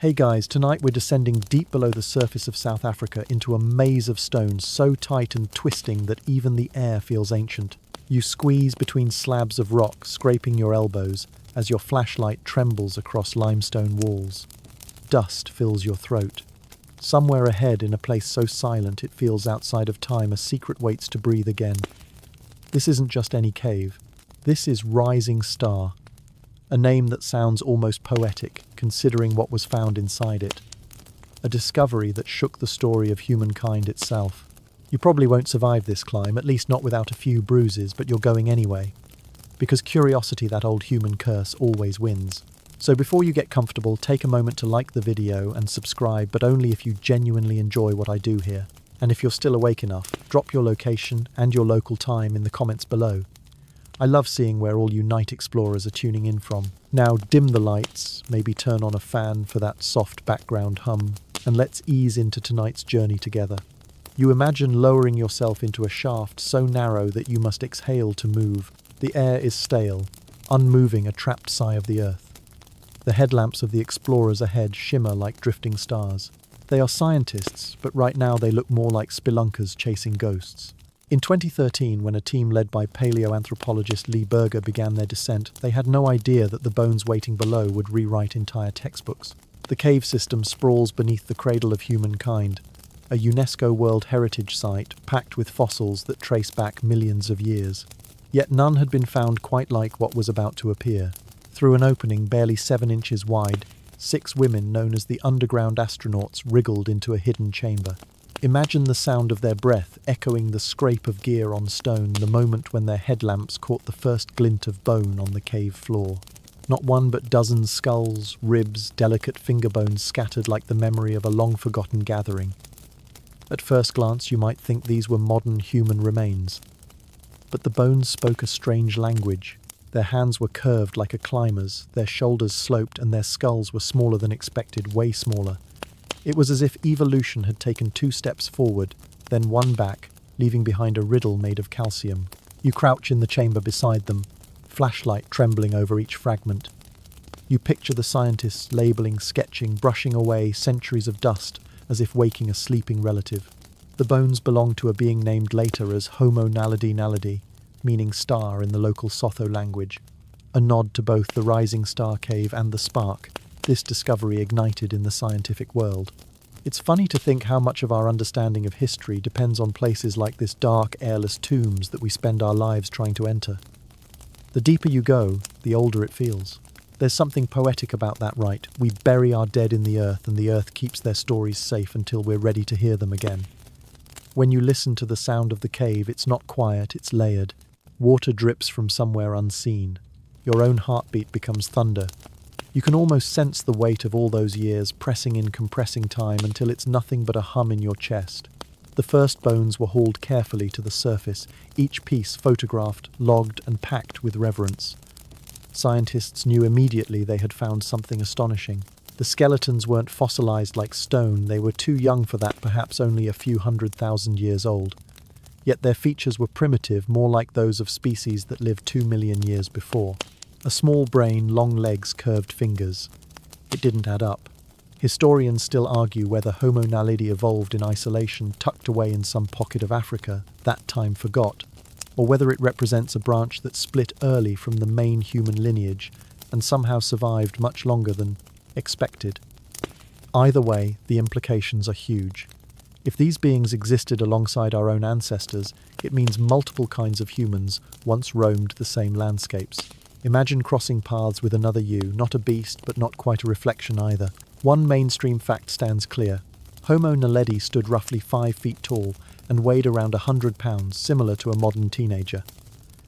Hey guys, tonight we're descending deep below the surface of South Africa into a maze of stones so tight and twisting that even the air feels ancient. You squeeze between slabs of rock, scraping your elbows as your flashlight trembles across limestone walls. Dust fills your throat. Somewhere ahead, in a place so silent it feels outside of time, a secret waits to breathe again. This isn't just any cave. This is Rising Star. A name that sounds almost poetic, considering what was found inside it. A discovery that shook the story of humankind itself. You probably won't survive this climb, at least not without a few bruises, but you're going anyway. Because curiosity, that old human curse, always wins. So before you get comfortable, take a moment to like the video and subscribe, but only if you genuinely enjoy what I do here. And if you're still awake enough, drop your location and your local time in the comments below. I love seeing where all you night explorers are tuning in from. Now dim the lights, maybe turn on a fan for that soft background hum, and let's ease into tonight's journey together. You imagine lowering yourself into a shaft so narrow that you must exhale to move. The air is stale, unmoving, a trapped sigh of the earth. The headlamps of the explorers ahead shimmer like drifting stars. They are scientists, but right now they look more like spelunkers chasing ghosts. In 2013, when a team led by paleoanthropologist Lee Berger began their descent, they had no idea that the bones waiting below would rewrite entire textbooks. The cave system sprawls beneath the cradle of humankind, a UNESCO World Heritage Site packed with fossils that trace back millions of years. Yet none had been found quite like what was about to appear. Through an opening barely 7 inches wide, 6 women known as the underground astronauts wriggled into a hidden chamber. Imagine the sound of their breath echoing the scrape of gear on stone the moment when their headlamps caught the first glint of bone on the cave floor. Not one but dozens skulls, ribs, delicate finger bones scattered like the memory of a long-forgotten gathering. At first glance you might think these were modern human remains. But the bones spoke a strange language. Their hands were curved like a climber's, their shoulders sloped, and their skulls were smaller than expected, way smaller. It was as if evolution had taken 2 steps forward, then 1 back, leaving behind a riddle made of calcium. You crouch in the chamber beside them, flashlight trembling over each fragment. You picture the scientists labeling, sketching, brushing away centuries of dust as if waking a sleeping relative. The bones belong to a being named later as Homo naledi, meaning star in the local Sotho language, a nod to both the Rising Star cave and the spark this discovery ignited in the scientific world. It's funny to think how much of our understanding of history depends on places like this dark, airless tombs that we spend our lives trying to enter. The deeper you go, the older it feels. There's something poetic about that, right? We bury our dead in the earth, and the earth keeps their stories safe until we're ready to hear them again. When you listen to the sound of the cave, it's not quiet, it's layered. Water drips from somewhere unseen. Your own heartbeat becomes thunder. You can almost sense the weight of all those years pressing in, compressing time until it's nothing but a hum in your chest. The first bones were hauled carefully to the surface, each piece photographed, logged, and packed with reverence. Scientists knew immediately they had found something astonishing. The skeletons weren't fossilized like stone, they were too young for that, perhaps only a few 100,000 years old. Yet their features were primitive, more like those of species that lived 2 million years before. A small brain, long legs, curved fingers. It didn't add up. Historians still argue whether Homo naledi evolved in isolation, tucked away in some pocket of Africa, that time forgot, or whether it represents a branch that split early from the main human lineage and somehow survived much longer than expected. Either way, the implications are huge. If these beings existed alongside our own ancestors, it means multiple kinds of humans once roamed the same landscapes. Imagine crossing paths with another you, not a beast, but not quite a reflection either. One mainstream fact stands clear. Homo naledi stood roughly 5 feet tall and weighed around 100 pounds, similar to a modern teenager.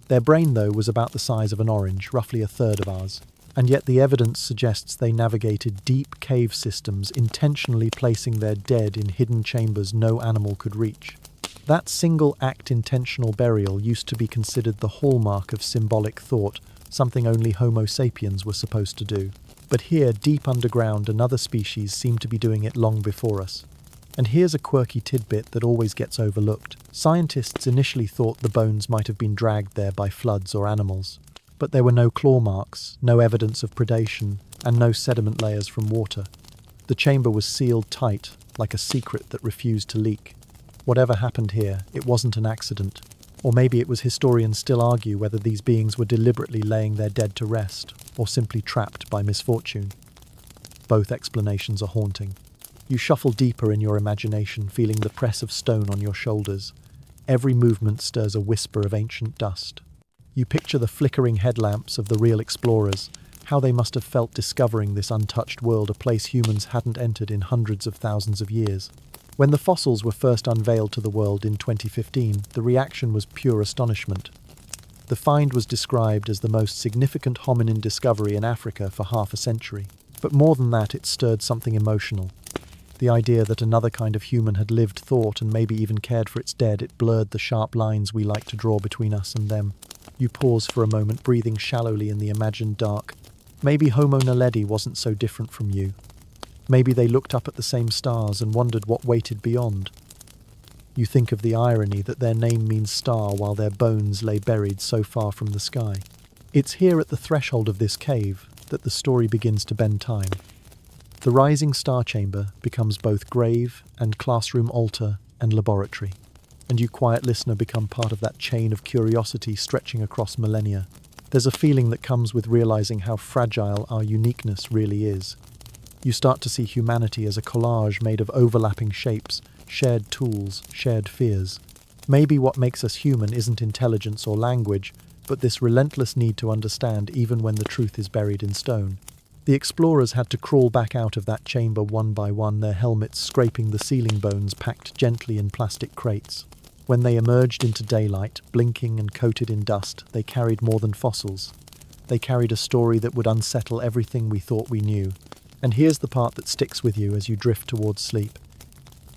Their brain, though, was about the size of an orange, roughly a third of ours. And yet the evidence suggests they navigated deep cave systems, intentionally placing their dead in hidden chambers no animal could reach. That single-act intentional burial used to be considered the hallmark of symbolic thought, something only Homo sapiens were supposed to do. But here, deep underground, another species seemed to be doing it long before us. And here's a quirky tidbit that always gets overlooked. Scientists initially thought the bones might have been dragged there by floods or animals. But there were no claw marks, no evidence of predation, and no sediment layers from water. The chamber was sealed tight, like a secret that refused to leak. Whatever happened here, it wasn't an accident. Or maybe it was historians still argue whether these beings were deliberately laying their dead to rest, or simply trapped by misfortune. Both explanations are haunting. You shuffle deeper in your imagination, feeling the press of stone on your shoulders. Every movement stirs a whisper of ancient dust. You picture the flickering headlamps of the real explorers, how they must have felt discovering this untouched world, a place humans hadn't entered in hundreds of thousands of years. When the fossils were first unveiled to the world in 2015, the reaction was pure astonishment. The find was described as the most significant hominin discovery in Africa for half a century. But more than that, it stirred something emotional. The idea that another kind of human had lived, thought, and maybe even cared for its dead, it blurred the sharp lines we like to draw between us and them. You pause for a moment, breathing shallowly in the imagined dark. Maybe Homo naledi wasn't so different from you. Maybe they looked up at the same stars and wondered what waited beyond. You think of the irony that their name means star while their bones lay buried so far from the sky. It's here at the threshold of this cave that the story begins to bend time. The rising star chamber becomes both grave and classroom altar and laboratory, and you, quiet listener, become part of that chain of curiosity stretching across millennia. There's a feeling that comes with realizing how fragile our uniqueness really is. You start to see humanity as a collage made of overlapping shapes, shared tools, shared fears. Maybe what makes us human isn't intelligence or language, but this relentless need to understand even when the truth is buried in stone. The explorers had to crawl back out of that chamber one by one, their helmets scraping the ceiling bones packed gently in plastic crates. When they emerged into daylight, blinking and coated in dust, they carried more than fossils. They carried a story that would unsettle everything we thought we knew. And here's the part that sticks with you as you drift towards sleep.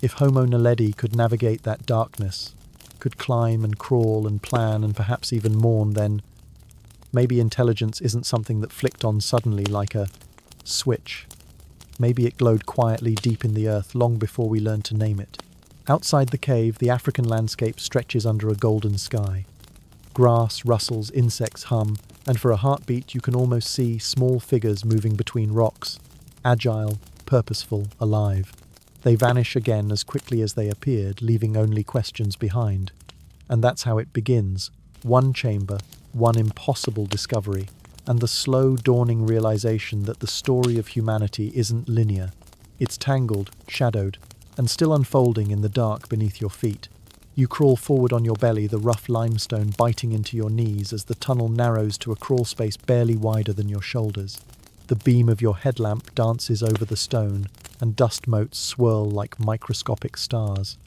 If Homo naledi could navigate that darkness, could climb and crawl and plan and perhaps even mourn, then maybe intelligence isn't something that flicked on suddenly like a switch. Maybe it glowed quietly deep in the earth long before we learned to name it. Outside the cave, the African landscape stretches under a golden sky. Grass rustles, insects hum, and for a heartbeat you can almost see small figures moving between rocks, agile, purposeful, alive. They vanish again as quickly as they appeared, leaving only questions behind. And that's how it begins. One chamber, one impossible discovery, and the slow dawning realization that the story of humanity isn't linear. It's tangled, shadowed, and still unfolding in the dark beneath your feet. You crawl forward on your belly, the rough limestone biting into your knees as the tunnel narrows to a crawl space barely wider than your shoulders. The beam of your headlamp dances over the stone, and dust motes swirl like microscopic stars.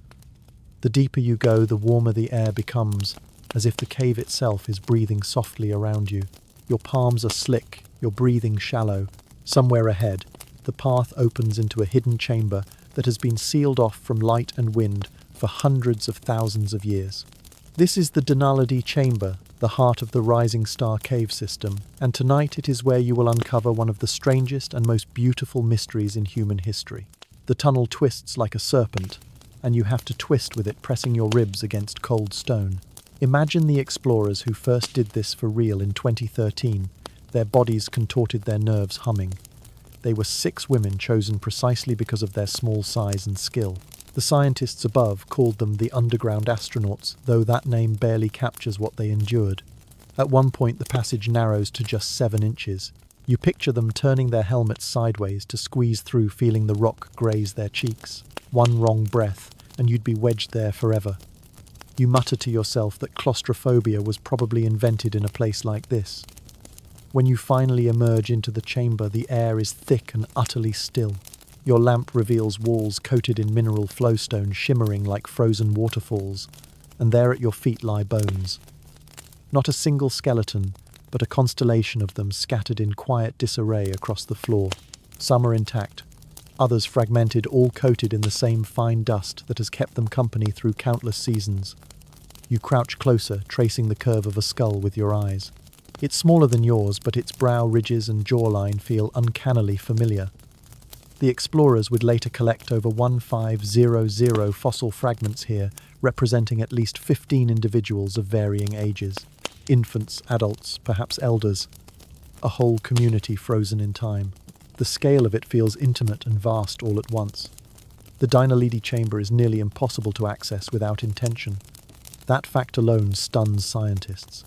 The deeper you go, the warmer the air becomes, as if the cave itself is breathing softly around you. Your palms are slick, your breathing shallow. Somewhere ahead, the path opens into a hidden chamber that has been sealed off from light and wind for hundreds of thousands of years. This is the Dinaledi Chamber, the heart of the Rising Star cave system, and tonight it is where you will uncover one of the strangest and most beautiful mysteries in human history. The tunnel twists like a serpent, and you have to twist with it, pressing your ribs against cold stone. Imagine the explorers who first did this for real in 2013, their bodies contorted, their nerves humming. They were 6 women chosen precisely because of their small size and skill. The scientists above called them the underground astronauts, though that name barely captures what they endured. At one point the passage narrows to just 7 inches. You picture them turning their helmets sideways to squeeze through, feeling the rock graze their cheeks. One wrong breath, and you'd be wedged there forever. You mutter to yourself that claustrophobia was probably invented in a place like this. When you finally emerge into the chamber, the air is thick and utterly still. Your lamp reveals walls coated in mineral flowstone shimmering like frozen waterfalls, and there at your feet lie bones. Not a single skeleton, but a constellation of them scattered in quiet disarray across the floor. Some are intact, others fragmented, all coated in the same fine dust that has kept them company through countless seasons. You crouch closer, tracing the curve of a skull with your eyes. It's smaller than yours, but its brow ridges and jawline feel uncannily familiar. The explorers would later collect over 1,500 fossil fragments here, representing at least 15 individuals of varying ages. Infants, adults, perhaps elders. A whole community frozen in time. The scale of it feels intimate and vast all at once. The Dinaledi Chamber is nearly impossible to access without intention. That fact alone stuns scientists.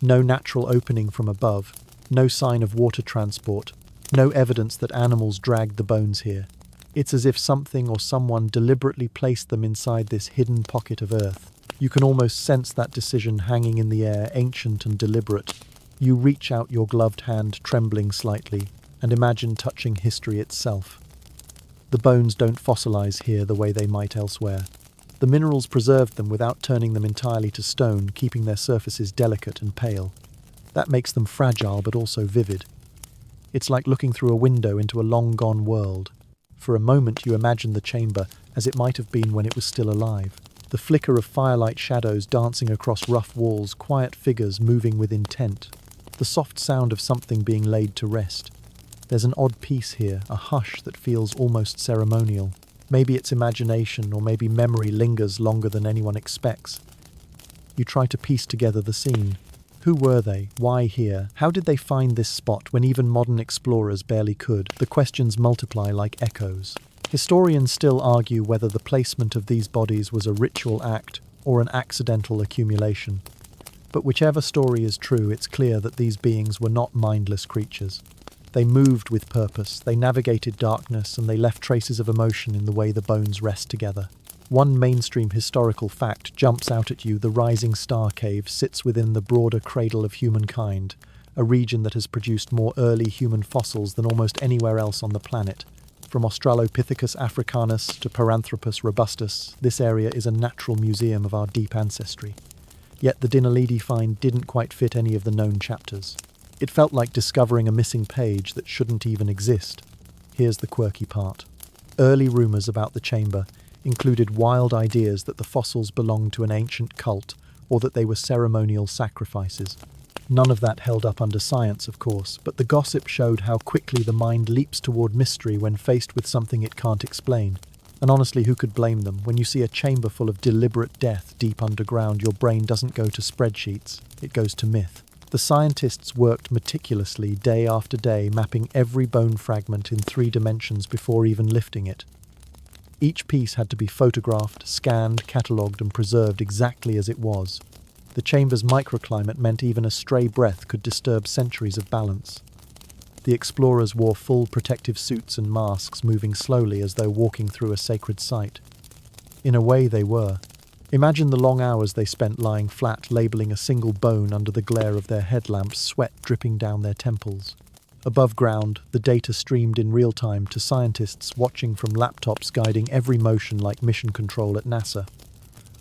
No natural opening from above, no sign of water transport, no evidence that animals dragged the bones here. It's as if something or someone deliberately placed them inside this hidden pocket of earth. You can almost sense that decision hanging in the air, ancient and deliberate. You reach out your gloved hand, trembling slightly, and imagine touching history itself. The bones don't fossilize here the way they might elsewhere. The minerals preserved them without turning them entirely to stone, keeping their surfaces delicate and pale. That makes them fragile but also vivid. It's like looking through a window into a long-gone world. For a moment you imagine the chamber as it might have been when it was still alive. The flicker of firelight shadows dancing across rough walls, quiet figures moving with intent. The soft sound of something being laid to rest. There's an odd peace here, a hush that feels almost ceremonial. Maybe it's imagination, or maybe memory lingers longer than anyone expects. You try to piece together the scene. Who were they? Why here? How did they find this spot when even modern explorers barely could? The questions multiply like echoes. Historians still argue whether the placement of these bodies was a ritual act or an accidental accumulation. But whichever story is true, it's clear that these beings were not mindless creatures. They moved with purpose, they navigated darkness, and they left traces of emotion in the way the bones rest together. One mainstream historical fact jumps out at you: the Rising Star Cave sits within the broader cradle of humankind, a region that has produced more early human fossils than almost anywhere else on the planet. From Australopithecus africanus to Paranthropus robustus, this area is a natural museum of our deep ancestry. Yet the Dinaledi find didn't quite fit any of the known chapters. It felt like discovering a missing page that shouldn't even exist. Here's the quirky part. Early rumours about the chamber included wild ideas that the fossils belonged to an ancient cult or that they were ceremonial sacrifices. None of that held up under science, of course, but the gossip showed how quickly the mind leaps toward mystery when faced with something it can't explain. And honestly, who could blame them? When you see a chamber full of deliberate death deep underground, your brain doesn't go to spreadsheets, it goes to myth. The scientists worked meticulously day after day, mapping every bone fragment in 3 dimensions before even lifting it. Each piece had to be photographed, scanned, catalogued, and preserved exactly as it was. The chamber's microclimate meant even a stray breath could disturb centuries of balance. The explorers wore full protective suits and masks, moving slowly as though walking through a sacred site. In a way, they were. Imagine the long hours they spent lying flat, labeling a single bone under the glare of their headlamps, sweat dripping down their temples. Above ground, the data streamed in real time to scientists watching from laptops, guiding every motion like mission control at NASA.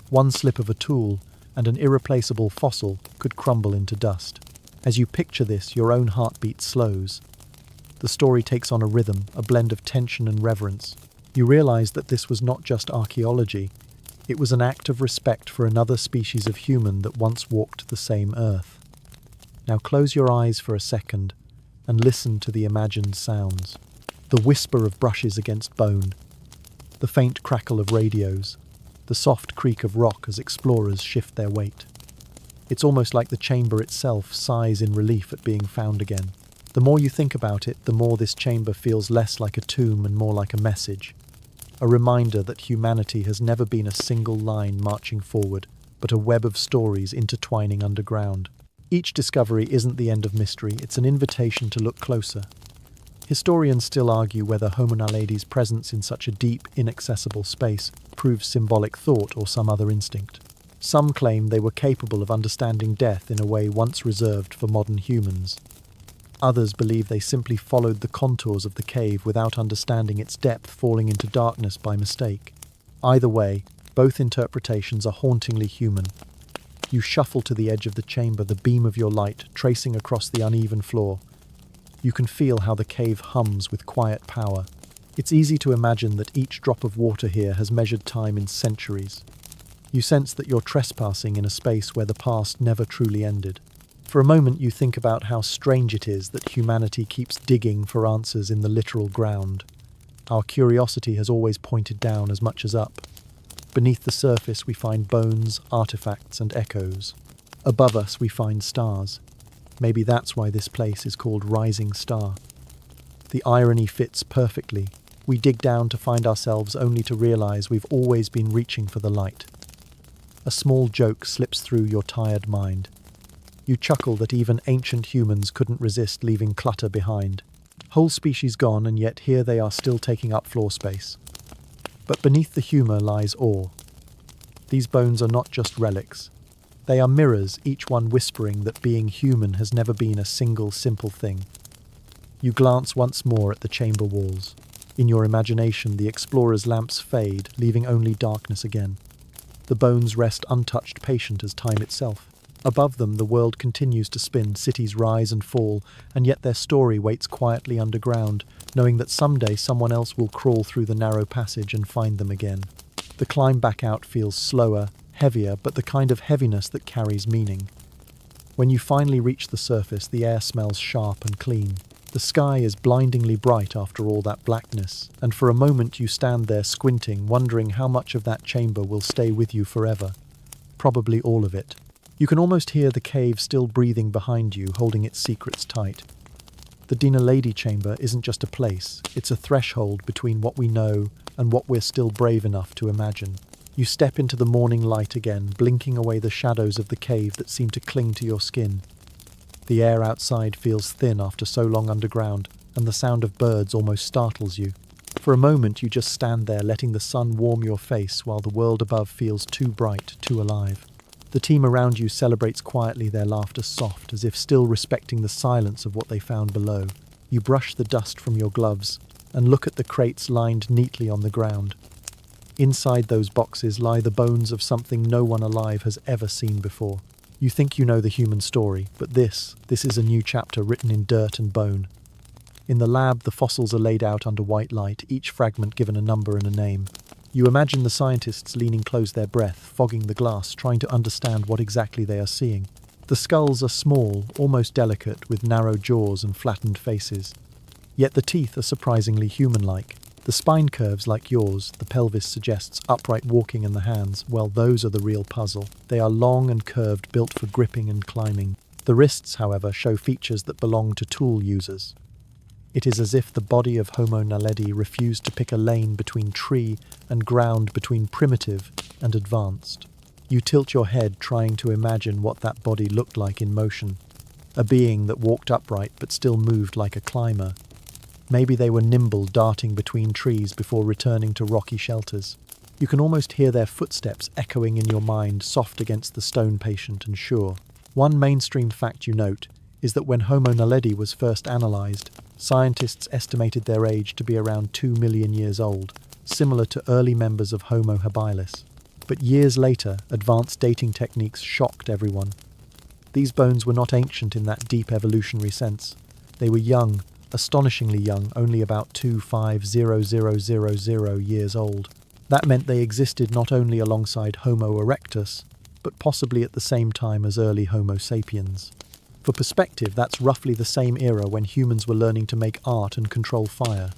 One slip of a tool, and an irreplaceable fossil could crumble into dust. As you picture this, your own heartbeat slows. The story takes on a rhythm, a blend of tension and reverence. You realize that this was not just archaeology. It was an act of respect for another species of human that once walked the same earth. Now close your eyes for a second and listen to the imagined sounds. The whisper of brushes against bone, the faint crackle of radios, the soft creak of rock as explorers shift their weight. It's almost like the chamber itself sighs in relief at being found again. The more you think about it, the more this chamber feels less like a tomb and more like a message. A reminder that humanity has never been a single line marching forward, but a web of stories intertwining underground. Each discovery isn't the end of mystery, it's an invitation to look closer. Historians still argue whether Homo naledi's presence in such a deep, inaccessible space proves symbolic thought or some other instinct. Some claim they were capable of understanding death in a way once reserved for modern humans. Others believe they simply followed the contours of the cave without understanding its depth, falling into darkness by mistake. Either way, both interpretations are hauntingly human. You shuffle to the edge of the chamber, the beam of your light tracing across the uneven floor. You can feel how the cave hums with quiet power. It's easy to imagine that each drop of water here has measured time in centuries. You sense that you're trespassing in a space where the past never truly ended. For a moment you think about how strange it is that humanity keeps digging for answers in the literal ground. Our curiosity has always pointed down as much as up. Beneath the surface we find bones, artifacts, and echoes. Above us we find stars. Maybe that's why this place is called Rising Star. The irony fits perfectly. We dig down to find ourselves only to realize we've always been reaching for the light. A small joke slips through your tired mind. You chuckle that even ancient humans couldn't resist leaving clutter behind. Whole species gone, and yet here they are still taking up floor space. But beneath the humour lies awe. These bones are not just relics. They are mirrors, each one whispering that being human has never been a single simple thing. You glance once more at the chamber walls. In your imagination, the explorer's lamps fade, leaving only darkness again. The bones rest untouched, patient as time itself. Above them, the world continues to spin, cities rise and fall, and yet their story waits quietly underground, knowing that someday someone else will crawl through the narrow passage and find them again. The climb back out feels slower, heavier, but the kind of heaviness that carries meaning. When you finally reach the surface, the air smells sharp and clean. The sky is blindingly bright after all that blackness, and for a moment you stand there squinting, wondering how much of that chamber will stay with you forever. Probably all of it. You can almost hear the cave still breathing behind you, holding its secrets tight. The Dinaledi Chamber isn't just a place, it's a threshold between what we know and what we're still brave enough to imagine. You step into the morning light again, blinking away the shadows of the cave that seem to cling to your skin. The air outside feels thin after so long underground, and the sound of birds almost startles you. For a moment you just stand there, letting the sun warm your face while the world above feels too bright, too alive. The team around you celebrates quietly, their laughter soft, as if still respecting the silence of what they found below. You brush the dust from your gloves and look at the crates lined neatly on the ground. Inside those boxes lie the bones of something no one alive has ever seen before. You think you know the human story, but this is a new chapter written in dirt and bone. In the lab, the fossils are laid out under white light, each fragment given a number and a name. You imagine the scientists leaning close their breath, fogging the glass, trying to understand what exactly they are seeing. The skulls are small, almost delicate, with narrow jaws and flattened faces. Yet the teeth are surprisingly human-like. The spine curves like yours, the pelvis suggests upright walking in the hands. Well, those are the real puzzle. They are long and curved, built for gripping and climbing. The wrists, however, show features that belong to tool users. It is as if the body of Homo naledi refused to pick a lane between tree and ground, between primitive and advanced. You tilt your head, trying to imagine what that body looked like in motion. A being that walked upright but still moved like a climber. Maybe they were nimble, darting between trees before returning to rocky shelters. You can almost hear their footsteps echoing in your mind, soft against the stone, patient and sure. One mainstream fact you note is that when Homo naledi was first analysed, scientists estimated their age to be around 2 million years old, similar to early members of Homo habilis. But years later, advanced dating techniques shocked everyone. These bones were not ancient in that deep evolutionary sense. They were young, astonishingly young, only about 2,500,000 years old. That meant they existed not only alongside Homo erectus, but possibly at the same time as early Homo sapiens. For perspective, that's roughly the same era when humans were learning to make art and control fire.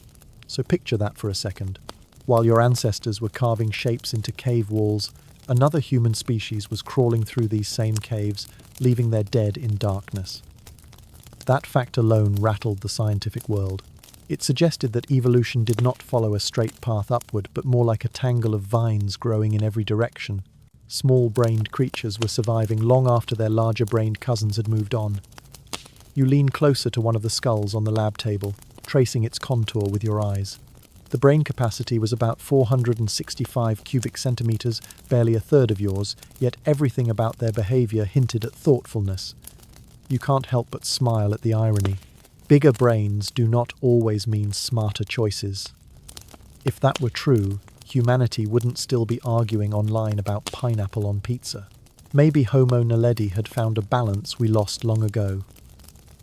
So picture that for a second. While your ancestors were carving shapes into cave walls, another human species was crawling through these same caves, leaving their dead in darkness. That fact alone rattled the scientific world. It suggested that evolution did not follow a straight path upward, but more like a tangle of vines growing in every direction. Small-brained creatures were surviving long after their larger-brained cousins had moved on. You lean closer to one of the skulls on the lab table, tracing its contour with your eyes. The brain capacity was about 465 cubic centimeters, barely a third of yours, yet everything about their behavior hinted at thoughtfulness. You can't help but smile at the irony. Bigger brains do not always mean smarter choices. If that were true, humanity wouldn't still be arguing online about pineapple on pizza. Maybe Homo naledi had found a balance we lost long ago.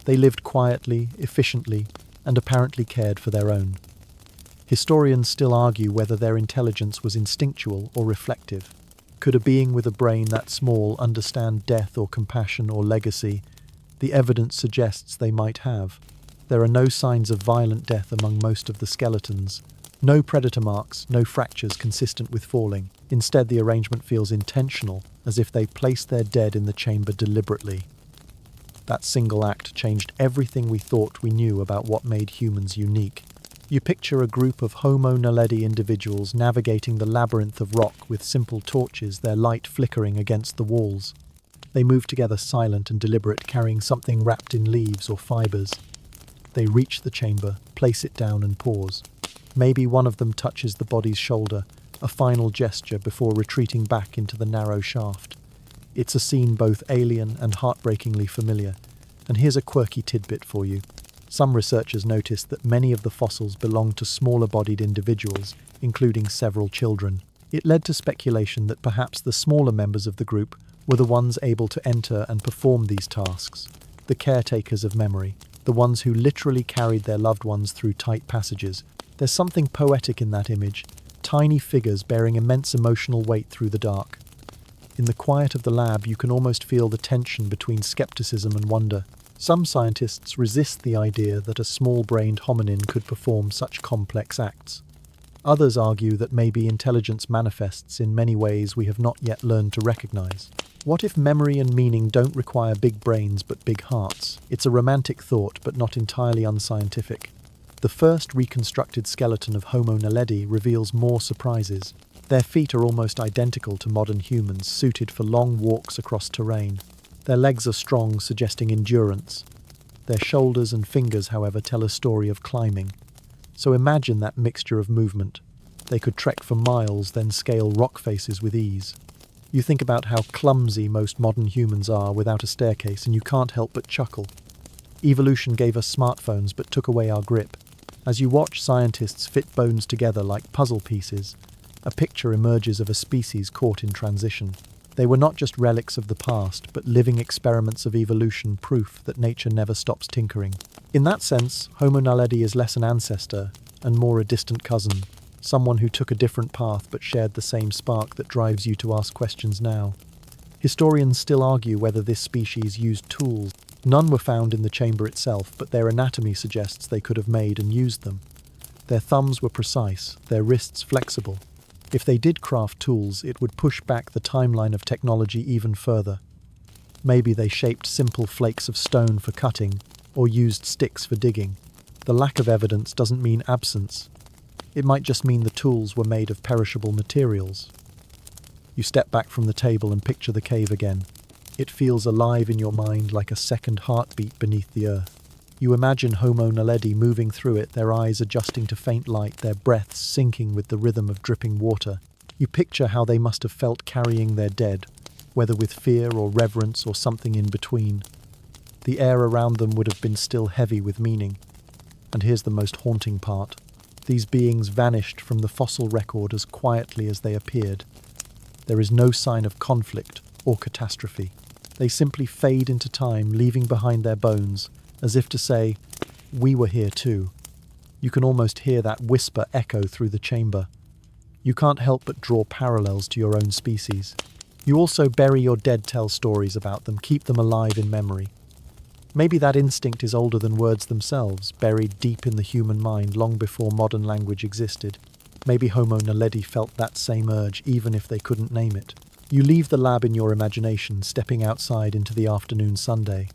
They lived quietly, efficiently, and apparently cared for their own. Historians still argue whether their intelligence was instinctual or reflective. Could a being with a brain that small understand death or compassion or legacy? The evidence suggests they might have. There are no signs of violent death among most of the skeletons. No predator marks, no fractures consistent with falling. Instead, the arrangement feels intentional, as if they placed their dead in the chamber deliberately. That single act changed everything we thought we knew about what made humans unique. You picture a group of Homo naledi individuals navigating the labyrinth of rock with simple torches, their light flickering against the walls. They move together silent and deliberate, carrying something wrapped in leaves or fibers. They reach the chamber, place it down and pause. Maybe one of them touches the body's shoulder, a final gesture before retreating back into the narrow shaft. It's a scene both alien and heartbreakingly familiar. And here's a quirky tidbit for you. Some researchers noticed that many of the fossils belonged to smaller-bodied individuals, including several children. It led to speculation that perhaps the smaller members of the group were the ones able to enter and perform these tasks, the caretakers of memory, the ones who literally carried their loved ones through tight passages. There's something poetic in that image, tiny figures bearing immense emotional weight through the dark. In the quiet of the lab, you can almost feel the tension between skepticism and wonder. Some scientists resist the idea that a small-brained hominin could perform such complex acts. Others argue that maybe intelligence manifests in many ways we have not yet learned to recognize. What if memory and meaning don't require big brains but big hearts? It's a romantic thought, but not entirely unscientific. The first reconstructed skeleton of Homo naledi reveals more surprises. Their feet are almost identical to modern humans, suited for long walks across terrain. Their legs are strong, suggesting endurance. Their shoulders and fingers, however, tell a story of climbing. So imagine that mixture of movement. They could trek for miles, then scale rock faces with ease. You think about how clumsy most modern humans are without a staircase, and you can't help but chuckle. Evolution gave us smartphones but took away our grip. As you watch scientists fit bones together like puzzle pieces, a picture emerges of a species caught in transition. They were not just relics of the past, but living experiments of evolution, proof that nature never stops tinkering. In that sense, Homo naledi is less an ancestor and more a distant cousin, someone who took a different path but shared the same spark that drives you to ask questions now. Historians still argue whether this species used tools. None were found in the chamber itself, but their anatomy suggests they could have made and used them. Their thumbs were precise, their wrists flexible. If they did craft tools, it would push back the timeline of technology even further. Maybe they shaped simple flakes of stone for cutting, or used sticks for digging. The lack of evidence doesn't mean absence. It might just mean the tools were made of perishable materials. You step back from the table and picture the cave again. It feels alive in your mind like a second heartbeat beneath the earth. You imagine Homo naledi moving through it, their eyes adjusting to faint light, their breaths syncing with the rhythm of dripping water. You picture how they must have felt carrying their dead, whether with fear or reverence or something in between. The air around them would have been still heavy with meaning. And here's the most haunting part. These beings vanished from the fossil record as quietly as they appeared. There is no sign of conflict or catastrophe. They simply fade into time, leaving behind their bones, as if to say, we were here too. You can almost hear that whisper echo through the chamber. You can't help but draw parallels to your own species. You also bury your dead, tell stories about them, keep them alive in memory. Maybe that instinct is older than words themselves, buried deep in the human mind long before modern language existed. Maybe Homo naledi felt that same urge, even if they couldn't name it. You leave the lab in your imagination, stepping outside into the afternoon Sunday.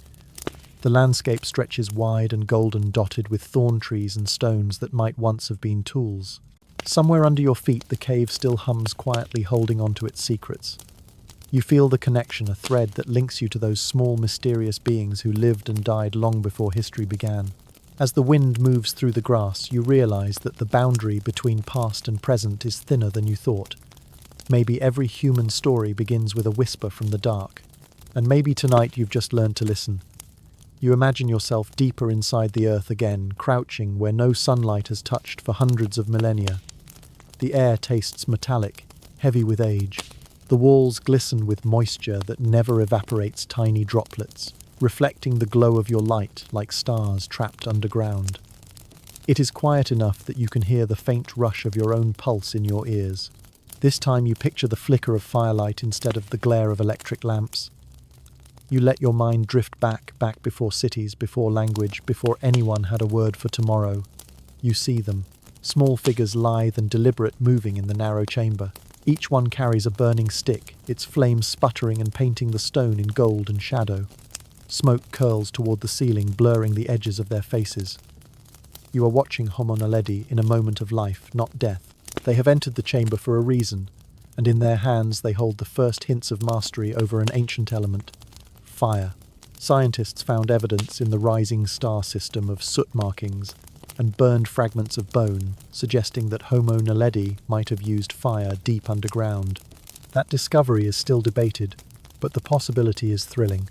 The landscape stretches wide and golden, dotted with thorn trees and stones that might once have been tools. Somewhere under your feet, the cave still hums quietly, holding on to its secrets. You feel the connection, a thread that links you to those small, mysterious beings who lived and died long before history began. As the wind moves through the grass, you realize that the boundary between past and present is thinner than you thought. Maybe every human story begins with a whisper from the dark. And maybe tonight you've just learned to listen. You imagine yourself deeper inside the earth again, crouching where no sunlight has touched for hundreds of millennia. The air tastes metallic, heavy with age. The walls glisten with moisture that never evaporates, tiny droplets, reflecting the glow of your light like stars trapped underground. It is quiet enough that you can hear the faint rush of your own pulse in your ears. This time you picture the flicker of firelight instead of the glare of electric lamps. You let your mind drift back before cities, before language, before anyone had a word for tomorrow. You see them, small figures lithe and deliberate moving in the narrow chamber. Each one carries a burning stick, its flames sputtering and painting the stone in gold and shadow. Smoke curls toward the ceiling, blurring the edges of their faces. You are watching Homo naledi in a moment of life, not death. They have entered the chamber for a reason, and in their hands they hold the first hints of mastery over an ancient element: fire. Scientists found evidence in the rising star system of soot markings and burned fragments of bone, suggesting that Homo naledi might have used fire deep underground. That discovery is still debated, but the possibility is thrilling.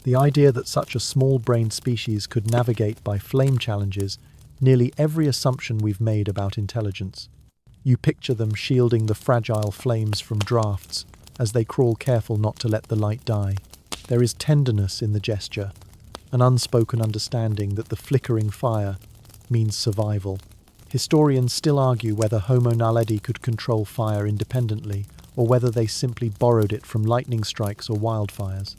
The idea that such a small-brained species could navigate by flame challenges nearly every assumption we've made about intelligence. You picture them shielding the fragile flames from drafts as they crawl, careful not to let the light die. There is tenderness in the gesture, an unspoken understanding that the flickering fire means survival. Historians still argue whether Homo naledi could control fire independently, or whether they simply borrowed it from lightning strikes or wildfires.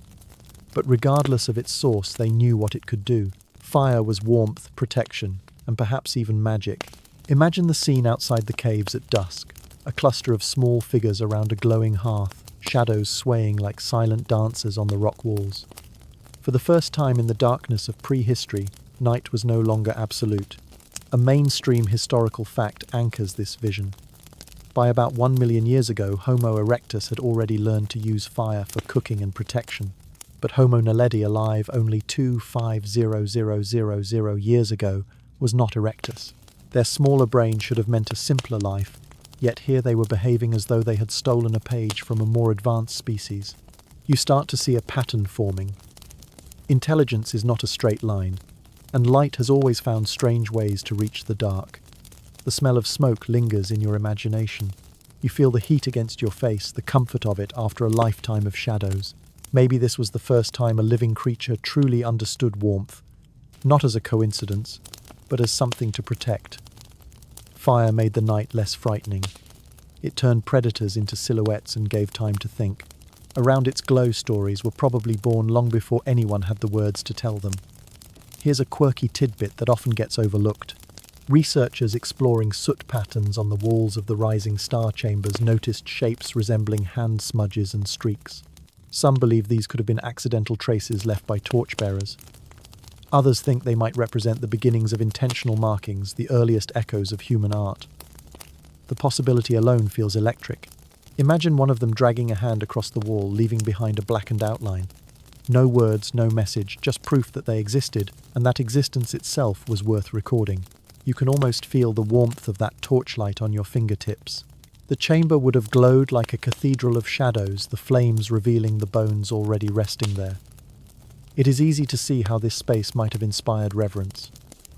But regardless of its source, they knew what it could do. Fire was warmth, protection, and perhaps even magic. Imagine the scene outside the caves at dusk, a cluster of small figures around a glowing hearth, shadows swaying like silent dancers on the rock walls. For the first time in the darkness of prehistory, night was no longer absolute. A mainstream historical fact anchors this vision. By about 1 million years ago, Homo erectus had already learned to use fire for cooking and protection. But Homo naledi, alive only 250,000 years ago, was not erectus. Their smaller brain should have meant a simpler life, yet here they were behaving as though they had stolen a page from a more advanced species. You start to see a pattern forming. Intelligence is not a straight line, and light has always found strange ways to reach the dark. The smell of smoke lingers in your imagination. You feel the heat against your face, the comfort of it after a lifetime of shadows. Maybe this was the first time a living creature truly understood warmth, not as a coincidence, but as something to protect. Fire made the night less frightening. It turned predators into silhouettes and gave time to think. Around its glow, stories were probably born long before anyone had the words to tell them. Here's a quirky tidbit that often gets overlooked. Researchers exploring soot patterns on the walls of the rising star chambers noticed shapes resembling hand smudges and streaks. Some believe these could have been accidental traces left by torchbearers. Others think they might represent the beginnings of intentional markings, the earliest echoes of human art. The possibility alone feels electric. Imagine one of them dragging a hand across the wall, leaving behind a blackened outline. No words, no message, just proof that they existed, and that existence itself was worth recording. You can almost feel the warmth of that torchlight on your fingertips. The chamber would have glowed like a cathedral of shadows, the flames revealing the bones already resting there. It is easy to see how this space might have inspired reverence.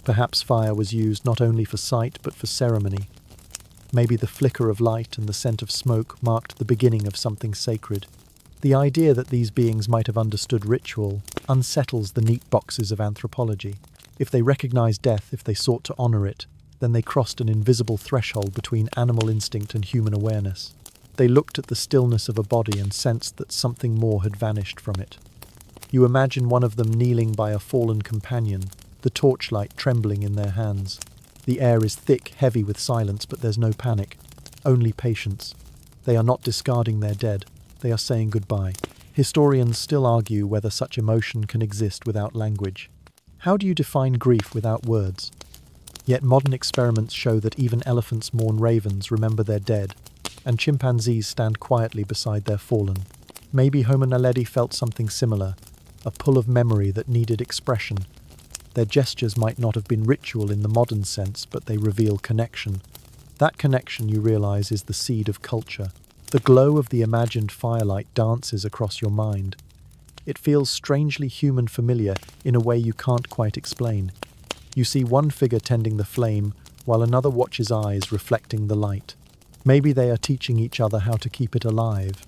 Perhaps fire was used not only for sight but for ceremony. Maybe the flicker of light and the scent of smoke marked the beginning of something sacred. The idea that these beings might have understood ritual unsettles the neat boxes of anthropology. If they recognized death, if they sought to honor it, then they crossed an invisible threshold between animal instinct and human awareness. They looked at the stillness of a body and sensed that something more had vanished from it. You imagine one of them kneeling by a fallen companion, the torchlight trembling in their hands. The air is thick, heavy with silence, but there's no panic, only patience. They are not discarding their dead, they are saying goodbye. Historians still argue whether such emotion can exist without language. How do you define grief without words? Yet modern experiments show that even elephants mourn ravens, remember their dead, and chimpanzees stand quietly beside their fallen. Maybe Homo naledi felt something similar, a pull of memory that needed expression. Their gestures might not have been ritual in the modern sense, but they reveal connection. That connection, you realize, is the seed of culture. The glow of the imagined firelight dances across your mind. It feels strangely human familiar in a way you can't quite explain. You see one figure tending the flame, while another watches eyes reflecting the light. Maybe they are teaching each other how to keep it alive.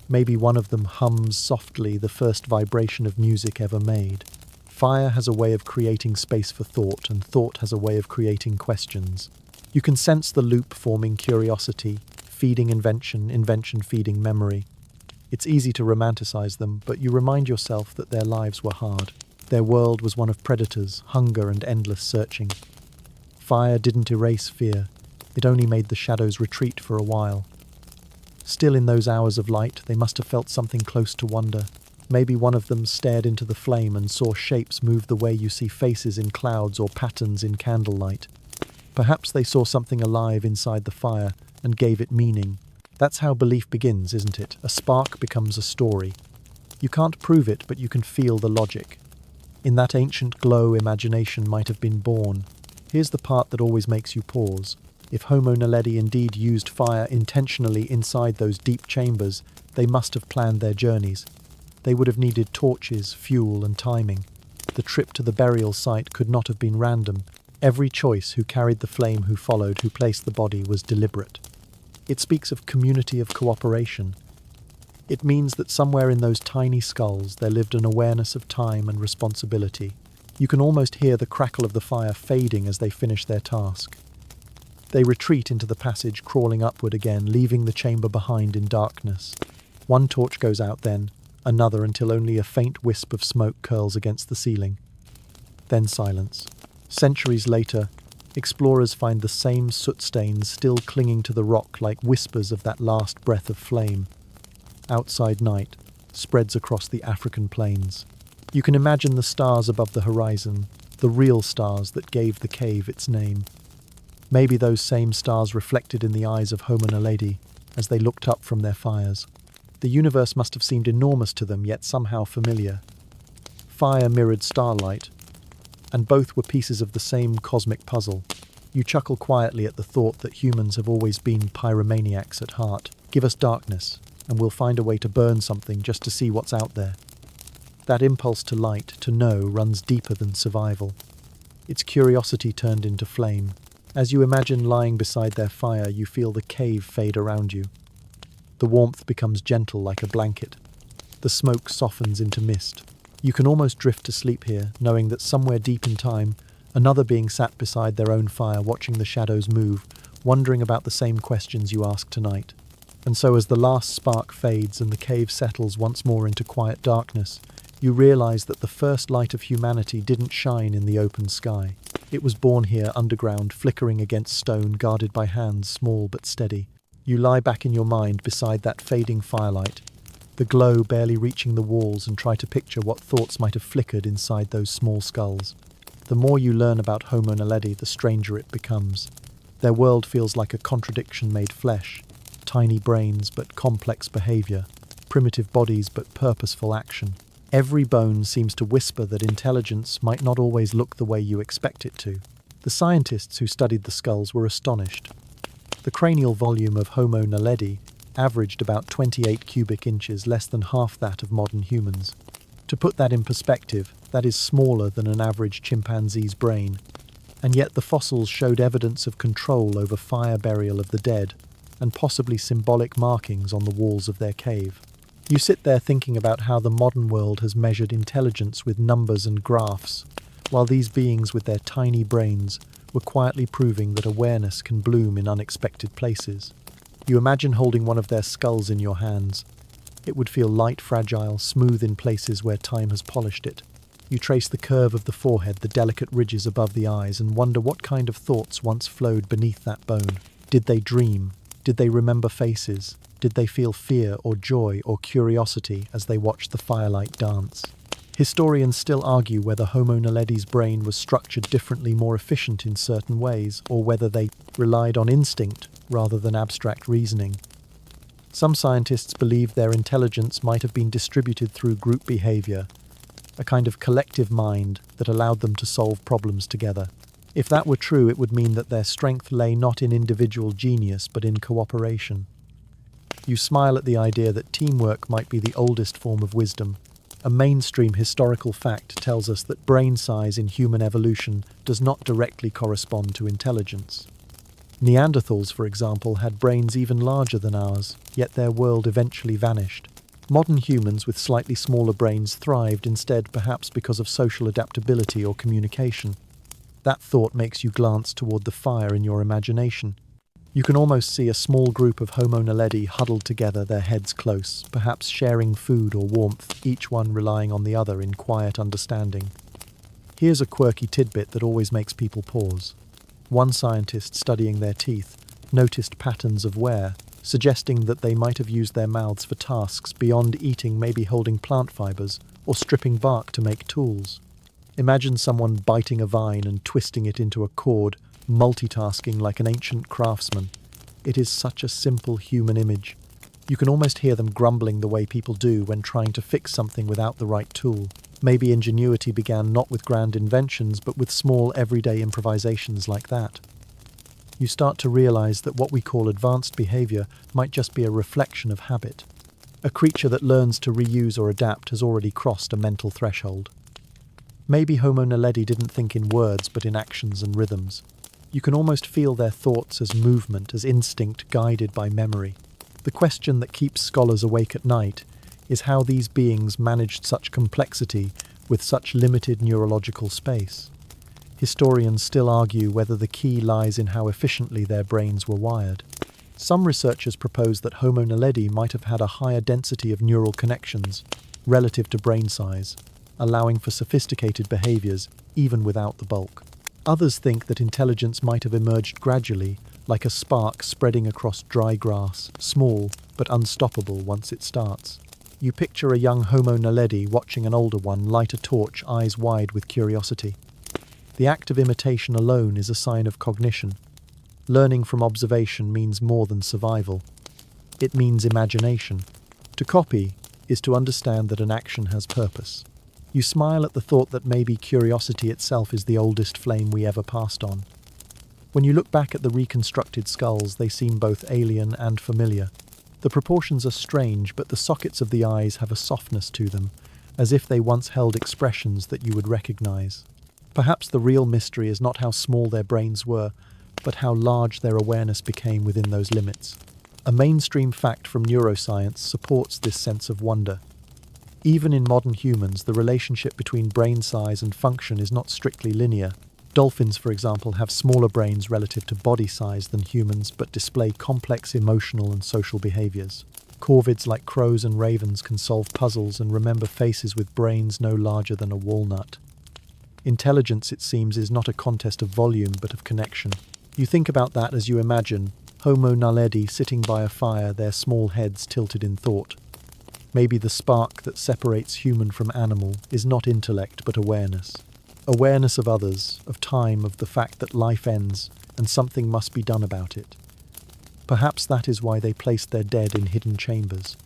Maybe one of them hums softly the first vibration of music ever made. Fire has a way of creating space for thought, and thought has a way of creating questions. You can sense the loop forming curiosity, feeding invention, invention feeding memory. It's easy to romanticize them, but you remind yourself that their lives were hard. Their world was one of predators, hunger, and endless searching. Fire didn't erase fear. It only made the shadows retreat for a while. Still, in those hours of light, they must have felt something close to wonder. Maybe one of them stared into the flame and saw shapes move the way you see faces in clouds or patterns in candlelight. Perhaps they saw something alive inside the fire and gave it meaning. That's how belief begins, isn't it? A spark becomes a story. You can't prove it, but you can feel the logic. In that ancient glow, imagination might have been born. Here's the part that always makes you pause. If Homo naledi indeed used fire intentionally inside those deep chambers, they must have planned their journeys. They would have needed torches, fuel, and timing. The trip to the burial site could not have been random. Every choice, who carried the flame, who followed, who placed the body, was deliberate. It speaks of community of cooperation. It means that somewhere in those tiny skulls there lived an awareness of time and responsibility. You can almost hear the crackle of the fire fading as they finish their task. They retreat into the passage, crawling upward again, leaving the chamber behind in darkness. One torch goes out then, another, until only a faint wisp of smoke curls against the ceiling. Then silence. Centuries later, explorers find the same soot stains still clinging to the rock like whispers of that last breath of flame. Outside night spreads across the African plains. You can imagine the stars above the horizon, the real stars that gave the cave its name. Maybe those same stars reflected in the eyes of Homo naledi as they looked up from their fires. The universe must have seemed enormous to them, yet somehow familiar. Fire mirrored starlight, and both were pieces of the same cosmic puzzle. You chuckle quietly at the thought that humans have always been pyromaniacs at heart. Give us darkness, and we'll find a way to burn something just to see what's out there. That impulse to light, to know, runs deeper than survival. It's curiosity turned into flame. As you imagine lying beside their fire, you feel the cave fade around you. The warmth becomes gentle like a blanket. The smoke softens into mist. You can almost drift to sleep here, knowing that somewhere deep in time, another being sat beside their own fire, watching the shadows move, wondering about the same questions you ask tonight. And so as the last spark fades and the cave settles once more into quiet darkness, you realize that the first light of humanity didn't shine in the open sky. It was born here underground, flickering against stone, guarded by hands small but steady. You lie back in your mind beside that fading firelight, the glow barely reaching the walls, and try to picture what thoughts might have flickered inside those small skulls. The more you learn about Homo naledi, the stranger it becomes. Their world feels like a contradiction made flesh. Tiny brains but complex behavior, primitive bodies but purposeful action. Every bone seems to whisper that intelligence might not always look the way you expect it to. The scientists who studied the skulls were astonished. The cranial volume of Homo naledi averaged about 28 cubic inches, less than half that of modern humans. To put that in perspective, that is smaller than an average chimpanzee's brain. And yet the fossils showed evidence of control over fire burial of the dead, and possibly symbolic markings on the walls of their cave. You sit there thinking about how the modern world has measured intelligence with numbers and graphs, while these beings with their tiny brains were quietly proving that awareness can bloom in unexpected places. You imagine holding one of their skulls in your hands. It would feel light, fragile, smooth in places where time has polished it. You trace the curve of the forehead, the delicate ridges above the eyes, and wonder what kind of thoughts once flowed beneath that bone. Did they dream? Did they remember faces? Did they feel fear or joy or curiosity as they watched the firelight dance? Historians still argue whether Homo naledi's brain was structured differently, more efficient in certain ways, or whether they relied on instinct rather than abstract reasoning. Some scientists believe their intelligence might have been distributed through group behavior, a kind of collective mind that allowed them to solve problems together. If that were true, it would mean that their strength lay not in individual genius, but in cooperation. You smile at the idea that teamwork might be the oldest form of wisdom. A mainstream historical fact tells us that brain size in human evolution does not directly correspond to intelligence. Neanderthals, for example, had brains even larger than ours, yet their world eventually vanished. Modern humans with slightly smaller brains thrived instead, perhaps because of social adaptability or communication. That thought makes you glance toward the fire in your imagination. You can almost see a small group of Homo naledi huddled together, their heads close, perhaps sharing food or warmth, each one relying on the other in quiet understanding. Here's a quirky tidbit that always makes people pause. One scientist studying their teeth noticed patterns of wear, suggesting that they might have used their mouths for tasks beyond eating, maybe holding plant fibers or stripping bark to make tools. Imagine someone biting a vine and twisting it into a cord, multitasking like an ancient craftsman. It is such a simple human image. You can almost hear them grumbling the way people do when trying to fix something without the right tool. Maybe ingenuity began not with grand inventions, but with small everyday improvisations like that. You start to realize that what we call advanced behavior might just be a reflection of habit. A creature that learns to reuse or adapt has already crossed a mental threshold. Maybe Homo naledi didn't think in words, but in actions and rhythms. You can almost feel their thoughts as movement, as instinct guided by memory. The question that keeps scholars awake at night is how these beings managed such complexity with such limited neurological space. Historians still argue whether the key lies in how efficiently their brains were wired. Some researchers propose that Homo naledi might have had a higher density of neural connections relative to brain size, allowing for sophisticated behaviors even without the bulk. Others think that intelligence might have emerged gradually, like a spark spreading across dry grass, small but unstoppable once it starts. You picture a young Homo naledi watching an older one light a torch, eyes wide with curiosity. The act of imitation alone is a sign of cognition. Learning from observation means more than survival. It means imagination. To copy is to understand that an action has purpose. You smile at the thought that maybe curiosity itself is the oldest flame we ever passed on. When you look back at the reconstructed skulls, they seem both alien and familiar. The proportions are strange, but the sockets of the eyes have a softness to them, as if they once held expressions that you would recognize. Perhaps the real mystery is not how small their brains were, but how large their awareness became within those limits. A mainstream fact from neuroscience supports this sense of wonder. Even in modern humans, the relationship between brain size and function is not strictly linear. Dolphins, for example, have smaller brains relative to body size than humans, but display complex emotional and social behaviors. Corvids like crows and ravens can solve puzzles and remember faces with brains no larger than a walnut. Intelligence, it seems, is not a contest of volume, but of connection. You think about that as you imagine Homo naledi sitting by a fire, their small heads tilted in thought. Maybe the spark that separates human from animal is not intellect, but awareness. Awareness of others, of time, of the fact that life ends, and something must be done about it. Perhaps that is why they placed their dead in hidden chambers.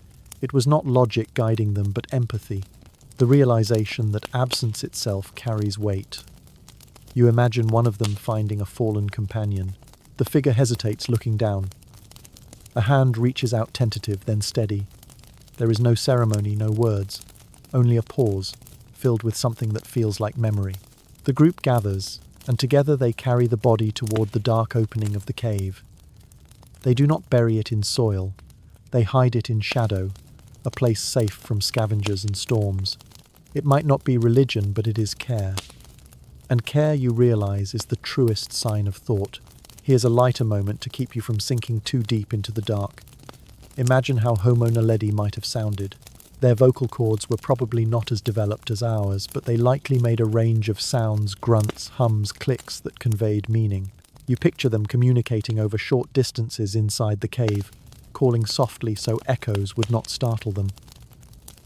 It was not logic guiding them, but empathy, the realization that absence itself carries weight. You imagine one of them finding a fallen companion. The figure hesitates, looking down. A hand reaches out, tentative, then steady. There is no ceremony, no words, only a pause, filled with something that feels like memory. The group gathers, and together they carry the body toward the dark opening of the cave. They do not bury it in soil. They hide it in shadow, a place safe from scavengers and storms. It might not be religion, but it is care. And care, you realize, is the truest sign of thought. Here's a lighter moment to keep you from sinking too deep into the dark. Imagine how Homo naledi might have sounded. Their vocal cords were probably not as developed as ours, but they likely made a range of sounds, grunts, hums, clicks that conveyed meaning. You picture them communicating over short distances inside the cave, calling softly so echoes would not startle them.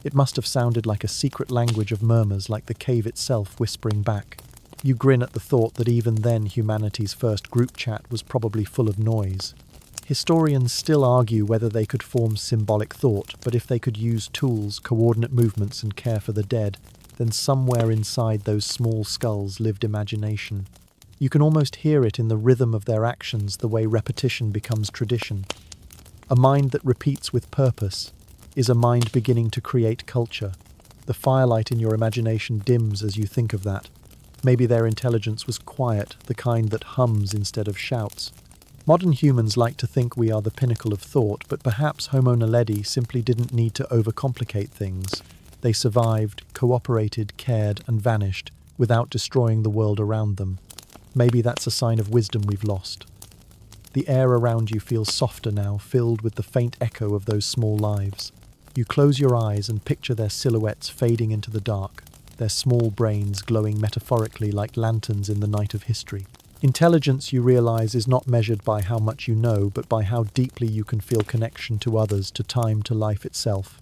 It must have sounded like a secret language of murmurs, like the cave itself whispering back. You grin at the thought that even then humanity's first group chat was probably full of noise. Historians still argue whether they could form symbolic thought, but if they could use tools, coordinate movements, and care for the dead, then somewhere inside those small skulls lived imagination. You can almost hear it in the rhythm of their actions, the way repetition becomes tradition. A mind that repeats with purpose is a mind beginning to create culture. The firelight in your imagination dims as you think of that. Maybe their intelligence was quiet, the kind that hums instead of shouts. Modern humans like to think we are the pinnacle of thought, but perhaps Homo naledi simply didn't need to overcomplicate things. They survived, cooperated, cared, and vanished without destroying the world around them. Maybe that's a sign of wisdom we've lost. The air around you feels softer now, filled with the faint echo of those small lives. You close your eyes and picture their silhouettes fading into the dark, their small brains glowing metaphorically like lanterns in the night of history. Intelligence, you realize, is not measured by how much you know, but by how deeply you can feel connection to others, to time, to life itself.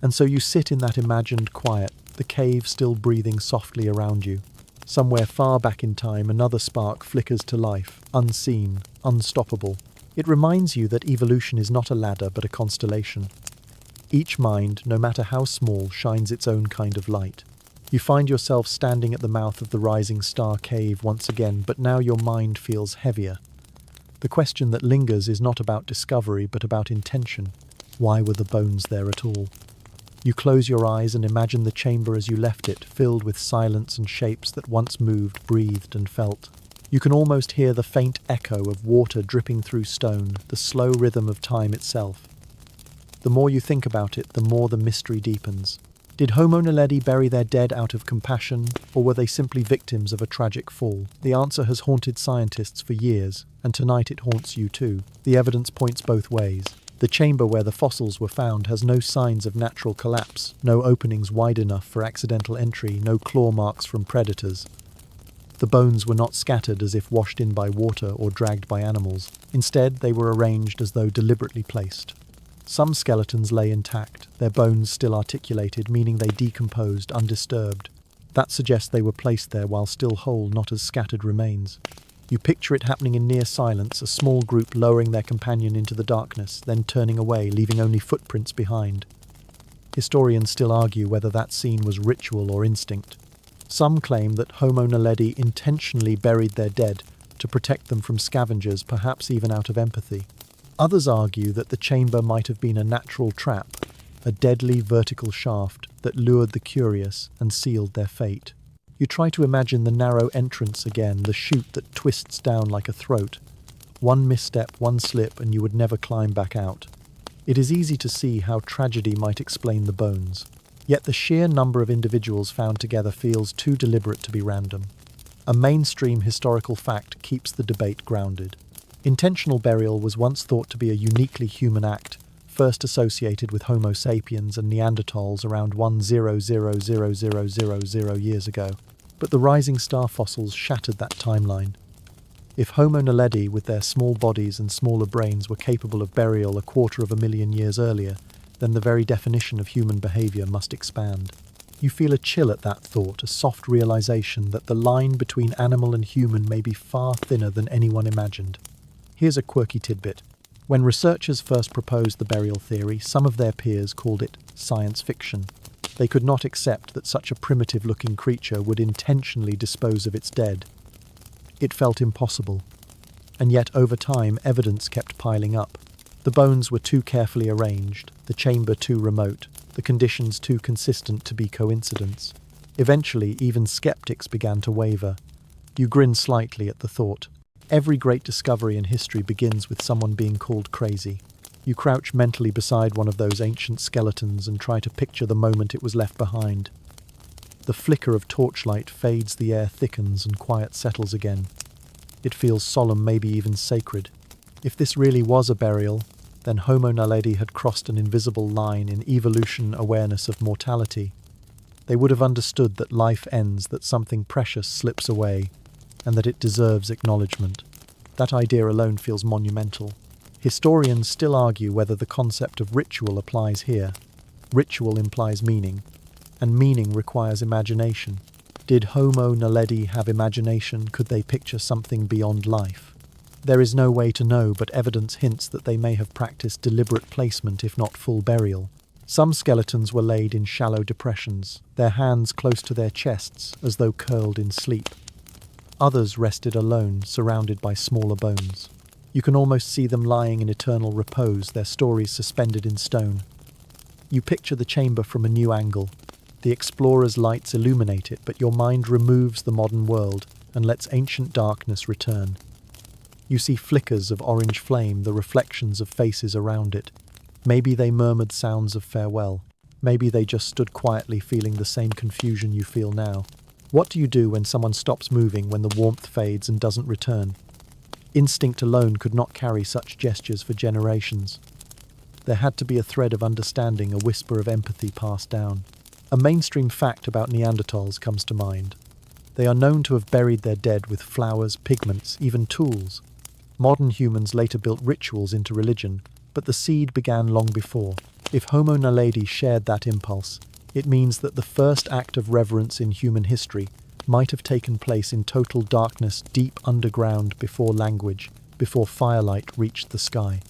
And so you sit in that imagined quiet, the cave still breathing softly around you. Somewhere far back in time, another spark flickers to life, unseen, unstoppable. It reminds you that evolution is not a ladder, but a constellation. Each mind, no matter how small, shines its own kind of light. You find yourself standing at the mouth of the rising star cave once again, but now your mind feels heavier. The question that lingers is not about discovery, but about intention. Why were the bones there at all? You close your eyes and imagine the chamber as you left it, filled with silence and shapes that once moved, breathed, and felt. You can almost hear the faint echo of water dripping through stone, the slow rhythm of time itself. The more you think about it, the more the mystery deepens. Did Homo naledi bury their dead out of compassion, or were they simply victims of a tragic fall? The answer has haunted scientists for years, and tonight it haunts you too. The evidence points both ways. The chamber where the fossils were found has no signs of natural collapse, no openings wide enough for accidental entry, no claw marks from predators. The bones were not scattered as if washed in by water or dragged by animals. Instead, they were arranged as though deliberately placed. Some skeletons lay intact, their bones still articulated, meaning they decomposed undisturbed. That suggests they were placed there while still whole, not as scattered remains. You picture it happening in near silence, a small group lowering their companion into the darkness, then turning away, leaving only footprints behind. Historians still argue whether that scene was ritual or instinct. Some claim that Homo naledi intentionally buried their dead to protect them from scavengers, perhaps even out of empathy. Others argue that the chamber might have been a natural trap, a deadly vertical shaft that lured the curious and sealed their fate. You try to imagine the narrow entrance again, the chute that twists down like a throat. One misstep, one slip, and you would never climb back out. It is easy to see how tragedy might explain the bones. Yet the sheer number of individuals found together feels too deliberate to be random. A mainstream historical fact keeps the debate grounded. Intentional burial was once thought to be a uniquely human act, first associated with Homo sapiens and Neanderthals around 1,000,000 years ago. But the rising star fossils shattered that timeline. If Homo naledi, with their small bodies and smaller brains, were capable of burial 250,000 years earlier, then the very definition of human behavior must expand. You feel a chill at that thought, a soft realization that the line between animal and human may be far thinner than anyone imagined. Here's a quirky tidbit. When researchers first proposed the burial theory, some of their peers called it science fiction. They could not accept that such a primitive-looking creature would intentionally dispose of its dead. It felt impossible. And yet, over time, evidence kept piling up. The bones were too carefully arranged, the chamber too remote, the conditions too consistent to be coincidence. Eventually, even skeptics began to waver. You grin slightly at the thought. Every great discovery in history begins with someone being called crazy. You crouch mentally beside one of those ancient skeletons and try to picture the moment it was left behind. The flicker of torchlight fades, the air thickens, and quiet settles again. It feels solemn, maybe even sacred. If this really was a burial, then Homo naledi had crossed an invisible line in evolution awareness of mortality. They would have understood that life ends, that something precious slips away, and that it deserves acknowledgement. That idea alone feels monumental. Historians still argue whether the concept of ritual applies here. Ritual implies meaning, and meaning requires imagination. Did Homo naledi have imagination? Could they picture something beyond life? There is no way to know, but evidence hints that they may have practiced deliberate placement, if not full burial. Some skeletons were laid in shallow depressions, their hands close to their chests, as though curled in sleep. Others rested alone, surrounded by smaller bones. You can almost see them lying in eternal repose, their stories suspended in stone. You picture the chamber from a new angle. The explorer's lights illuminate it, but your mind removes the modern world and lets ancient darkness return. You see flickers of orange flame, the reflections of faces around it. Maybe they murmured sounds of farewell. Maybe they just stood quietly, feeling the same confusion you feel now. What do you do when someone stops moving, when the warmth fades and doesn't return? Instinct alone could not carry such gestures for generations. There had to be a thread of understanding, a whisper of empathy passed down. A mainstream fact about Neanderthals comes to mind. They are known to have buried their dead with flowers, pigments, even tools. Modern humans later built rituals into religion, but the seed began long before. If Homo naledi shared that impulse, it means that the first act of reverence in human history might have taken place in total darkness deep underground before language, before firelight reached the sky.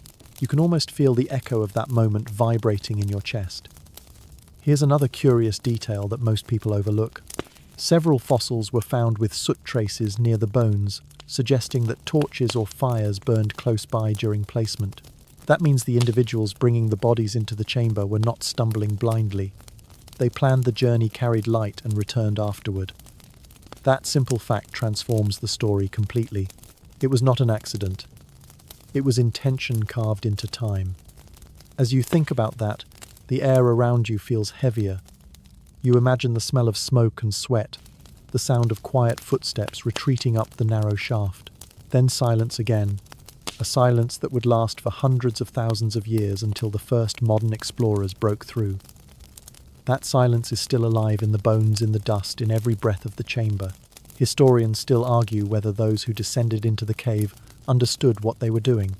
You can almost feel the echo of that moment vibrating in your chest. Here's another curious detail that most people overlook. Several fossils were found with soot traces near the bones, suggesting that torches or fires burned close by during placement. That means the individuals bringing the bodies into the chamber were not stumbling blindly. They planned the journey, carried light, and returned afterward. That simple fact transforms the story completely. It was not an accident. It was intention carved into time. As you think about that, the air around you feels heavier. You imagine the smell of smoke and sweat, the sound of quiet footsteps retreating up the narrow shaft. Then silence again, a silence that would last for hundreds of thousands of years until the first modern explorers broke through. That silence is still alive in the bones, in the dust, in every breath of the chamber. Historians still argue whether those who descended into the cave understood what they were doing.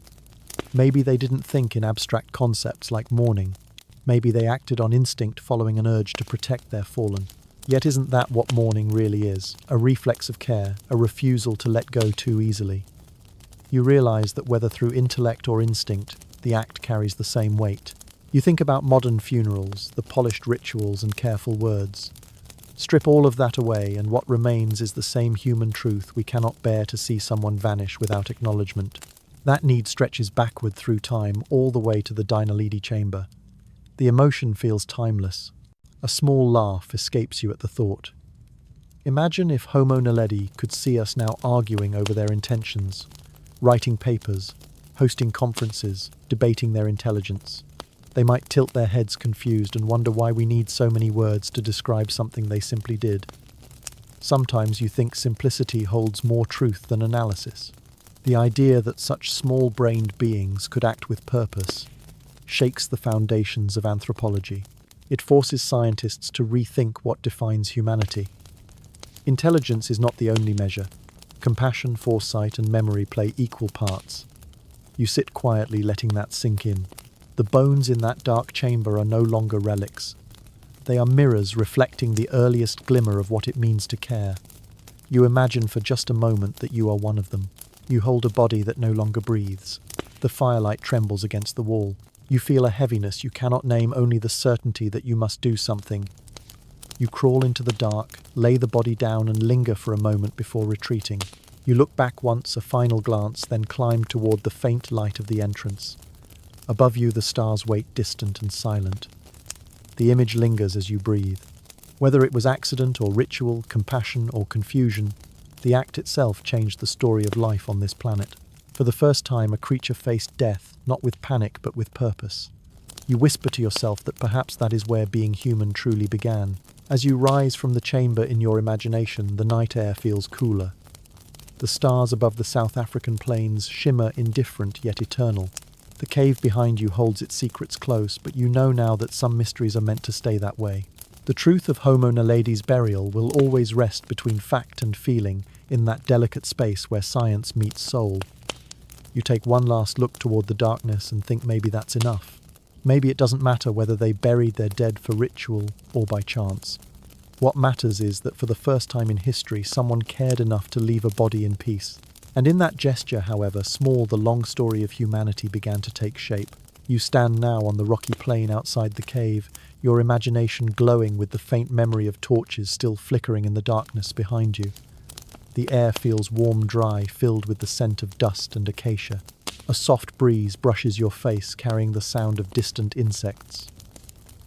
Maybe they didn't think in abstract concepts like mourning. Maybe they acted on instinct, following an urge to protect their fallen. Yet isn't that what mourning really is? A reflex of care, a refusal to let go too easily. You realize that whether through intellect or instinct, the act carries the same weight. You think about modern funerals, the polished rituals and careful words. Strip all of that away, and what remains is the same human truth: we cannot bear to see someone vanish without acknowledgement. That need stretches backward through time, all the way to the Dinaledi Chamber. The emotion feels timeless. A small laugh escapes you at the thought. Imagine if Homo naledi could see us now arguing over their intentions, writing papers, hosting conferences, debating their intelligence. They might tilt their heads confused and wonder why we need so many words to describe something they simply did. Sometimes you think simplicity holds more truth than analysis. The idea that such small-brained beings could act with purpose shakes the foundations of anthropology. It forces scientists to rethink what defines humanity. Intelligence is not the only measure. Compassion, foresight, and memory play equal parts. You sit quietly, letting that sink in. The bones in that dark chamber are no longer relics. They are mirrors reflecting the earliest glimmer of what it means to care. You imagine for just a moment that you are one of them. You hold a body that no longer breathes. The firelight trembles against the wall. You feel a heaviness you cannot name, only the certainty that you must do something. You crawl into the dark, lay the body down, and linger for a moment before retreating. You look back once, a final glance, then climb toward the faint light of the entrance. Above you, the stars wait, distant and silent. The image lingers as you breathe. Whether it was accident or ritual, compassion or confusion, the act itself changed the story of life on this planet. For the first time, a creature faced death, not with panic but with purpose. You whisper to yourself that perhaps that is where being human truly began. As you rise from the chamber in your imagination, the night air feels cooler. The stars above the South African plains shimmer indifferent yet eternal. The cave behind you holds its secrets close, but you know now that some mysteries are meant to stay that way. The truth of Homo naledi's burial will always rest between fact and feeling, in that delicate space where science meets soul. You take one last look toward the darkness and think maybe that's enough. Maybe it doesn't matter whether they buried their dead for ritual or by chance. What matters is that for the first time in history, someone cared enough to leave a body in peace. And in that gesture, however small, the long story of humanity began to take shape. You stand now on the rocky plain outside the cave, your imagination glowing with the faint memory of torches still flickering in the darkness behind you. The air feels warm, dry, filled with the scent of dust and acacia. A soft breeze brushes your face, carrying the sound of distant insects.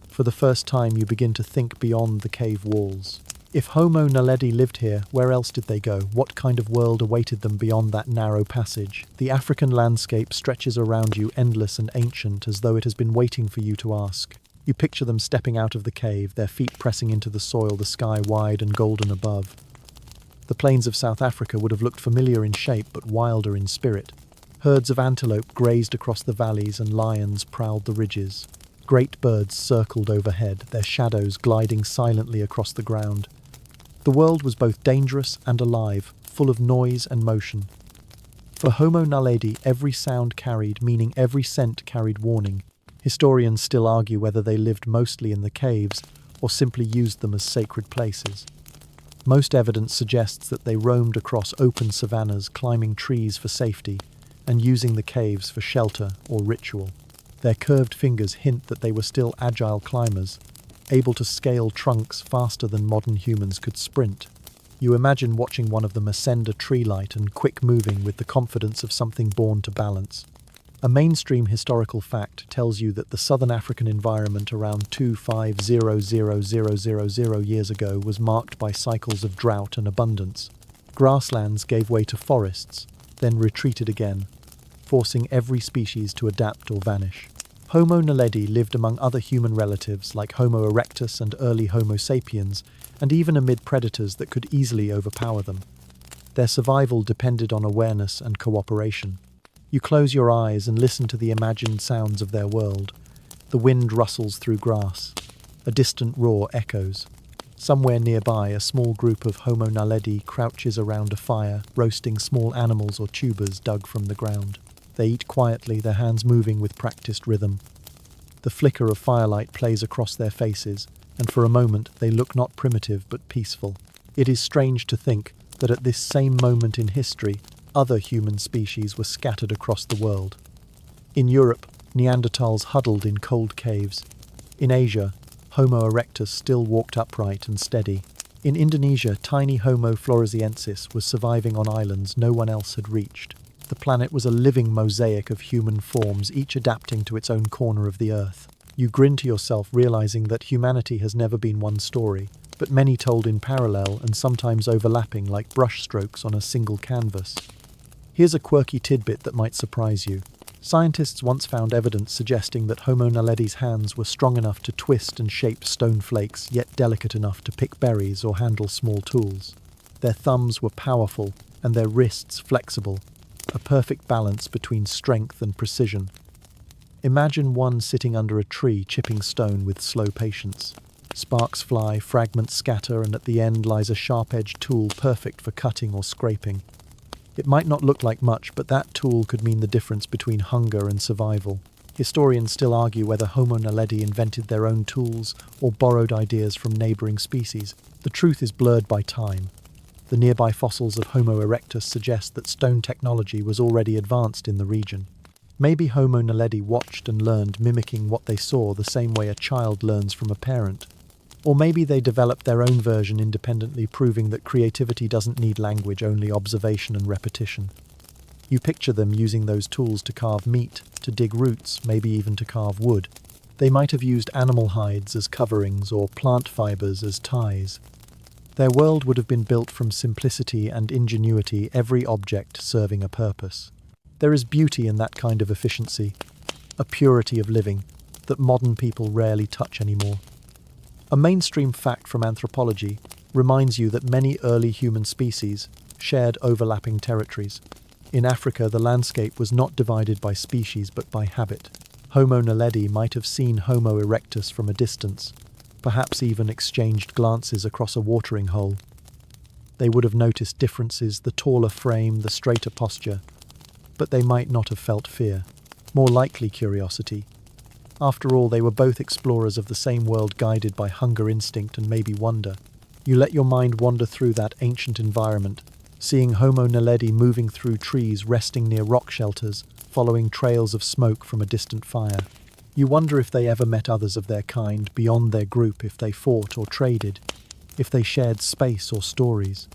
For the first time, you begin to think beyond the cave walls. If Homo naledi lived here, where else did they go? What kind of world awaited them beyond that narrow passage? The African landscape stretches around you, endless and ancient, as though it has been waiting for you to ask. You picture them stepping out of the cave, their feet pressing into the soil, the sky wide and golden above. The plains of South Africa would have looked familiar in shape, but wilder in spirit. Herds of antelope grazed across the valleys and lions prowled the ridges. Great birds circled overhead, their shadows gliding silently across the ground. The world was both dangerous and alive, full of noise and motion. For Homo naledi, every sound carried, meaning every scent carried warning. Historians still argue whether they lived mostly in the caves or simply used them as sacred places. Most evidence suggests that they roamed across open savannas, climbing trees for safety and using the caves for shelter or ritual. Their curved fingers hint that they were still agile climbers, able to scale trunks faster than modern humans could sprint. You imagine watching one of them ascend a tree light and quick moving with the confidence of something born to balance. A mainstream historical fact tells you that the southern African environment around 250,000 years ago was marked by cycles of drought and abundance. Grasslands gave way to forests, then retreated again, forcing every species to adapt or vanish. Homo naledi lived among other human relatives like Homo erectus and early Homo sapiens, and even amid predators that could easily overpower them. Their survival depended on awareness and cooperation. You close your eyes and listen to the imagined sounds of their world. The wind rustles through grass. A distant roar echoes. Somewhere nearby, a small group of Homo naledi crouches around a fire, roasting small animals or tubers dug from the ground. They eat quietly, their hands moving with practiced rhythm. The flicker of firelight plays across their faces, and for a moment they look not primitive but peaceful. It is strange to think that at this same moment in history, other human species were scattered across the world. In Europe, Neanderthals huddled in cold caves. In Asia, Homo erectus still walked upright and steady. In Indonesia, tiny Homo floresiensis was surviving on islands no one else had reached. The planet was a living mosaic of human forms, each adapting to its own corner of the earth. You grin to yourself, realizing that humanity has never been one story, but many told in parallel and sometimes overlapping like brushstrokes on a single canvas. Here's a quirky tidbit that might surprise you. Scientists once found evidence suggesting that Homo naledi's hands were strong enough to twist and shape stone flakes, yet delicate enough to pick berries or handle small tools. Their thumbs were powerful and their wrists flexible, a perfect balance between strength and precision. Imagine one sitting under a tree chipping stone with slow patience. Sparks fly, fragments scatter, and at the end lies a sharp-edged tool perfect for cutting or scraping. It might not look like much, but that tool could mean the difference between hunger and survival. Historians still argue whether Homo naledi invented their own tools or borrowed ideas from neighboring species. The truth is blurred by time. The nearby fossils of Homo erectus suggest that stone technology was already advanced in the region. Maybe Homo naledi watched and learned, mimicking what they saw the same way a child learns from a parent. Or maybe they developed their own version independently, proving that creativity doesn't need language, only observation and repetition. You picture them using those tools to carve meat, to dig roots, maybe even to carve wood. They might have used animal hides as coverings or plant fibers as ties. Their world would have been built from simplicity and ingenuity, every object serving a purpose. There is beauty in that kind of efficiency, a purity of living that modern people rarely touch anymore. A mainstream fact from anthropology reminds you that many early human species shared overlapping territories. In Africa, the landscape was not divided by species but by habit. Homo naledi might have seen Homo erectus from a distance, perhaps even exchanged glances across a watering hole. They would have noticed differences, the taller frame, the straighter posture, but they might not have felt fear, more likely curiosity. After all, they were both explorers of the same world, guided by hunger instinct and maybe wonder. You let your mind wander through that ancient environment, seeing Homo naledi moving through trees, resting near rock shelters, following trails of smoke from a distant fire. You wonder if they ever met others of their kind beyond their group, if they fought or traded, if they shared space or stories.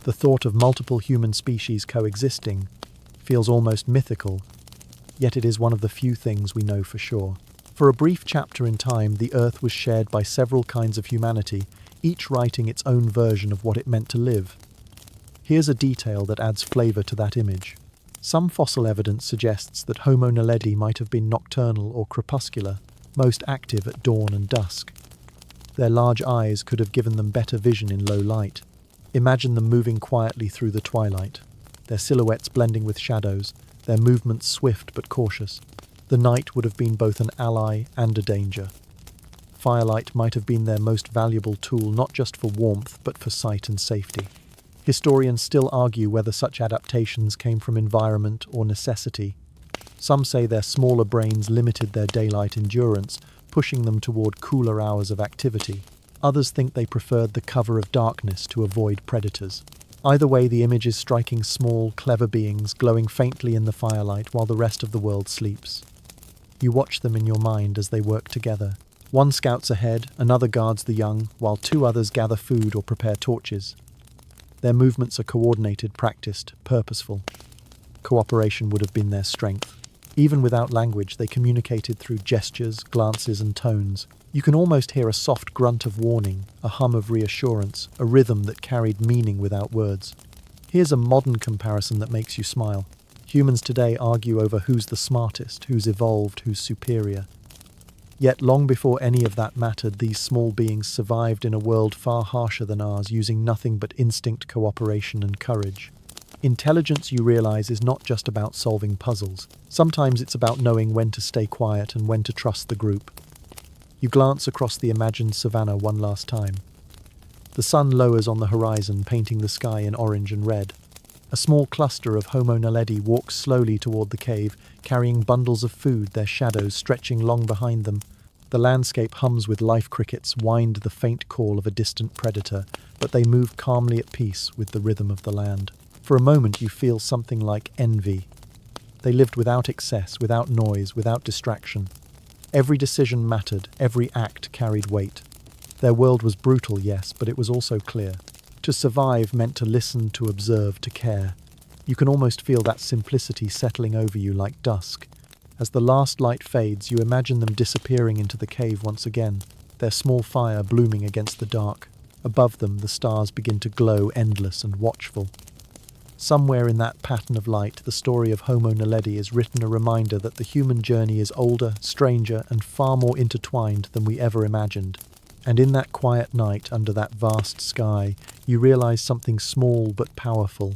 The thought of multiple human species coexisting feels almost mythical, yet it is one of the few things we know for sure. For a brief chapter in time, the Earth was shared by several kinds of humanity, each writing its own version of what it meant to live. Here's a detail that adds flavor to that image. Some fossil evidence suggests that Homo naledi might have been nocturnal or crepuscular, most active at dawn and dusk. Their large eyes could have given them better vision in low light. Imagine them moving quietly through the twilight, their silhouettes blending with shadows, their movements swift but cautious. The night would have been both an ally and a danger. Firelight might have been their most valuable tool, not just for warmth, but for sight and safety. Historians still argue whether such adaptations came from environment or necessity. Some say their smaller brains limited their daylight endurance, pushing them toward cooler hours of activity. Others think they preferred the cover of darkness to avoid predators. Either way, the image is striking small, clever beings glowing faintly in the firelight while the rest of the world sleeps. You watch them in your mind as they work together. One scouts ahead, another guards the young, while two others gather food or prepare torches. Their movements are coordinated, practiced, purposeful. Cooperation would have been their strength. Even without language, they communicated through gestures, glances, and tones. You can almost hear a soft grunt of warning, a hum of reassurance, a rhythm that carried meaning without words. Here's a modern comparison that makes you smile. Humans today argue over who's the smartest, who's evolved, who's superior. Yet long before any of that mattered, these small beings survived in a world far harsher than ours, using nothing but instinct, cooperation, and courage. Intelligence, you realize, is not just about solving puzzles. Sometimes it's about knowing when to stay quiet and when to trust the group. You glance across the imagined savannah one last time. The sun lowers on the horizon, painting the sky in orange and red. A small cluster of Homo naledi walks slowly toward the cave, carrying bundles of food, their shadows stretching long behind them. The landscape hums with life crickets, whined the faint call of a distant predator, but they move calmly at peace with the rhythm of the land. For a moment you feel something like envy. They lived without excess, without noise, without distraction. Every decision mattered, every act carried weight. Their world was brutal, yes, but it was also clear. To survive meant to listen, to observe, to care. You can almost feel that simplicity settling over you like dusk. As the last light fades, you imagine them disappearing into the cave once again, their small fire blooming against the dark. Above them, the stars begin to glow, endless and watchful. Somewhere in that pattern of light, the story of Homo naledi is written, a reminder that the human journey is older, stranger, and far more intertwined than we ever imagined. And in that quiet night, under that vast sky, you realize something small but powerful.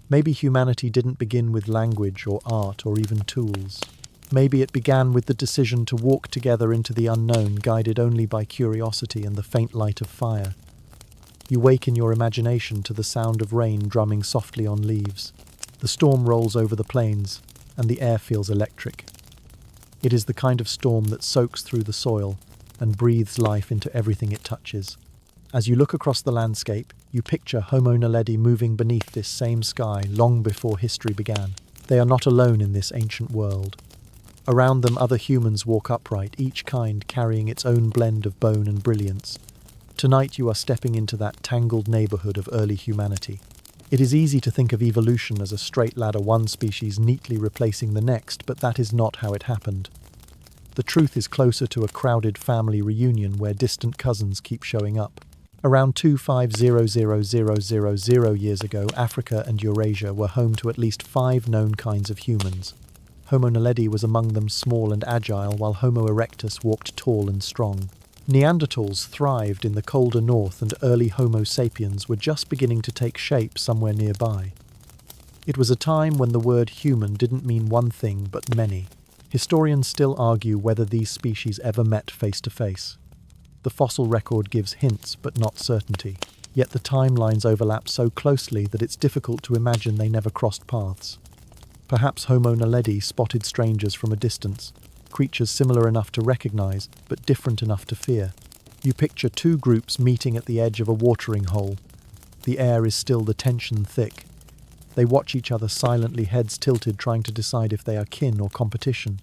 Maybe humanity didn't begin with language or art or even tools. Maybe it began with the decision to walk together into the unknown, guided only by curiosity and the faint light of fire. You wake in your imagination to the sound of rain drumming softly on leaves. The storm rolls over the plains, and the air feels electric. It is the kind of storm that soaks through the soil and breathes life into everything it touches. As you look across the landscape, you picture Homo naledi moving beneath this same sky long before history began. They are not alone in this ancient world. Around them, other humans walk upright, each kind carrying its own blend of bone and brilliance. Tonight you are stepping into that tangled neighborhood of early humanity. It is easy to think of evolution as a straight ladder, one species neatly replacing the next, but that is not how it happened. The truth is closer to a crowded family reunion where distant cousins keep showing up. Around 250,000 years ago, Africa and Eurasia were home to at least 5 known kinds of humans. Homo naledi was among them, small and agile, while Homo erectus walked tall and strong. Neanderthals thrived in the colder north, and early Homo sapiens were just beginning to take shape somewhere nearby. It was a time when the word human didn't mean one thing but many. Historians still argue whether these species ever met face to face. The fossil record gives hints but not certainty, yet the timelines overlap so closely that it's difficult to imagine they never crossed paths. Perhaps Homo naledi spotted strangers from a distance, creatures similar enough to recognize, but different enough to fear. You picture 2 groups meeting at the edge of a watering hole. The air is still the tension thick. They watch each other silently, heads tilted, trying to decide if they are kin or competition.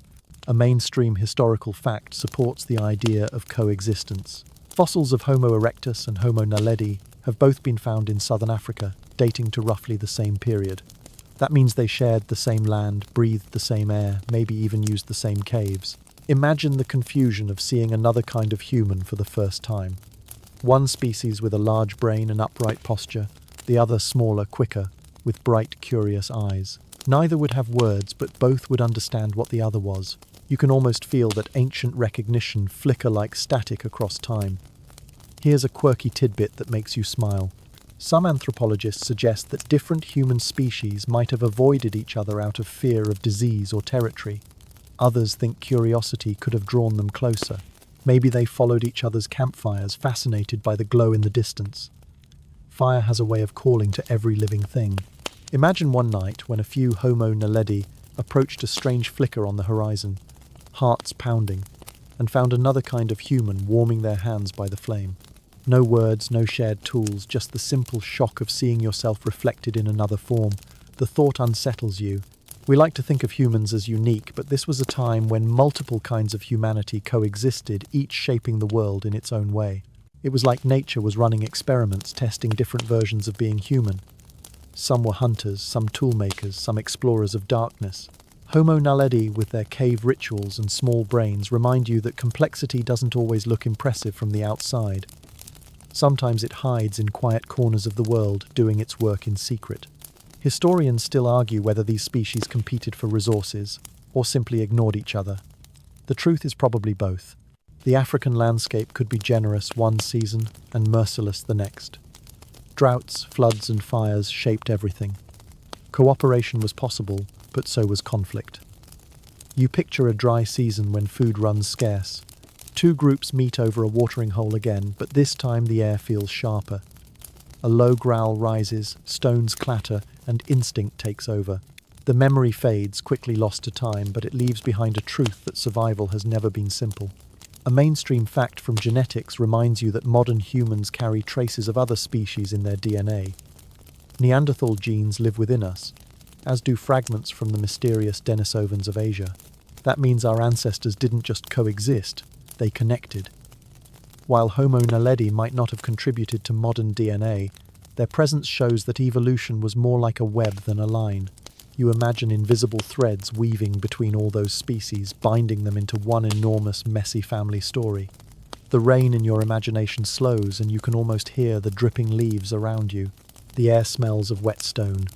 A mainstream historical fact supports the idea of coexistence. Fossils of Homo erectus and Homo naledi have both been found in southern Africa, dating to roughly the same period. That means they shared the same land, breathed the same air, maybe even used the same caves. Imagine the confusion of seeing another kind of human for the first time. One species with a large brain and upright posture, the other smaller, quicker, with bright, curious eyes. Neither would have words, but both would understand what the other was. You can almost feel that ancient recognition flicker like static across time. Here's a quirky tidbit that makes you smile. Some anthropologists suggest that different human species might have avoided each other out of fear of disease or territory. Others think curiosity could have drawn them closer. Maybe they followed each other's campfires, fascinated by the glow in the distance. Fire has a way of calling to every living thing. Imagine one night when a few Homo naledi approached a strange flicker on the horizon, hearts pounding, and found another kind of human warming their hands by the flame. No words, no shared tools, just the simple shock of seeing yourself reflected in another form. The thought unsettles you. We like to think of humans as unique, but this was a time when multiple kinds of humanity coexisted, each shaping the world in its own way. It was like nature was running experiments, testing different versions of being human. Some were hunters, some toolmakers, some explorers of darkness. Homo naledi, with their cave rituals and small brains, remind you that complexity doesn't always look impressive from the outside. Sometimes it hides in quiet corners of the world, doing its work in secret. Historians still argue whether these species competed for resources or simply ignored each other. The truth is probably both. The African landscape could be generous one season and merciless the next. Droughts, floods, and fires shaped everything. Cooperation was possible, but so was conflict. You picture a dry season when food runs scarce. Two groups meet over a watering hole again, but this time the air feels sharper. A low growl rises, stones clatter, and instinct takes over. The memory fades, quickly lost to time, but it leaves behind a truth that survival has never been simple. A mainstream fact from genetics reminds you that modern humans carry traces of other species in their DNA. Neanderthal genes live within us, as do fragments from the mysterious Denisovans of Asia. That means our ancestors didn't just coexist, they connected. While Homo naledi might not have contributed to modern DNA, their presence shows that evolution was more like a web than a line. You imagine invisible threads weaving between all those species, binding them into one enormous, messy family story. The rain in your imagination slows, and you can almost hear the dripping leaves around you. The air smells of wet stone.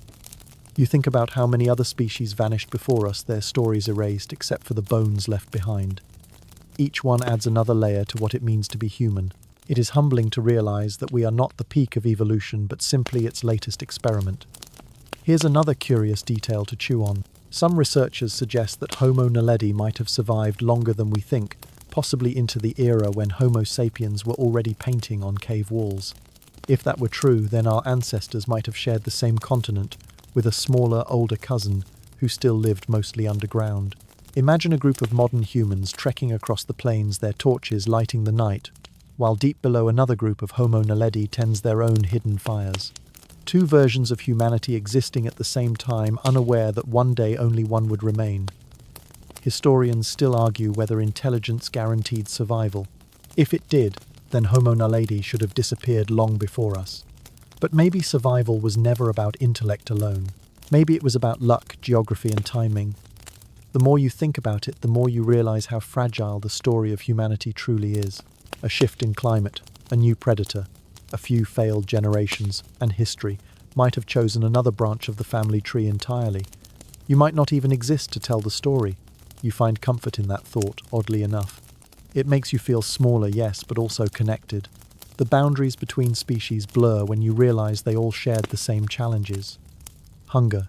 You think about how many other species vanished before us, their stories erased except for the bones left behind. Each one adds another layer to what it means to be human. It is humbling to realize that we are not the peak of evolution, but simply its latest experiment. Here's another curious detail to chew on. Some researchers suggest that Homo naledi might have survived longer than we think, possibly into the era when Homo sapiens were already painting on cave walls. If that were true, then our ancestors might have shared the same continent, with a smaller, older cousin who still lived mostly underground. Imagine a group of modern humans trekking across the plains, their torches lighting the night, while deep below another group of Homo naledi tends their own hidden fires. Two versions of humanity existing at the same time, unaware that one day only one would remain. Historians still argue whether intelligence guaranteed survival. If it did, then Homo naledi should have disappeared long before us. But maybe survival was never about intellect alone. Maybe it was about luck, geography, and timing. The more you think about it, the more you realize how fragile the story of humanity truly is. A shift in climate, a new predator, a few failed generations, and history might have chosen another branch of the family tree entirely. You might not even exist to tell the story. You find comfort in that thought, oddly enough. It makes you feel smaller, yes, but also connected. The boundaries between species blur when you realize they all shared the same challenges. Hunger,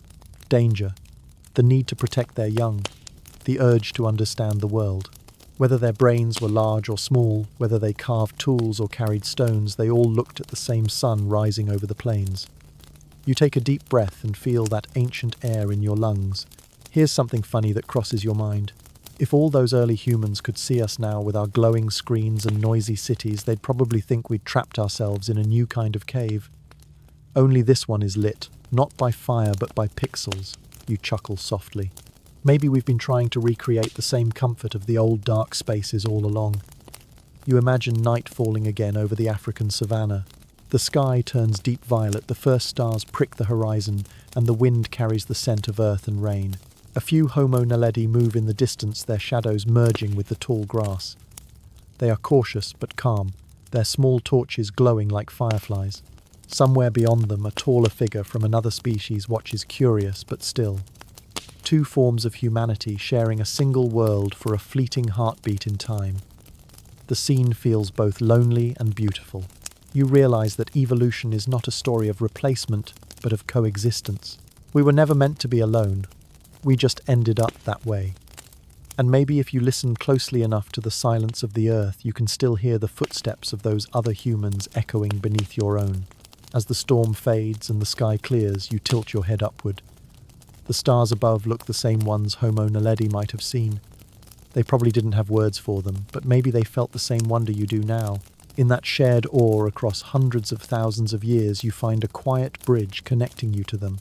danger, the need to protect their young, the urge to understand the world. Whether their brains were large or small, whether they carved tools or carried stones, they all looked at the same sun rising over the plains. You take a deep breath and feel that ancient air in your lungs. Here's something funny that crosses your mind. If all those early humans could see us now with our glowing screens and noisy cities, they'd probably think we'd trapped ourselves in a new kind of cave. Only this one is lit, not by fire but by pixels. You chuckle softly. Maybe we've been trying to recreate the same comfort of the old dark spaces all along. You imagine night falling again over the African savanna. The sky turns deep violet, the first stars prick the horizon, and the wind carries the scent of earth and rain. A few Homo naledi move in the distance, their shadows merging with the tall grass. They are cautious but calm, their small torches glowing like fireflies. Somewhere beyond them, a taller figure from another species watches, curious but still. Two forms of humanity sharing a single world for a fleeting heartbeat in time. The scene feels both lonely and beautiful. You realize that evolution is not a story of replacement, but of coexistence. We were never meant to be alone. We just ended up that way. And maybe if you listen closely enough to the silence of the earth, you can still hear the footsteps of those other humans echoing beneath your own. As the storm fades and the sky clears, you tilt your head upward. The stars above look the same ones Homo naledi might have seen. They probably didn't have words for them, but maybe they felt the same wonder you do now. In that shared awe across hundreds of thousands of years, you find a quiet bridge connecting you to them.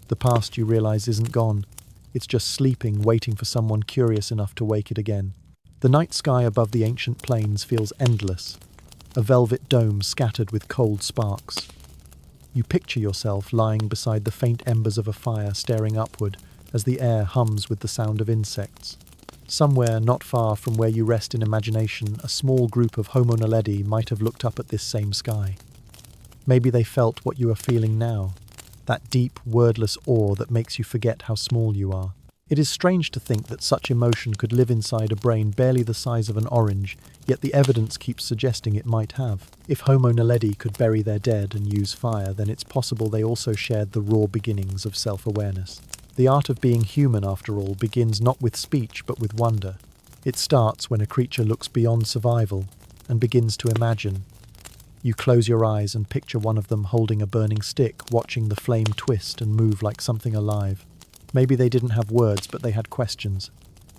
The past, you realize, isn't gone. It's just sleeping, waiting for someone curious enough to wake it again. The night sky above the ancient plains feels endless, a velvet dome scattered with cold sparks. You picture yourself lying beside the faint embers of a fire, staring upward as the air hums with the sound of insects. Somewhere not far from where you rest in imagination, a small group of Homo naledi might have looked up at this same sky. Maybe they felt what you are feeling now, that deep, wordless awe that makes you forget how small you are. It is strange to think that such emotion could live inside a brain barely the size of an orange, yet the evidence keeps suggesting it might have. If Homo naledi could bury their dead and use fire, then it's possible they also shared the raw beginnings of self-awareness. The art of being human, after all, begins not with speech but with wonder. It starts when a creature looks beyond survival and begins to imagine. You close your eyes and picture one of them holding a burning stick, watching the flame twist and move like something alive. Maybe they didn't have words, but they had questions.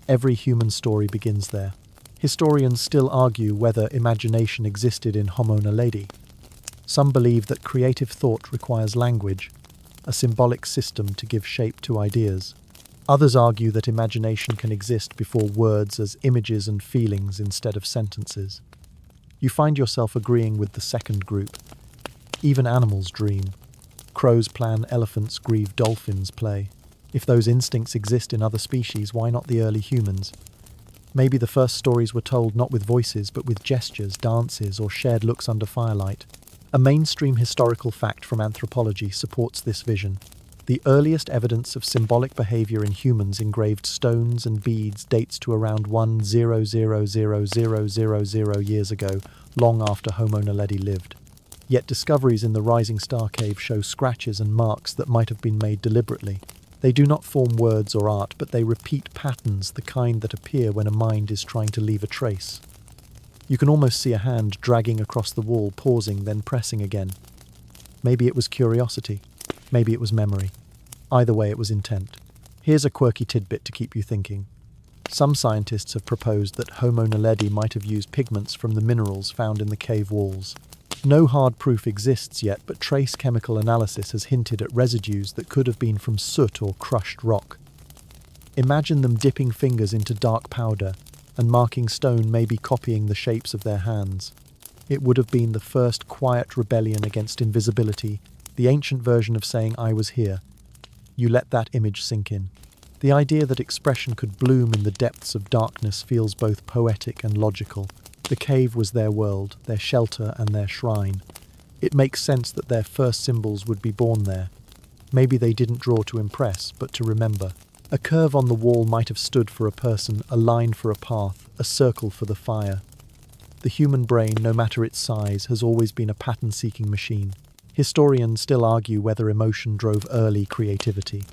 Every human story begins there. Historians still argue whether imagination existed in Homo naledi. Some believe that creative thought requires language, a symbolic system to give shape to ideas. Others argue that imagination can exist before words as images and feelings instead of sentences. You find yourself agreeing with the second group. Even animals dream. Crows plan, elephants grieve, dolphins play. If those instincts exist in other species, why not the early humans? Maybe the first stories were told not with voices, but with gestures, dances, or shared looks under firelight. A mainstream historical fact from anthropology supports this vision. The earliest evidence of symbolic behavior in humans, engraved stones and beads, dates to around 1,000,000 years ago, long after Homo naledi lived. Yet discoveries in the Rising Star Cave show scratches and marks that might have been made deliberately. They do not form words or art, but they repeat patterns, the kind that appear when a mind is trying to leave a trace. You can almost see a hand dragging across the wall, pausing, then pressing again. Maybe it was curiosity. Maybe it was memory. Either way, it was intent. Here's a quirky tidbit to keep you thinking. Some scientists have proposed that Homo naledi might have used pigments from the minerals found in the cave walls. No hard proof exists yet, but trace chemical analysis has hinted at residues that could have been from soot or crushed rock. Imagine them dipping fingers into dark powder and marking stone, maybe copying the shapes of their hands. It would have been the first quiet rebellion against invisibility, the ancient version of saying, "I was here." You let that image sink in. The idea that expression could bloom in the depths of darkness feels both poetic and logical. The cave was their world, their shelter and their shrine. It makes sense that their first symbols would be born there. Maybe they didn't draw to impress, but to remember. A curve on the wall might have stood for a person, a line for a path, a circle for the fire. The human brain, no matter its size, has always been a pattern-seeking machine. Historians still argue whether emotion drove early creativity.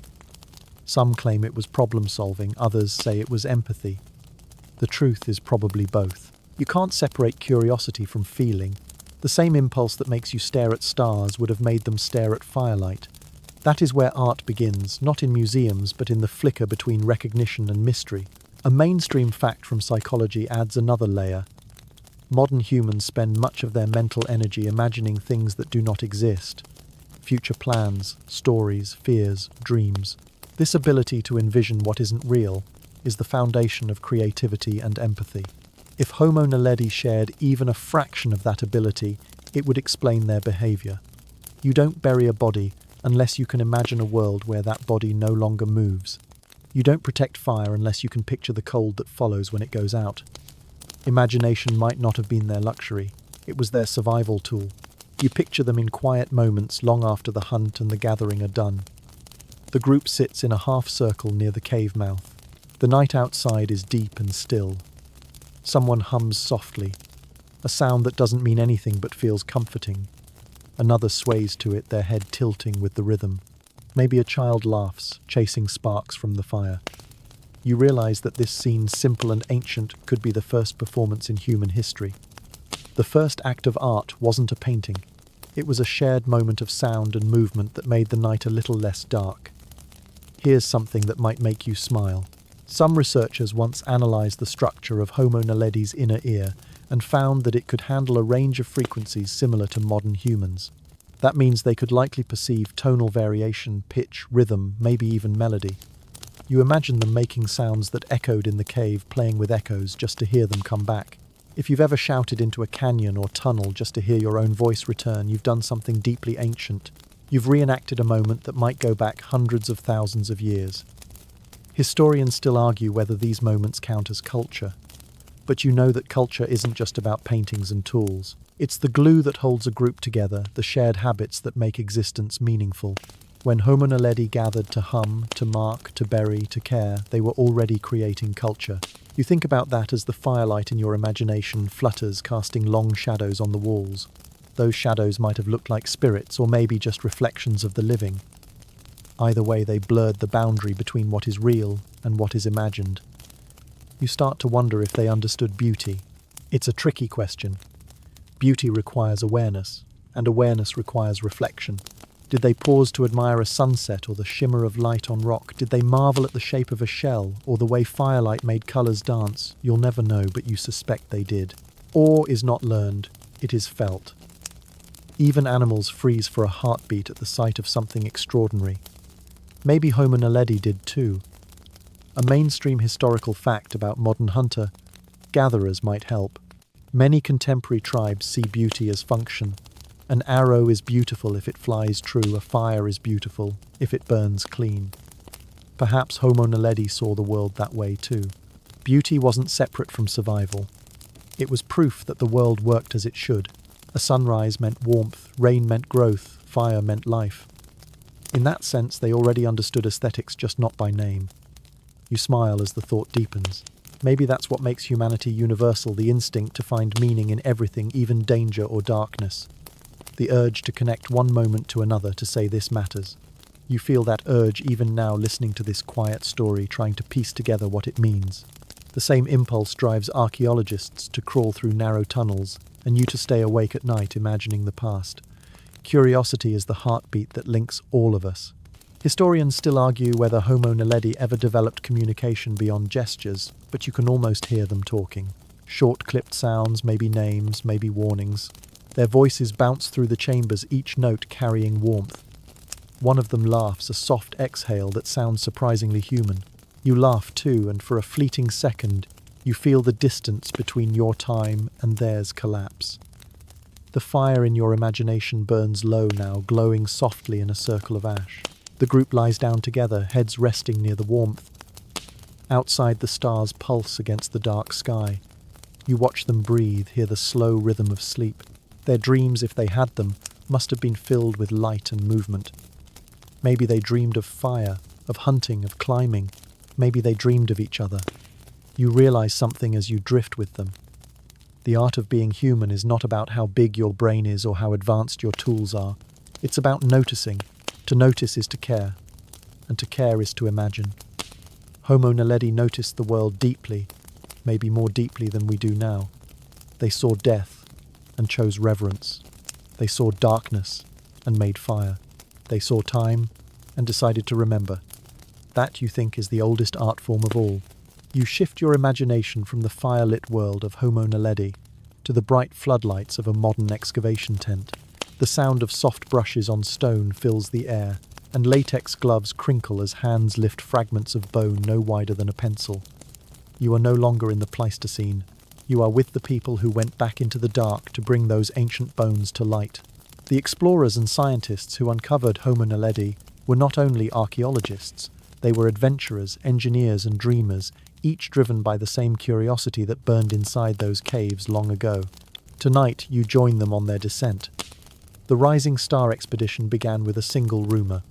Some claim it was problem-solving, others say it was empathy. The truth is probably both. You can't separate curiosity from feeling. The same impulse that makes you stare at stars would have made them stare at firelight. That is where art begins, not in museums, but in the flicker between recognition and mystery. A mainstream fact from psychology adds another layer. Modern humans spend much of their mental energy imagining things that do not exist. Future plans, stories, fears, dreams. This ability to envision what isn't real is the foundation of creativity and empathy. If Homo naledi shared even a fraction of that ability, it would explain their behavior. You don't bury a body unless you can imagine a world where that body no longer moves. You don't protect fire unless you can picture the cold that follows when it goes out. Imagination might not have been their luxury. It was their survival tool. You picture them in quiet moments long after the hunt and the gathering are done. The group sits in a half-circle near the cave mouth. The night outside is deep and still. Someone hums softly, a sound that doesn't mean anything but feels comforting. Another sways to it, their head tilting with the rhythm. Maybe a child laughs, chasing sparks from the fire. you realize that this scene, simple and ancient, could be the first performance in human history. The first act of art wasn't a painting. It was a shared moment of sound and movement that made the night a little less dark. Here's something that might make you smile. Some researchers once analyzed the structure of Homo naledi's inner ear and found that it could handle a range of frequencies similar to modern humans. That means they could likely perceive tonal variation, pitch, rhythm, maybe even melody. You imagine them making sounds that echoed in the cave, playing with echoes just to hear them come back. If you've ever shouted into a canyon or tunnel just to hear your own voice return, you've done something deeply ancient. You've reenacted a moment that might go back hundreds of thousands of years. Historians still argue whether these moments count as culture. But you know that culture isn't just about paintings and tools. It's the glue that holds a group together, the shared habits that make existence meaningful. When Homo naledi gathered to hum, to mark, to bury, to care, they were already creating culture. You think about that as the firelight in your imagination flutters, casting long shadows on the walls. Those shadows might have looked like spirits, or maybe just reflections of the living. Either way, they blurred the boundary between what is real and what is imagined. You start to wonder if they understood beauty. It's a tricky question. Beauty requires awareness, and awareness requires reflection. Did they pause to admire a sunset or the shimmer of light on rock? Did they marvel at the shape of a shell or the way firelight made colours dance? You'll never know, but you suspect they did. Awe is not learned, it is felt. Even animals freeze for a heartbeat at the sight of something extraordinary. Maybe Homo naledi did too. A mainstream historical fact about modern hunter-gatherers might help. Many contemporary tribes see beauty as function. An arrow is beautiful if it flies true, a fire is beautiful if it burns clean. Perhaps Homo naledi saw the world that way too. Beauty wasn't separate from survival. It was proof that the world worked as it should. A sunrise meant warmth, rain meant growth, fire meant life. In that sense, they already understood aesthetics, just not by name. You smile as the thought deepens. Maybe that's what makes humanity universal, the instinct to find meaning in everything, even danger or darkness. The urge to connect one moment to another, to say this matters. You feel that urge even now, listening to this quiet story, trying to piece together what it means. The same impulse drives archaeologists to crawl through narrow tunnels, and you to stay awake at night imagining the past. Curiosity is the heartbeat that links all of us. Historians still argue whether Homo naledi ever developed communication beyond gestures, but you can almost hear them talking. Short clipped sounds, maybe names, maybe warnings. Their voices bounce through the chambers, each note carrying warmth. One of them laughs, a soft exhale that sounds surprisingly human. You laugh too, and for a fleeting second, you feel the distance between your time and theirs collapse. The fire in your imagination burns low now, glowing softly in a circle of ash. The group lies down together, heads resting near the warmth. Outside, the stars pulse against the dark sky. You watch them breathe, hear the slow rhythm of sleep. Their dreams, if they had them, must have been filled with light and movement. Maybe they dreamed of fire, of hunting, of climbing. Maybe they dreamed of each other. You realize something as you drift with them. The art of being human is not about how big your brain is or how advanced your tools are. It's about noticing. To notice is to care, and to care is to imagine. Homo naledi noticed the world deeply, maybe more deeply than we do now. They saw death and chose reverence. They saw darkness and made fire. They saw time and decided to remember. That, you think, is the oldest art form of all. You shift your imagination from the fire-lit world of Homo naledi to the bright floodlights of a modern excavation tent. The sound of soft brushes on stone fills the air, and latex gloves crinkle as hands lift fragments of bone no wider than a pencil. You are no longer in the Pleistocene. You are with the people who went back into the dark to bring those ancient bones to light. The explorers and scientists who uncovered Homo naledi were not only archaeologists, they were adventurers, engineers and dreamers, each driven by the same curiosity that burned inside those caves long ago. Tonight, you join them on their descent. The Rising Star expedition began with a single rumour.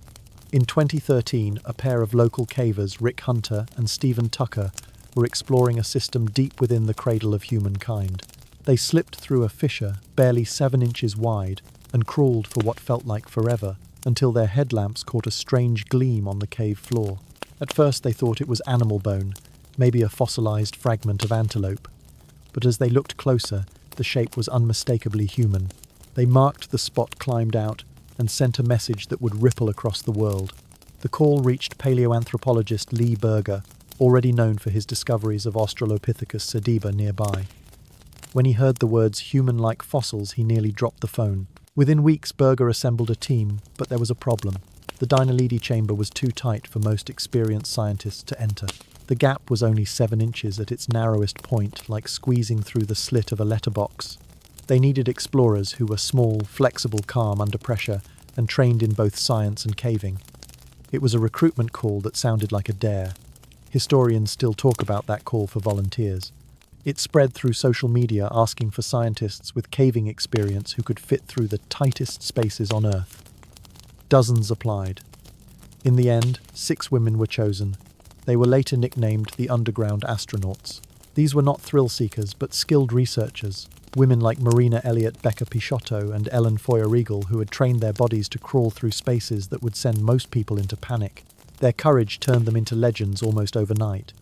In 2013, a pair of local cavers, Rick Hunter and Stephen Tucker, were exploring a system deep within the cradle of humankind. They slipped through a fissure, barely 7 inches wide, and crawled for what felt like forever, until their headlamps caught a strange gleam on the cave floor. At first they thought it was animal bone, maybe a fossilized fragment of antelope. But as they looked closer, the shape was unmistakably human. They marked the spot, climbed out, and sent a message that would ripple across the world. The call reached paleoanthropologist Lee Berger, already known for his discoveries of Australopithecus sediba nearby. When he heard the words human-like fossils, he nearly dropped the phone. Within weeks, Berger assembled a team, but there was a problem. The Dinaledi Chamber was too tight for most experienced scientists to enter. The gap was only 7 inches at its narrowest point, like squeezing through the slit of a letterbox. They needed explorers who were small, flexible, calm under pressure, and trained in both science and caving. It was a recruitment call that sounded like a dare. Historians still talk about that call for volunteers. It spread through social media, asking for scientists with caving experience who could fit through the tightest spaces on Earth. Dozens applied. In the end, 6 women were chosen. They were later nicknamed the Underground Astronauts. These were not thrill-seekers, but skilled researchers. Women like Marina Elliott Becker-Pichotto and Ellen Foyer-Eagle, who had trained their bodies to crawl through spaces that would send most people into panic. Their courage turned them into legends almost overnight.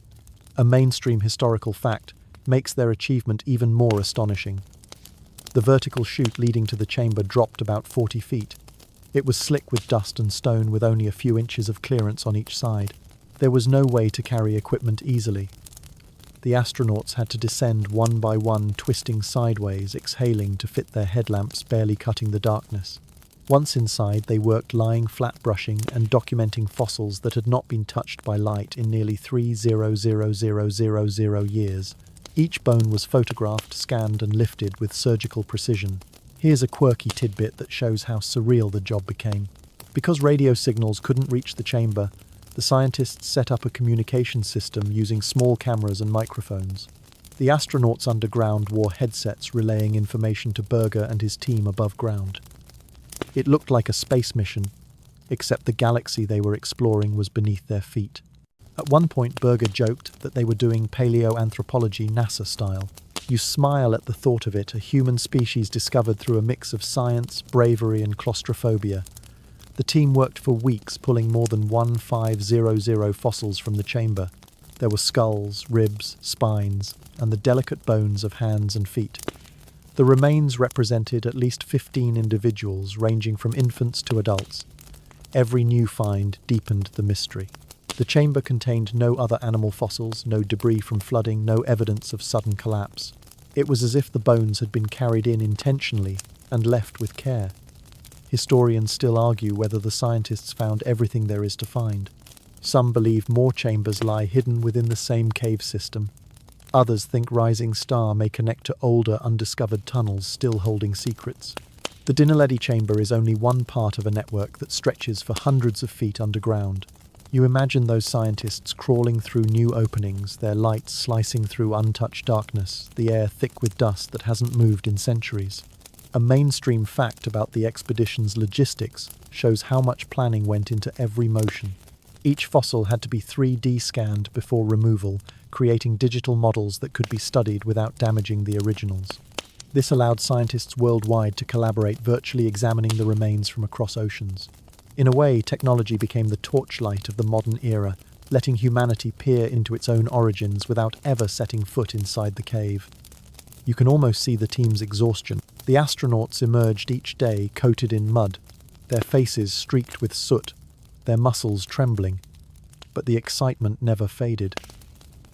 A mainstream historical fact makes their achievement even more astonishing. The vertical chute leading to the chamber dropped about 40 feet. It was slick with dust and stone, with only a few inches of clearance on each side. There was no way to carry equipment easily. The astronauts had to descend one by one, twisting sideways, exhaling to fit their headlamps barely cutting the darkness. Once inside, they worked lying flat, brushing and documenting fossils that had not been touched by light in nearly 3,000,000 years. Each bone was photographed, scanned and lifted with surgical precision. Here's a quirky tidbit that shows how surreal the job became. Because radio signals couldn't reach the chamber, the scientists set up a communication system using small cameras and microphones. The astronauts underground wore headsets relaying information to Berger and his team above ground. It looked like a space mission, except the galaxy they were exploring was beneath their feet. At one point, Berger joked that they were doing paleoanthropology NASA style. You smile at the thought of it, a human species discovered through a mix of science, bravery and claustrophobia. The team worked for weeks, pulling more than 1,500 fossils from the chamber. There were skulls, ribs, spines, and the delicate bones of hands and feet. The remains represented at least 15 individuals, ranging from infants to adults. Every new find deepened the mystery. The chamber contained no other animal fossils, no debris from flooding, no evidence of sudden collapse. It was as if the bones had been carried in intentionally and left with care. Historians still argue whether the scientists found everything there is to find. Some believe more chambers lie hidden within the same cave system. Others think Rising Star may connect to older, undiscovered tunnels still holding secrets. The Dinaledi Chamber is only one part of a network that stretches for hundreds of feet underground. You imagine those scientists crawling through new openings, their lights slicing through untouched darkness, the air thick with dust that hasn't moved in centuries. A mainstream fact about the expedition's logistics shows how much planning went into every motion. Each fossil had to be 3D scanned before removal, creating digital models that could be studied without damaging the originals. This allowed scientists worldwide to collaborate, virtually examining the remains from across oceans. In a way, technology became the torchlight of the modern era, letting humanity peer into its own origins without ever setting foot inside the cave. You can almost see the team's exhaustion. The astronauts emerged each day coated in mud, their faces streaked with soot, their muscles trembling. But the excitement never faded.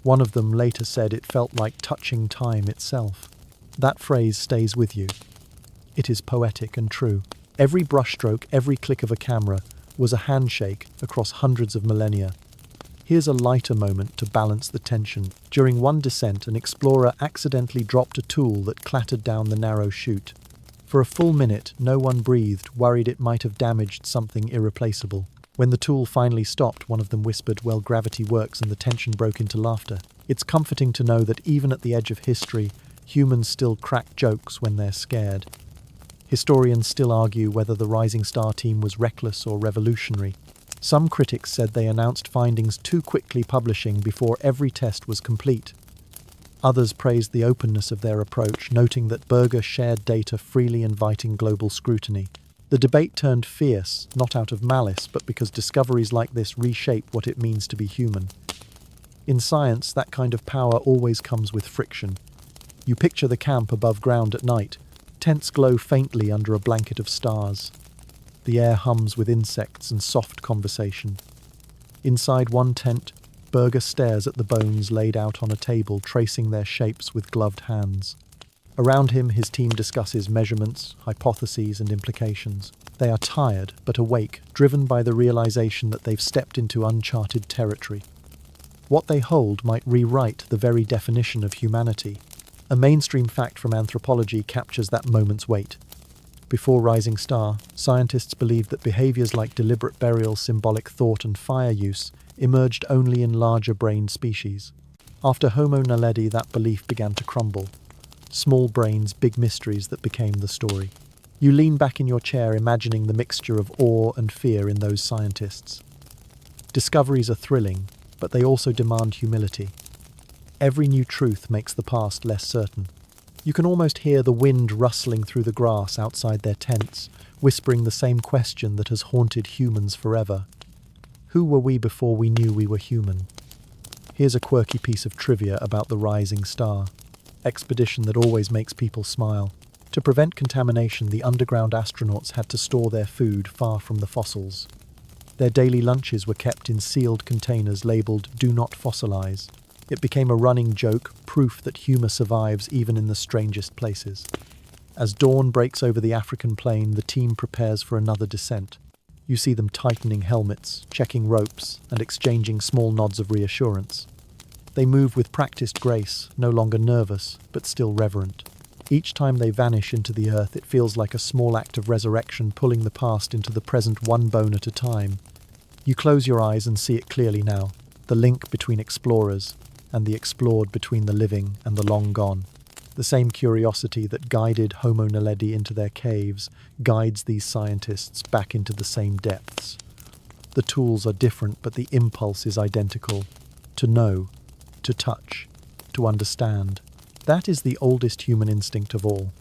One of them later said it felt like touching time itself. That phrase stays with you. It is poetic and true. Every brushstroke, every click of a camera was a handshake across hundreds of millennia. Here's a lighter moment to balance the tension. During one descent, an explorer accidentally dropped a tool that clattered down the narrow chute. For a full minute, no one breathed, worried it might have damaged something irreplaceable. When the tool finally stopped, one of them whispered, "Well, gravity works," and the tension broke into laughter. It's comforting to know that even at the edge of history, humans still crack jokes when they're scared. Historians still argue whether the Rising Star team was reckless or revolutionary. Some critics said they announced findings too quickly, publishing before every test was complete. Others praised the openness of their approach, noting that Berger shared data freely, inviting global scrutiny. The debate turned fierce, not out of malice, but because discoveries like this reshape what it means to be human. In science, that kind of power always comes with friction. You picture the camp above ground at night. Tents glow faintly under a blanket of stars. The air hums with insects and soft conversation. Inside one tent, Berger stares at the bones laid out on a table, tracing their shapes with gloved hands. Around him, his team discusses measurements, hypotheses, and implications. They are tired, but awake, driven by the realization that they've stepped into uncharted territory. What they hold might rewrite the very definition of humanity. A mainstream fact from anthropology captures that moment's weight. Before Rising Star, scientists believed that behaviors like deliberate burial, symbolic thought, and fire use emerged only in larger-brained species. After Homo naledi, that belief began to crumble. Small brains, big mysteries that became the story. You lean back in your chair, imagining the mixture of awe and fear in those scientists. Discoveries are thrilling, but they also demand humility. Every new truth makes the past less certain. You can almost hear the wind rustling through the grass outside their tents, whispering the same question that has haunted humans forever. Who were we before we knew we were human? Here's a quirky piece of trivia about the Rising Star. Expedition that always makes people smile. To prevent contamination, the underground astronauts had to store their food far from the fossils. Their daily lunches were kept in sealed containers labeled "Do Not Fossilize." It became a running joke, proof that humor survives even in the strangest places. As dawn breaks over the African plain, the team prepares for another descent. You see them tightening helmets, checking ropes, and exchanging small nods of reassurance. They move with practiced grace, no longer nervous, but still reverent. Each time they vanish into the earth, it feels like a small act of resurrection, pulling the past into the present one bone at a time. You close your eyes and see it clearly now, the link between explorers, and the explored between the living and the long gone. The same curiosity that guided Homo naledi into their caves guides these scientists back into the same depths. The tools are different, but the impulse is identical. To know, to touch, to understand. That is the oldest human instinct of all.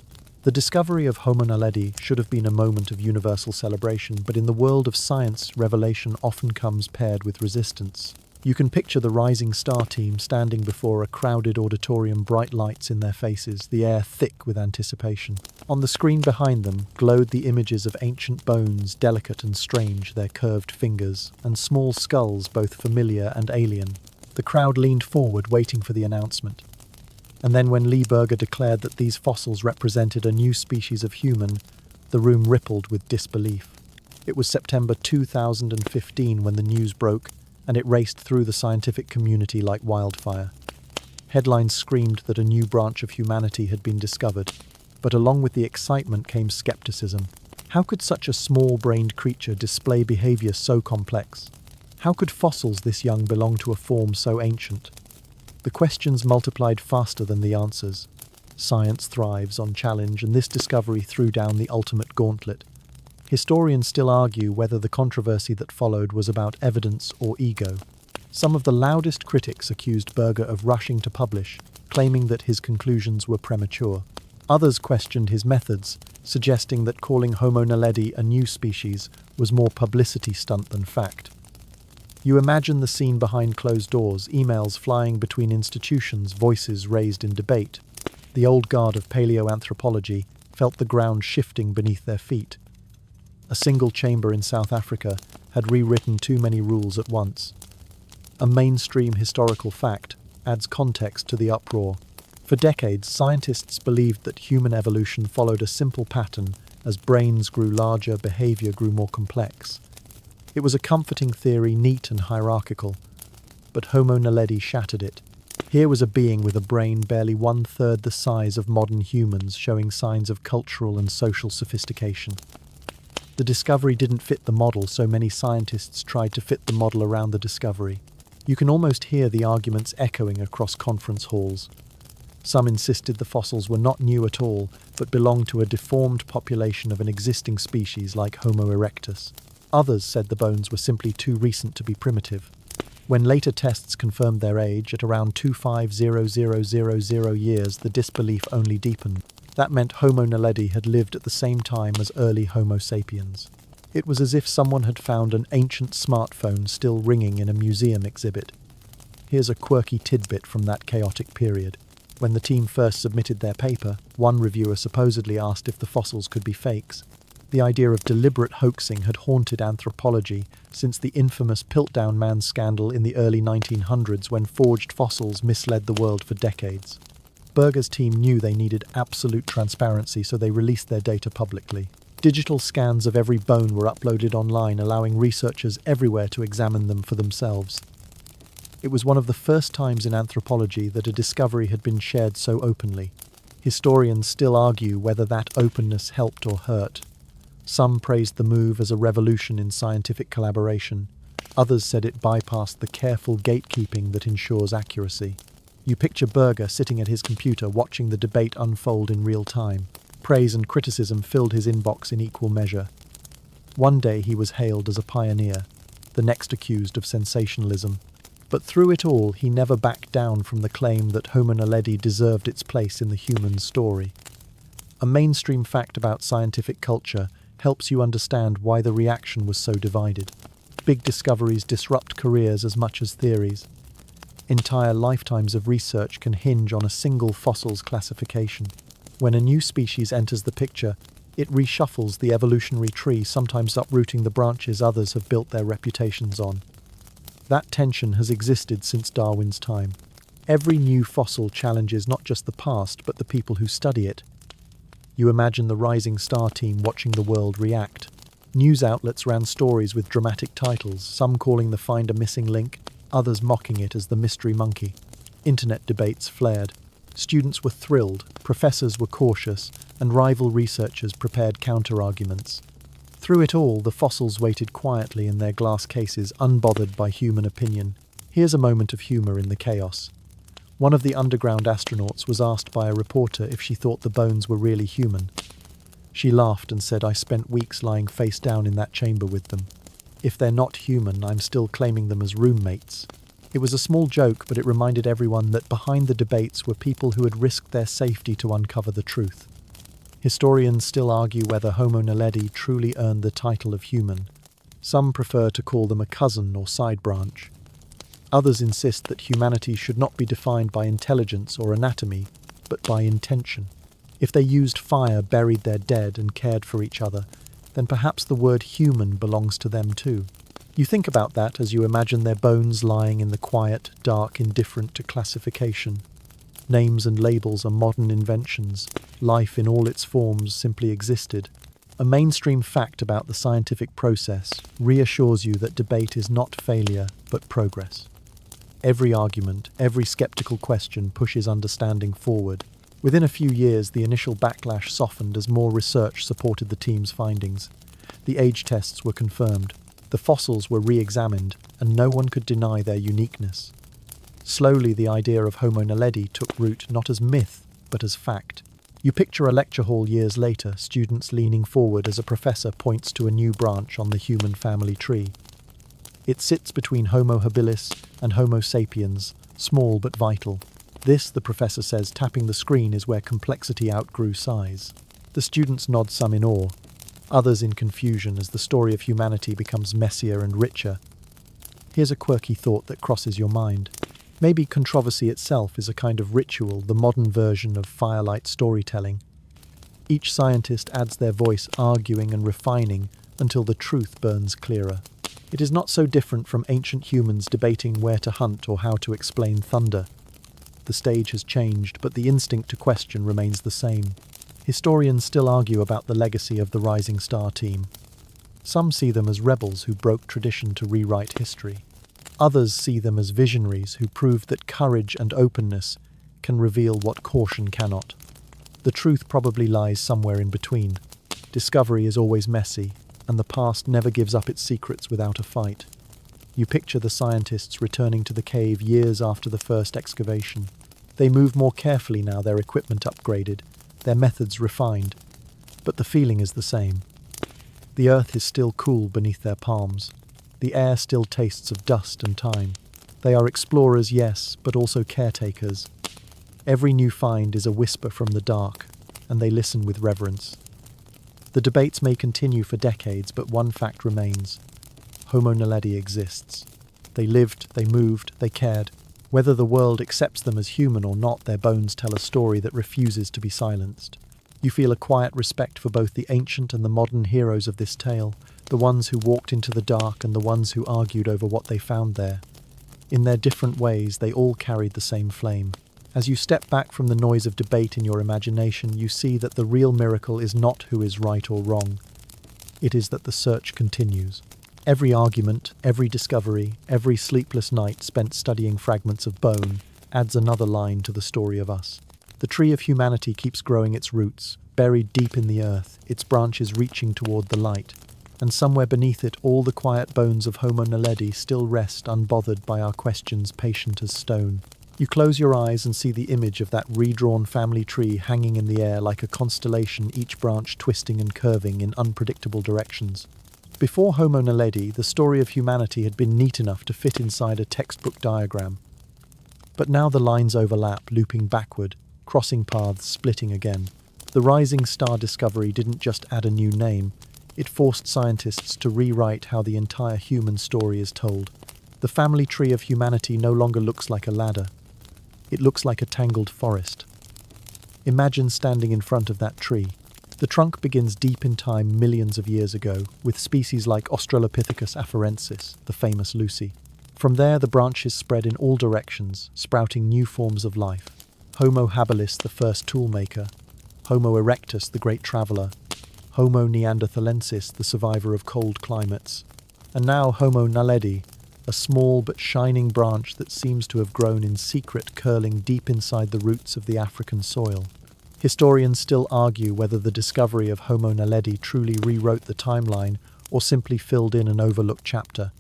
The discovery of Homo naledi should have been a moment of universal celebration, but in the world of science, revelation often comes paired with resistance. You can picture the Rising Star team standing before a crowded auditorium, bright lights in their faces, the air thick with anticipation. On the screen behind them glowed the images of ancient bones, delicate and strange, their curved fingers, and small skulls, both familiar and alien. The crowd leaned forward, waiting for the announcement. And then when Lee Berger declared that these fossils represented a new species of human, the room rippled with disbelief. It was September 2015 when the news broke, and it raced through the scientific community like wildfire. Headlines screamed that a new branch of humanity had been discovered, but along with the excitement came skepticism. How could such a small-brained creature display behavior so complex? How could fossils this young belong to a form so ancient? The questions multiplied faster than the answers. Science thrives on challenge, and this discovery threw down the ultimate gauntlet. Historians still argue whether the controversy that followed was about evidence or ego. Some of the loudest critics accused Berger of rushing to publish, claiming that his conclusions were premature. Others questioned his methods, suggesting that calling Homo naledi a new species was more publicity stunt than fact. You imagine the scene behind closed doors, emails flying between institutions, voices raised in debate. The old guard of paleoanthropology felt the ground shifting beneath their feet. A single chamber in South Africa had rewritten too many rules at once. A mainstream historical fact adds context to the uproar. For decades, scientists believed that human evolution followed a simple pattern. As brains grew larger, behavior grew more complex. It was a comforting theory, neat and hierarchical, but Homo naledi shattered it. Here was a being with a brain barely 1/3 the size of modern humans, showing signs of cultural and social sophistication. The discovery didn't fit the model, so many scientists tried to fit the model around the discovery. You can almost hear the arguments echoing across conference halls. Some insisted the fossils were not new at all, but belonged to a deformed population of an existing species like Homo erectus. Others said the bones were simply too recent to be primitive. When later tests confirmed their age, at around 250,000 years, the disbelief only deepened. That meant Homo naledi had lived at the same time as early Homo sapiens. It was as if someone had found an ancient smartphone still ringing in a museum exhibit. Here's a quirky tidbit from that chaotic period. When the team first submitted their paper, one reviewer supposedly asked if the fossils could be fakes. The idea of deliberate hoaxing had haunted anthropology since the infamous Piltdown Man scandal in the early 1900s, when forged fossils misled the world for decades. Berger's team knew they needed absolute transparency, so they released their data publicly. Digital scans of every bone were uploaded online, allowing researchers everywhere to examine them for themselves. It was one of the first times in anthropology that a discovery had been shared so openly. Historians still argue whether that openness helped or hurt. Some praised the move as a revolution in scientific collaboration. Others said it bypassed the careful gatekeeping that ensures accuracy. You picture Berger sitting at his computer watching the debate unfold in real time. Praise and criticism filled his inbox in equal measure. One day he was hailed as a pioneer, the next accused of sensationalism. But through it all, he never backed down from the claim that Homo naledi deserved its place in the human story. A mainstream fact about scientific culture helps you understand why the reaction was so divided. Big discoveries disrupt careers as much as theories. Entire lifetimes of research can hinge on a single fossil's classification. When a new species enters the picture, it reshuffles the evolutionary tree, sometimes uprooting the branches others have built their reputations on. That tension has existed since Darwin's time. Every new fossil challenges not just the past, but the people who study it. You imagine the Rising Star team watching the world react. News outlets ran stories with dramatic titles, some calling the find a missing link, others mocking it as the mystery monkey. Internet debates flared. Students were thrilled, professors were cautious, and rival researchers prepared counter-arguments. Through it all, the fossils waited quietly in their glass cases, unbothered by human opinion. Here's a moment of humour in the chaos. One of the underground astronauts was asked by a reporter if she thought the bones were really human. She laughed and said, "I spent weeks lying face down in that chamber with them. If they're not human, I'm still claiming them as roommates." It was a small joke, but it reminded everyone that behind the debates were people who had risked their safety to uncover the truth. Historians still argue whether Homo naledi truly earned the title of human. Some prefer to call them a cousin or side branch. Others insist that humanity should not be defined by intelligence or anatomy, but by intention. If they used fire, buried their dead, and cared for each other, then perhaps the word human belongs to them too. You think about that as you imagine their bones lying in the quiet, dark, indifferent to classification. Names and labels are modern inventions. Life in all its forms simply existed. A mainstream fact about the scientific process reassures you that debate is not failure, but progress. Every argument, every skeptical question pushes understanding forward. Within a few years, the initial backlash softened as more research supported the team's findings. The age tests were confirmed. The fossils were re-examined, and no one could deny their uniqueness. Slowly, the idea of Homo naledi took root not as myth, but as fact. You picture a lecture hall years later, students leaning forward as a professor points to a new branch on the human family tree. It sits between Homo habilis and Homo sapiens, small but vital. This, the professor says, tapping the screen, is where complexity outgrew size. The students nod, some in awe, others in confusion as the story of humanity becomes messier and richer. Here's a quirky thought that crosses your mind. Maybe controversy itself is a kind of ritual, the modern version of firelight storytelling. Each scientist adds their voice, arguing and refining until the truth burns clearer. It is not so different from ancient humans debating where to hunt or how to explain thunder. The stage has changed, but the instinct to question remains the same. Historians still argue about the legacy of the Rising Star team. Some see them as rebels who broke tradition to rewrite history. Others see them as visionaries who proved that courage and openness can reveal what caution cannot. The truth probably lies somewhere in between. Discovery is always messy, and the past never gives up its secrets without a fight. You picture the scientists returning to the cave years after the first excavation. They move more carefully now, their equipment upgraded, their methods refined, but the feeling is the same. The earth is still cool beneath their palms. The air still tastes of dust and time. They are explorers, yes, but also caretakers. Every new find is a whisper from the dark, and they listen with reverence. The debates may continue for decades, but one fact remains. Homo naledi exists. They lived, they moved, they cared. Whether the world accepts them as human or not, their bones tell a story that refuses to be silenced. You feel a quiet respect for both the ancient and the modern heroes of this tale, the ones who walked into the dark and the ones who argued over what they found there. In their different ways, they all carried the same flame. As you step back from the noise of debate in your imagination, you see that the real miracle is not who is right or wrong. It is that the search continues. Every argument, every discovery, every sleepless night spent studying fragments of bone adds another line to the story of us. The tree of humanity keeps growing its roots, buried deep in the earth, its branches reaching toward the light. And somewhere beneath it, all the quiet bones of Homo naledi still rest unbothered by our questions, patient as stone. You close your eyes and see the image of that redrawn family tree hanging in the air like a constellation, each branch twisting and curving in unpredictable directions. Before Homo naledi, the story of humanity had been neat enough to fit inside a textbook diagram. But now the lines overlap, looping backward, crossing paths, splitting again. The rising star discovery didn't just add a new name, it forced scientists to rewrite how the entire human story is told. The family tree of humanity no longer looks like a ladder. It looks like a tangled forest. Imagine standing in front of that tree. The trunk begins deep in time, millions of years ago, with species like Australopithecus afarensis, the famous Lucy. From there, the branches spread in all directions, sprouting new forms of life. Homo habilis, the first toolmaker. Homo erectus, the great traveller. Homo neanderthalensis, the survivor of cold climates. And now Homo naledi, a small but shining branch that seems to have grown in secret, curling deep inside the roots of the African soil. Historians still argue whether the discovery of Homo naledi truly rewrote the timeline or simply filled in an overlooked chapter.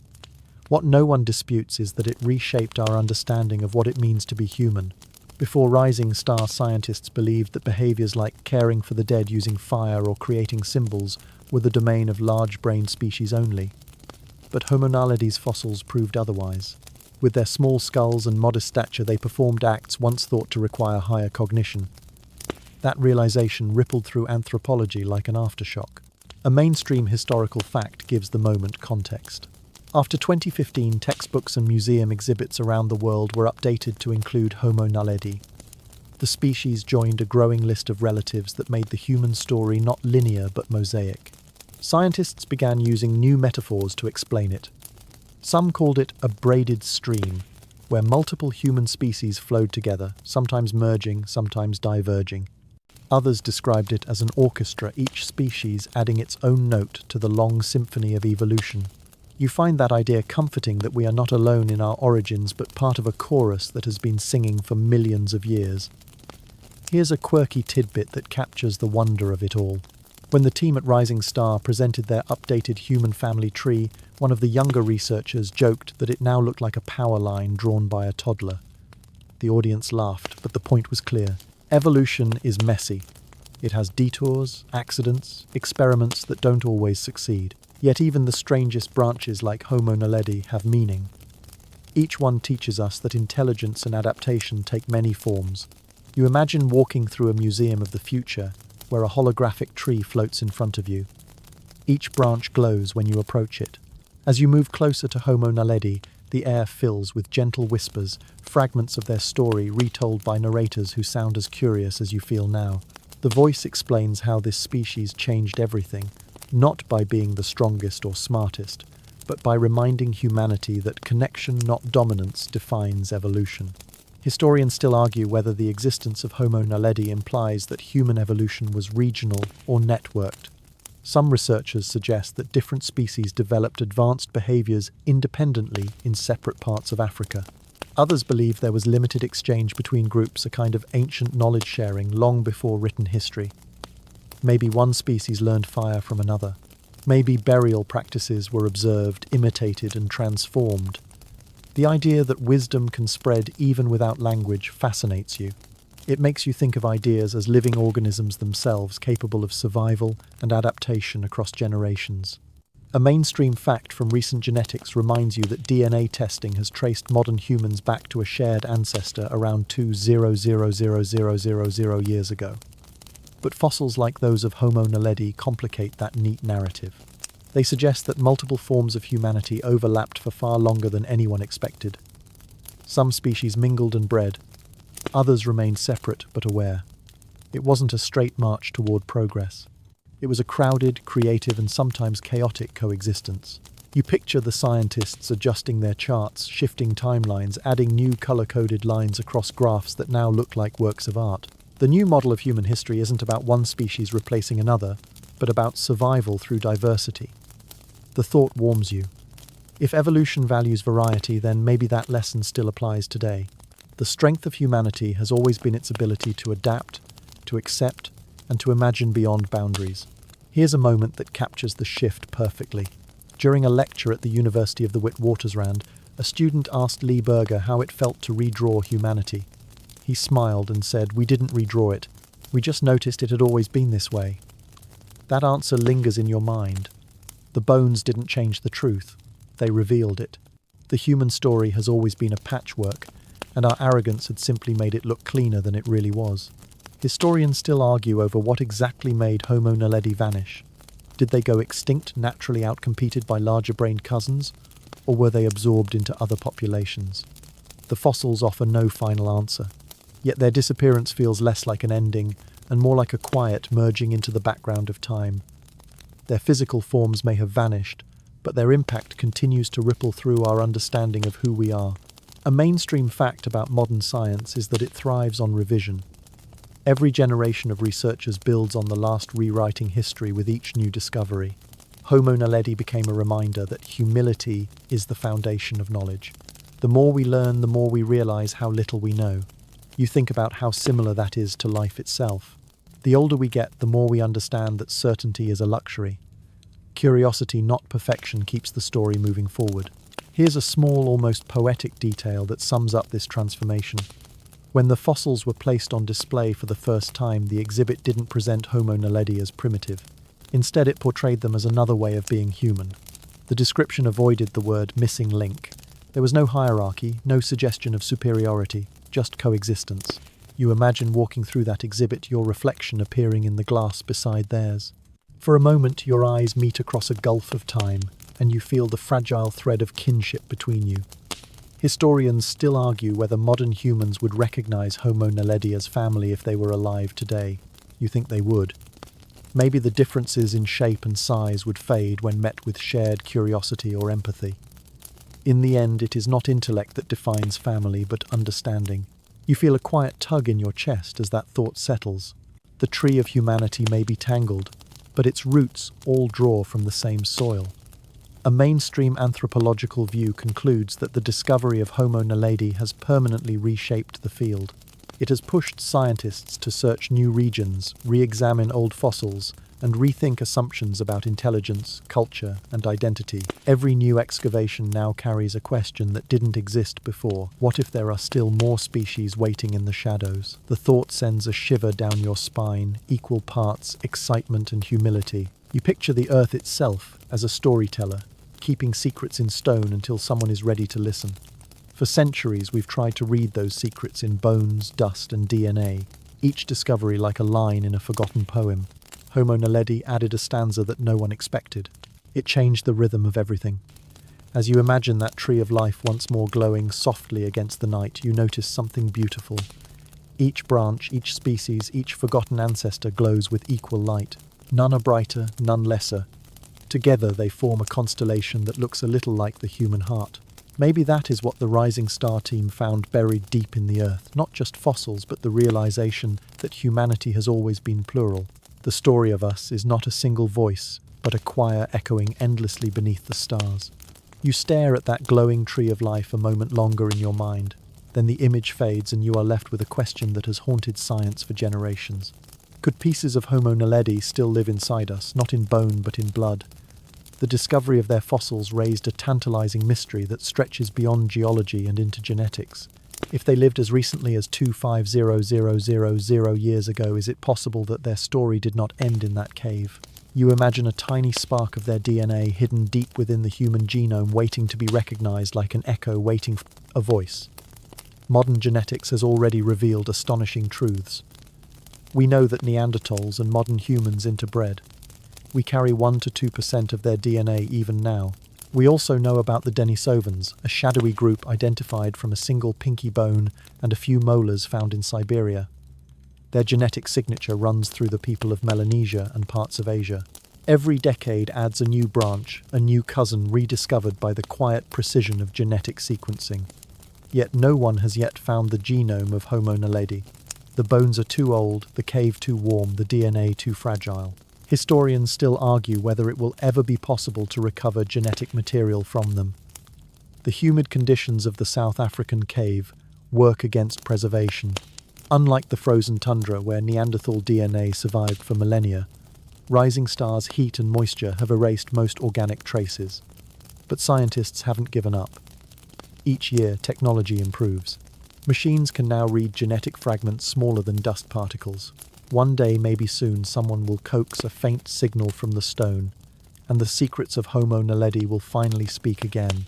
What no one disputes is that it reshaped our understanding of what it means to be human. Before rising star scientists believed that behaviors like caring for the dead using fire or creating symbols were the domain of large-brained species only. But Homo naledi's fossils proved otherwise. With their small skulls and modest stature, they performed acts once thought to require higher cognition. That realization rippled through anthropology like an aftershock. A mainstream historical fact gives the moment context. After 2015, textbooks and museum exhibits around the world were updated to include Homo naledi. The species joined a growing list of relatives that made the human story not linear but mosaic. Scientists began using new metaphors to explain it. Some called it a braided stream, where multiple human species flowed together, sometimes merging, sometimes diverging. Others described it as an orchestra, each species adding its own note to the long symphony of evolution. You find that idea comforting, that we are not alone in our origins but part of a chorus that has been singing for millions of years. Here's a quirky tidbit that captures the wonder of it all. When the team at Rising Star presented their updated human family tree, one of the younger researchers joked that it now looked like a power line drawn by a toddler. The audience laughed, but the point was clear. Evolution is messy. It has detours, accidents, experiments that don't always succeed. Yet even the strangest branches like Homo naledi have meaning. Each one teaches us that intelligence and adaptation take many forms. You imagine walking through a museum of the future, where a holographic tree floats in front of you. Each branch glows when you approach it. As you move closer to Homo naledi, the air fills with gentle whispers, fragments of their story retold by narrators who sound as curious as you feel now. The voice explains how this species changed everything, not by being the strongest or smartest, but by reminding humanity that connection, not dominance, defines evolution. Historians still argue whether the existence of Homo naledi implies that human evolution was regional or networked. Some researchers suggest that different species developed advanced behaviors independently in separate parts of Africa. Others believe there was limited exchange between groups, a kind of ancient knowledge sharing long before written history. Maybe one species learned fire from another. Maybe burial practices were observed, imitated, and transformed. The idea that wisdom can spread even without language fascinates you. It makes you think of ideas as living organisms themselves, capable of survival and adaptation across generations. A mainstream fact from recent genetics reminds you that DNA testing has traced modern humans back to a shared ancestor around 2,000,000 years ago. But fossils like those of Homo naledi complicate that neat narrative. They suggest that multiple forms of humanity overlapped for far longer than anyone expected. Some species mingled and bred, others remained separate but aware. It wasn't a straight march toward progress. It was a crowded, creative, and sometimes chaotic coexistence. You picture the scientists adjusting their charts, shifting timelines, adding new color-coded lines across graphs that now look like works of art. The new model of human history isn't about one species replacing another, but about survival through diversity. The thought warms you. If evolution values variety, then maybe that lesson still applies today. The strength of humanity has always been its ability to adapt, to accept, and to imagine beyond boundaries. Here's a moment that captures the shift perfectly. During a lecture at the University of the Witwatersrand, a student asked Lee Berger how it felt to redraw humanity. He smiled and said, "We didn't redraw it. We just noticed it had always been this way." That answer lingers in your mind. The bones didn't change the truth. They revealed it. The human story has always been a patchwork, and our arrogance had simply made it look cleaner than it really was. Historians still argue over what exactly made Homo naledi vanish. Did they go extinct, naturally outcompeted by larger-brained cousins, or were they absorbed into other populations? The fossils offer no final answer, yet their disappearance feels less like an ending and more like a quiet merging into the background of time. Their physical forms may have vanished, but their impact continues to ripple through our understanding of who we are. A mainstream fact about modern science is that it thrives on revision. Every generation of researchers builds on the last, rewriting history with each new discovery. Homo naledi became a reminder that humility is the foundation of knowledge. The more we learn, the more we realize how little we know. You think about how similar that is to life itself. The older we get, the more we understand that certainty is a luxury. Curiosity, not perfection, keeps the story moving forward. Here's a small, almost poetic detail that sums up this transformation. When the fossils were placed on display for the first time, the exhibit didn't present Homo naledi as primitive. Instead, it portrayed them as another way of being human. The description avoided the word missing link. There was no hierarchy, no suggestion of superiority, just coexistence. You imagine walking through that exhibit, your reflection appearing in the glass beside theirs. For a moment, your eyes meet across a gulf of time, and you feel the fragile thread of kinship between you. Historians still argue whether modern humans would recognize Homo naledi as family if they were alive today. You think they would. Maybe the differences in shape and size would fade when met with shared curiosity or empathy. In the end, it is not intellect that defines family, but understanding. You feel a quiet tug in your chest as that thought settles. The tree of humanity may be tangled, but its roots all draw from the same soil. A mainstream anthropological view concludes that the discovery of Homo naledi has permanently reshaped the field. It has pushed scientists to search new regions, re-examine old fossils, and rethink assumptions about intelligence, culture, and identity. Every new excavation now carries a question that didn't exist before. What if there are still more species waiting in the shadows? The thought sends a shiver down your spine, equal parts excitement and humility. You picture the Earth itself as a storyteller, keeping secrets in stone until someone is ready to listen. For centuries, we've tried to read those secrets in bones, dust, and DNA, each discovery like a line in a forgotten poem. Homo naledi added a stanza that no one expected. It changed the rhythm of everything. As you imagine that tree of life once more glowing softly against the night, you notice something beautiful. Each branch, each species, each forgotten ancestor glows with equal light. None are brighter, none lesser. Together they form a constellation that looks a little like the human heart. Maybe that is what the Rising Star team found buried deep in the earth, not just fossils, but the realization that humanity has always been plural. The story of us is not a single voice, but a choir echoing endlessly beneath the stars. You stare at that glowing tree of life a moment longer in your mind. Then the image fades and you are left with a question that has haunted science for generations. Could pieces of Homo naledi still live inside us, not in bone but in blood? The discovery of their fossils raised a tantalizing mystery that stretches beyond geology and into genetics. If they lived as recently as 250,000 years ago, is it possible that their story did not end in that cave? You imagine a tiny spark of their DNA hidden deep within the human genome, waiting to be recognized like an echo waiting for a voice. Modern genetics has already revealed astonishing truths. We know that Neanderthals and modern humans interbred. We carry 1 to 2% of their DNA even now. We also know about the Denisovans, a shadowy group identified from a single pinky bone and a few molars found in Siberia. Their genetic signature runs through the people of Melanesia and parts of Asia. Every decade adds a new branch, a new cousin rediscovered by the quiet precision of genetic sequencing. Yet no one has yet found the genome of Homo naledi. The bones are too old, the cave too warm, the DNA too fragile. Historians still argue whether it will ever be possible to recover genetic material from them. The humid conditions of the South African cave work against preservation. Unlike the frozen tundra where Neanderthal DNA survived for millennia, rising stars' heat and moisture have erased most organic traces. But scientists haven't given up. Each year, technology improves. Machines can now read genetic fragments smaller than dust particles. One day, maybe soon, someone will coax a faint signal from the stone, and the secrets of Homo naledi will finally speak again.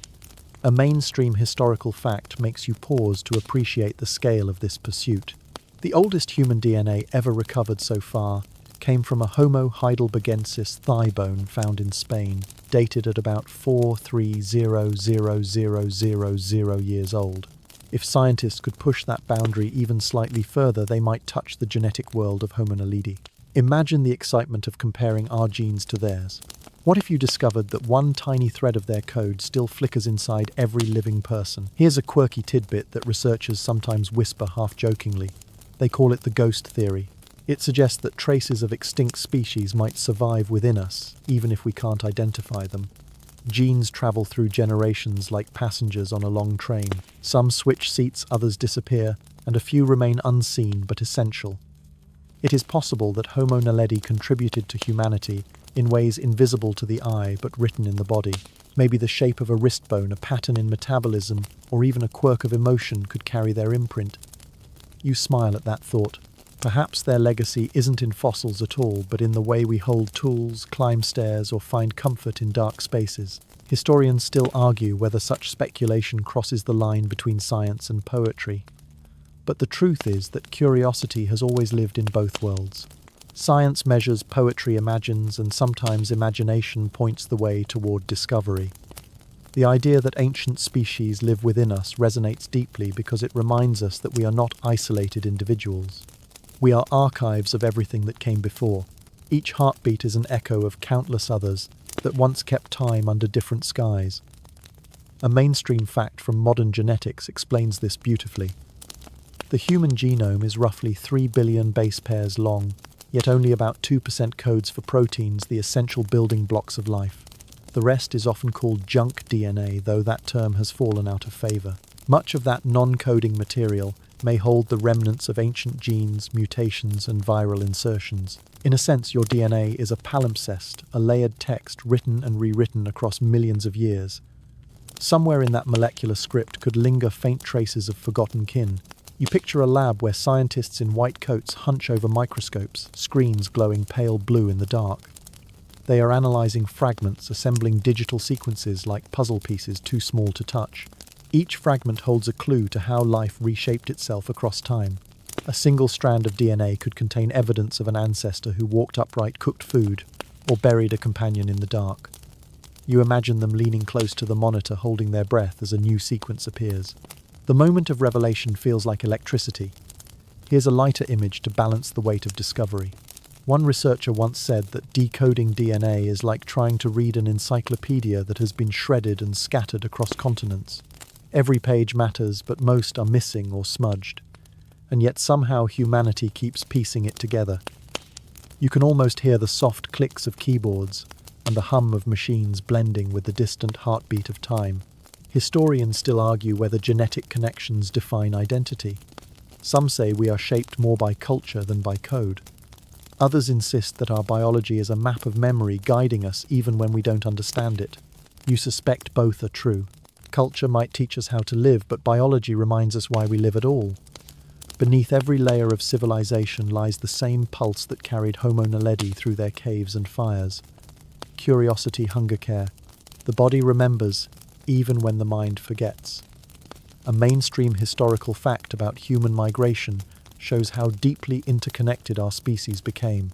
A mainstream historical fact makes you pause to appreciate the scale of this pursuit. The oldest human DNA ever recovered so far came from a Homo heidelbergensis thigh bone found in Spain, dated at about 430,000 years old. If scientists could push that boundary even slightly further, they might touch the genetic world of Homo naledi. Imagine the excitement of comparing our genes to theirs. What if you discovered that one tiny thread of their code still flickers inside every living person? Here's a quirky tidbit that researchers sometimes whisper half-jokingly. They call it the ghost theory. It suggests that traces of extinct species might survive within us, even if we can't identify them. Genes travel through generations like passengers on a long train. Some switch seats, others disappear, and a few remain unseen but essential. It is possible that Homo naledi contributed to humanity in ways invisible to the eye but written in the body. Maybe the shape of a wrist bone, a pattern in metabolism, or even a quirk of emotion could carry their imprint. You smile at that thought. Perhaps their legacy isn't in fossils at all, but in the way we hold tools, climb stairs, or find comfort in dark spaces. Historians still argue whether such speculation crosses the line between science and poetry. But the truth is that curiosity has always lived in both worlds. Science measures, poetry imagines, and sometimes imagination points the way toward discovery. The idea that ancient species live within us resonates deeply because it reminds us that we are not isolated individuals. We are archives of everything that came before. Each heartbeat is an echo of countless others that once kept time under different skies. A mainstream fact from modern genetics explains this beautifully. The human genome is roughly 3 billion base pairs long, yet only about 2% codes for proteins, the essential building blocks of life. The rest is often called junk DNA, though that term has fallen out of favor. Much of that non-coding material may hold the remnants of ancient genes, mutations, and viral insertions. In a sense, your DNA is a palimpsest, a layered text written and rewritten across millions of years. Somewhere in that molecular script could linger faint traces of forgotten kin. You picture a lab where scientists in white coats hunch over microscopes, screens glowing pale blue in the dark. They are analyzing fragments, assembling digital sequences like puzzle pieces too small to touch. Each fragment holds a clue to how life reshaped itself across time. A single strand of DNA could contain evidence of an ancestor who walked upright, cooked food, or buried a companion in the dark. You imagine them leaning close to the monitor, holding their breath as a new sequence appears. The moment of revelation feels like electricity. Here's a lighter image to balance the weight of discovery. One researcher once said that decoding DNA is like trying to read an encyclopedia that has been shredded and scattered across continents. Every page matters, but most are missing or smudged. And yet somehow humanity keeps piecing it together. You can almost hear the soft clicks of keyboards and the hum of machines blending with the distant heartbeat of time. Historians still argue whether genetic connections define identity. Some say we are shaped more by culture than by code. Others insist that our biology is a map of memory guiding us even when we don't understand it. You suspect both are true. Culture might teach us how to live, but biology reminds us why we live at all. Beneath every layer of civilization lies the same pulse that carried Homo naledi through their caves and fires. Curiosity, hunger, care. The body remembers, even when the mind forgets. A mainstream historical fact about human migration shows how deeply interconnected our species became.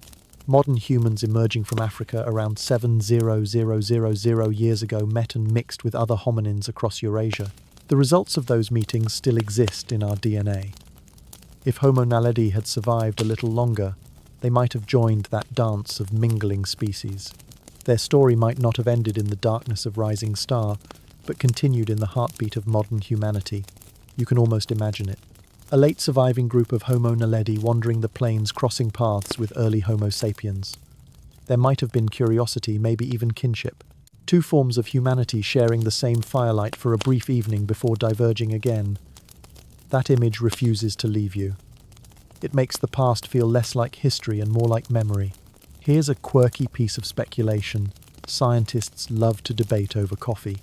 Modern humans emerging from Africa around 7,000 years ago met and mixed with other hominins across Eurasia. The results of those meetings still exist in our DNA. If Homo naledi had survived a little longer, they might have joined that dance of mingling species. Their story might not have ended in the darkness of rising star, but continued in the heartbeat of modern humanity. You can almost imagine it. A late surviving group of Homo naledi wandering the plains, crossing paths with early Homo sapiens. There might have been curiosity, maybe even kinship. Two forms of humanity sharing the same firelight for a brief evening before diverging again. That image refuses to leave you. It makes the past feel less like history and more like memory. Here's a quirky piece of speculation scientists love to debate over coffee.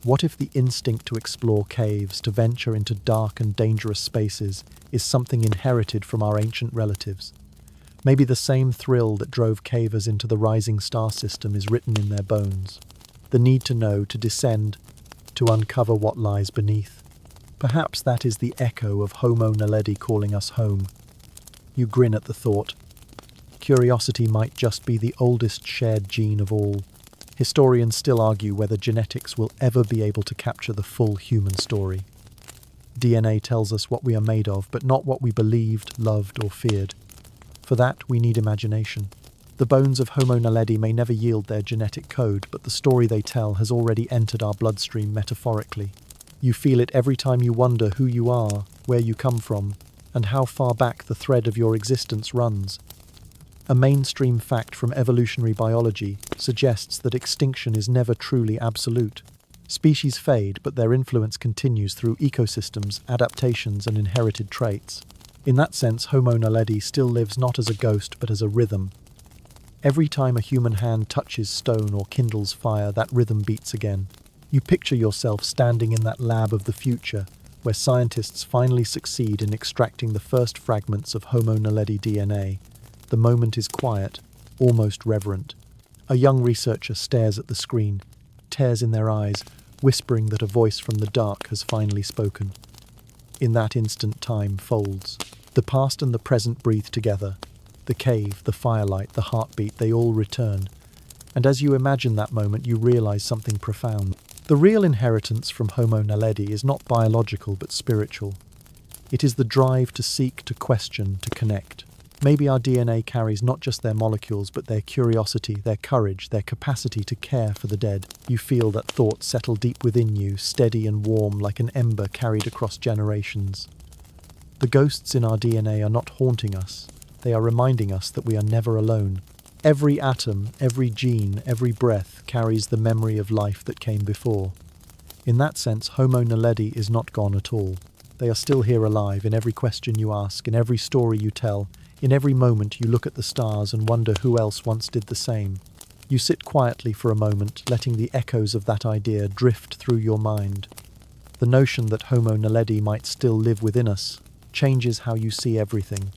What if the instinct to explore caves, to venture into dark and dangerous spaces, is something inherited from our ancient relatives? Maybe the same thrill that drove cavers into the rising star system is written in their bones. The need to know, to descend, to uncover what lies beneath. Perhaps that is the echo of Homo naledi calling us home. You grin at the thought. Curiosity might just be the oldest shared gene of all. Historians still argue whether genetics will ever be able to capture the full human story. DNA tells us what we are made of, but not what we believed, loved, or feared. For that, we need imagination. The bones of Homo naledi may never yield their genetic code, but the story they tell has already entered our bloodstream metaphorically. You feel it every time you wonder who you are, where you come from, and how far back the thread of your existence runs. A mainstream fact from evolutionary biology suggests that extinction is never truly absolute. Species fade, but their influence continues through ecosystems, adaptations, and inherited traits. In that sense, Homo naledi still lives not as a ghost, but as a rhythm. Every time a human hand touches stone or kindles fire, that rhythm beats again. You picture yourself standing in that lab of the future, where scientists finally succeed in extracting the first fragments of Homo naledi DNA. The moment is quiet, almost reverent. A young researcher stares at the screen, tears in their eyes, whispering that a voice from the dark has finally spoken. In that instant, time folds. The past and the present breathe together. The cave, the firelight, the heartbeat, they all return. And as you imagine that moment, you realize something profound. The real inheritance from Homo naledi is not biological but spiritual. It is the drive to seek, to question, to connect. Maybe our DNA carries not just their molecules, but their curiosity, their courage, their capacity to care for the dead. You feel that thought settle deep within you, steady and warm like an ember carried across generations. The ghosts in our DNA are not haunting us. They are reminding us that we are never alone. Every atom, every gene, every breath carries the memory of life that came before. In that sense, Homo naledi is not gone at all. They are still here alive in every question you ask, in every story you tell. In every moment you look at the stars and wonder who else once did the same. You sit quietly for a moment, letting the echoes of that idea drift through your mind. The notion that Homo naledi might still live within us changes how you see everything.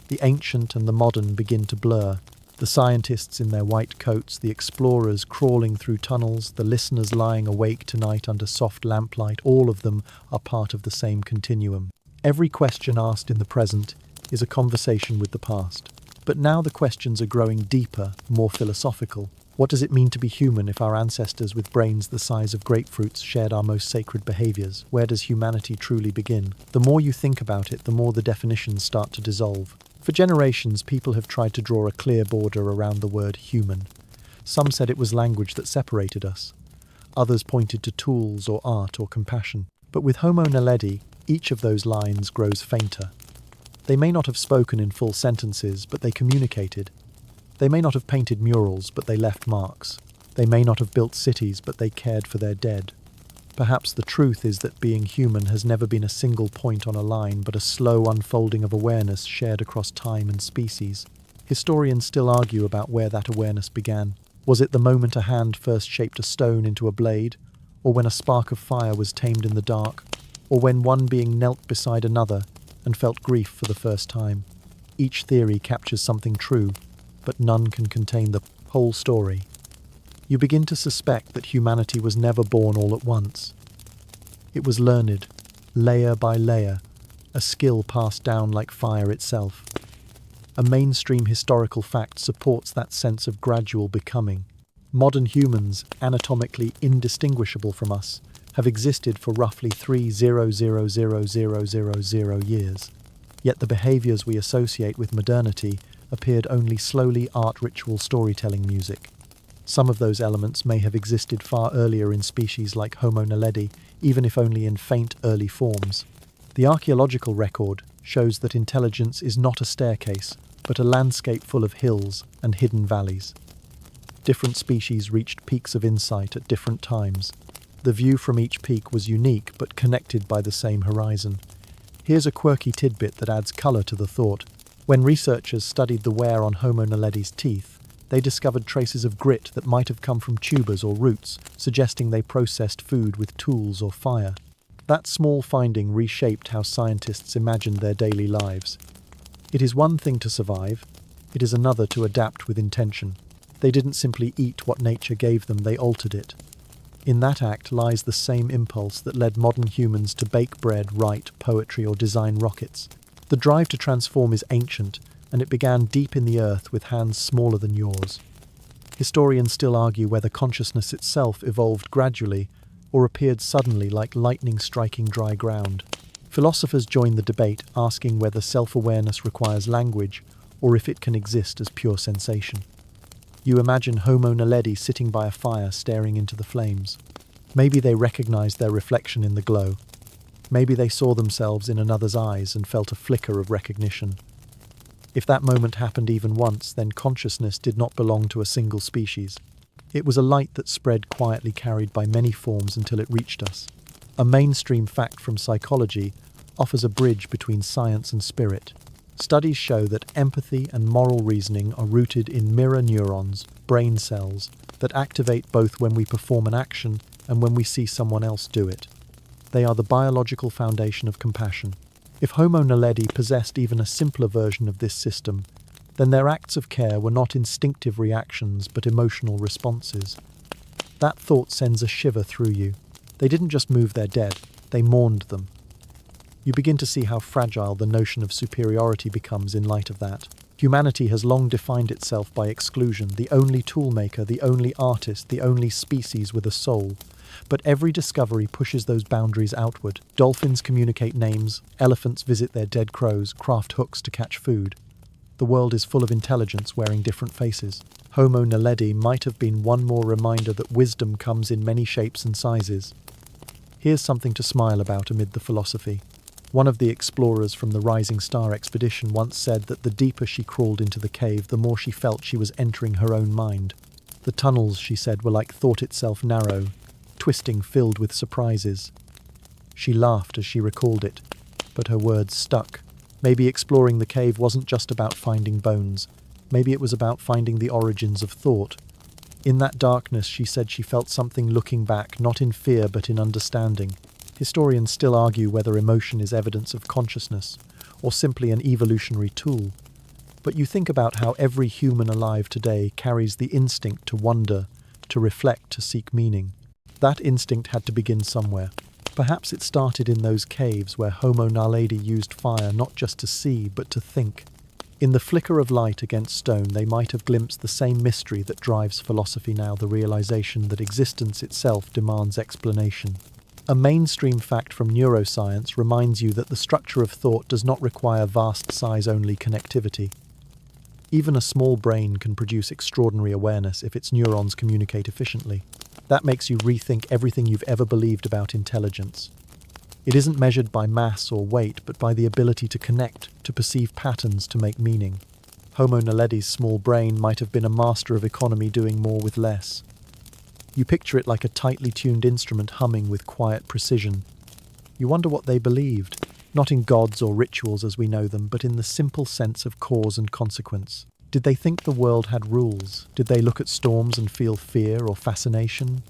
The ancient and the modern begin to blur. The scientists in their white coats, the explorers crawling through tunnels, the listeners lying awake tonight under soft lamplight, all of them are part of the same continuum. Every question asked in the present is a conversation with the past. But now the questions are growing deeper, more philosophical. What does it mean to be human if our ancestors with brains the size of grapefruits shared our most sacred behaviors? Where does humanity truly begin? The more you think about it, the more the definitions start to dissolve. For generations, people have tried to draw a clear border around the word human. Some said it was language that separated us. Others pointed to tools or art or compassion. But with Homo naledi, each of those lines grows fainter. They may not have spoken in full sentences, but they communicated. They may not have painted murals, but they left marks. They may not have built cities, but they cared for their dead. Perhaps the truth is that being human has never been a single point on a line, but a slow unfolding of awareness shared across time and species. Historians still argue about where that awareness began. Was it the moment a hand first shaped a stone into a blade? Or when a spark of fire was tamed in the dark? Or when one being knelt beside another and felt grief for the first time? Each theory captures something true, but none can contain the whole story. You begin to suspect that humanity was never born all at once. It was learned, layer by layer, a skill passed down like fire itself. A mainstream historical fact supports that sense of gradual becoming. Modern humans, anatomically indistinguishable from us, have existed for roughly 3,000,000 years. Yet the behaviors we associate with modernity appeared only slowly art ritual storytelling music. Some of those elements may have existed far earlier in species like Homo naledi, even if only in faint early forms. The archaeological record shows that intelligence is not a staircase, but a landscape full of hills and hidden valleys. Different species reached peaks of insight at different times. The view from each peak was unique but connected by the same horizon. Here's a quirky tidbit that adds colour to the thought. When researchers studied the wear on Homo naledi's teeth, they discovered traces of grit that might have come from tubers or roots, suggesting they processed food with tools or fire. That small finding reshaped how scientists imagined their daily lives. It is one thing to survive, it is another to adapt with intention. They didn't simply eat what nature gave them, they altered it. In that act lies the same impulse that led modern humans to bake bread, write poetry, or design rockets. The drive to transform is ancient, and it began deep in the earth with hands smaller than yours. Historians still argue whether consciousness itself evolved gradually or appeared suddenly like lightning striking dry ground. Philosophers join the debate, asking whether self-awareness requires language or if it can exist as pure sensation. You imagine Homo naledi sitting by a fire staring into the flames. Maybe they recognized their reflection in the glow. Maybe they saw themselves in another's eyes and felt a flicker of recognition. If that moment happened even once, then consciousness did not belong to a single species. It was a light that spread quietly, carried by many forms until it reached us. A mainstream fact from psychology offers a bridge between science and spirit. Studies show that empathy and moral reasoning are rooted in mirror neurons, brain cells, that activate both when we perform an action and when we see someone else do it. They are the biological foundation of compassion. If Homo naledi possessed even a simpler version of this system, then their acts of care were not instinctive reactions but emotional responses. That thought sends a shiver through you. They didn't just move their dead, they mourned them. You begin to see how fragile the notion of superiority becomes in light of that. Humanity has long defined itself by exclusion, the only toolmaker, the only artist, the only species with a soul. But every discovery pushes those boundaries outward. Dolphins communicate names, elephants visit their dead crows, craft hooks to catch food. The world is full of intelligence wearing different faces. Homo naledi might have been one more reminder that wisdom comes in many shapes and sizes. Here's something to smile about amid the philosophy. One of the explorers from the Rising Star expedition once said that the deeper she crawled into the cave, the more she felt she was entering her own mind. The tunnels, she said, were like thought itself, narrow, twisting, filled with surprises. She laughed as she recalled it, but her words stuck. Maybe exploring the cave wasn't just about finding bones. Maybe it was about finding the origins of thought. In that darkness, she said she felt something looking back, not in fear but in understanding. Historians still argue whether emotion is evidence of consciousness or simply an evolutionary tool. But you think about how every human alive today carries the instinct to wonder, to reflect, to seek meaning. That instinct had to begin somewhere. Perhaps it started in those caves where Homo naledi used fire not just to see but to think. In the flicker of light against stone, they might have glimpsed the same mystery that drives philosophy now, the realization that existence itself demands explanation. A mainstream fact from neuroscience reminds you that the structure of thought does not require vast size-only connectivity. Even a small brain can produce extraordinary awareness if its neurons communicate efficiently. That makes you rethink everything you've ever believed about intelligence. It isn't measured by mass or weight, but by the ability to connect, to perceive patterns, to make meaning. Homo naledi's small brain might have been a master of economy, doing more with less. You picture it like a tightly tuned instrument humming with quiet precision. You wonder what they believed, not in gods or rituals as we know them, but in the simple sense of cause and consequence. Did they think the world had rules? Did they look at storms and feel fear or fascination?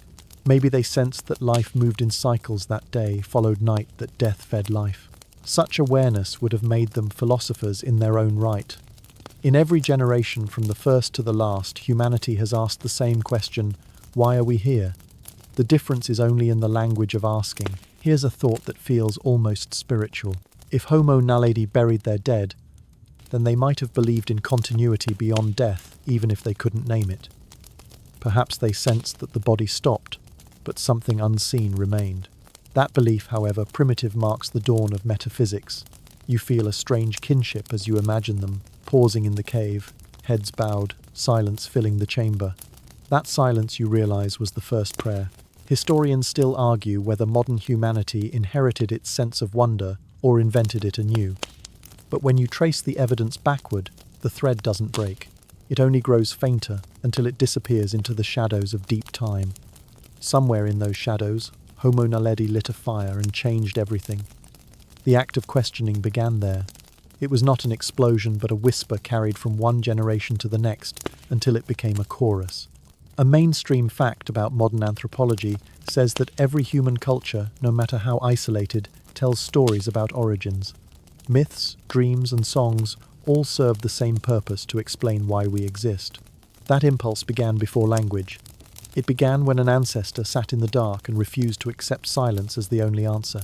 Maybe they sensed that life moved in cycles, that day followed night, that death fed life. Such awareness would have made them philosophers in their own right. In every generation, from the first to the last, humanity has asked the same question: why are we here? The difference is only in the language of asking. Here's a thought that feels almost spiritual. If Homo naledi buried their dead, then they might have believed in continuity beyond death, even if they couldn't name it. Perhaps they sensed that the body stopped, but something unseen remained. That belief, however, primitive, marks the dawn of metaphysics. You feel a strange kinship as you imagine them, pausing in the cave, heads bowed, silence filling the chamber. That silence, you realize, was the first prayer. Historians still argue whether modern humanity inherited its sense of wonder or invented it anew. But when you trace the evidence backward, the thread doesn't break. It only grows fainter until it disappears into the shadows of deep time. Somewhere in those shadows, Homo naledi lit a fire and changed everything. The act of questioning began there. It was not an explosion, but a whisper carried from one generation to the next until it became a chorus. A mainstream fact about modern anthropology says that every human culture, no matter how isolated, tells stories about origins. Myths, dreams, and songs all serve the same purpose: to explain why we exist. That impulse began before language. It began when an ancestor sat in the dark and refused to accept silence as the only answer.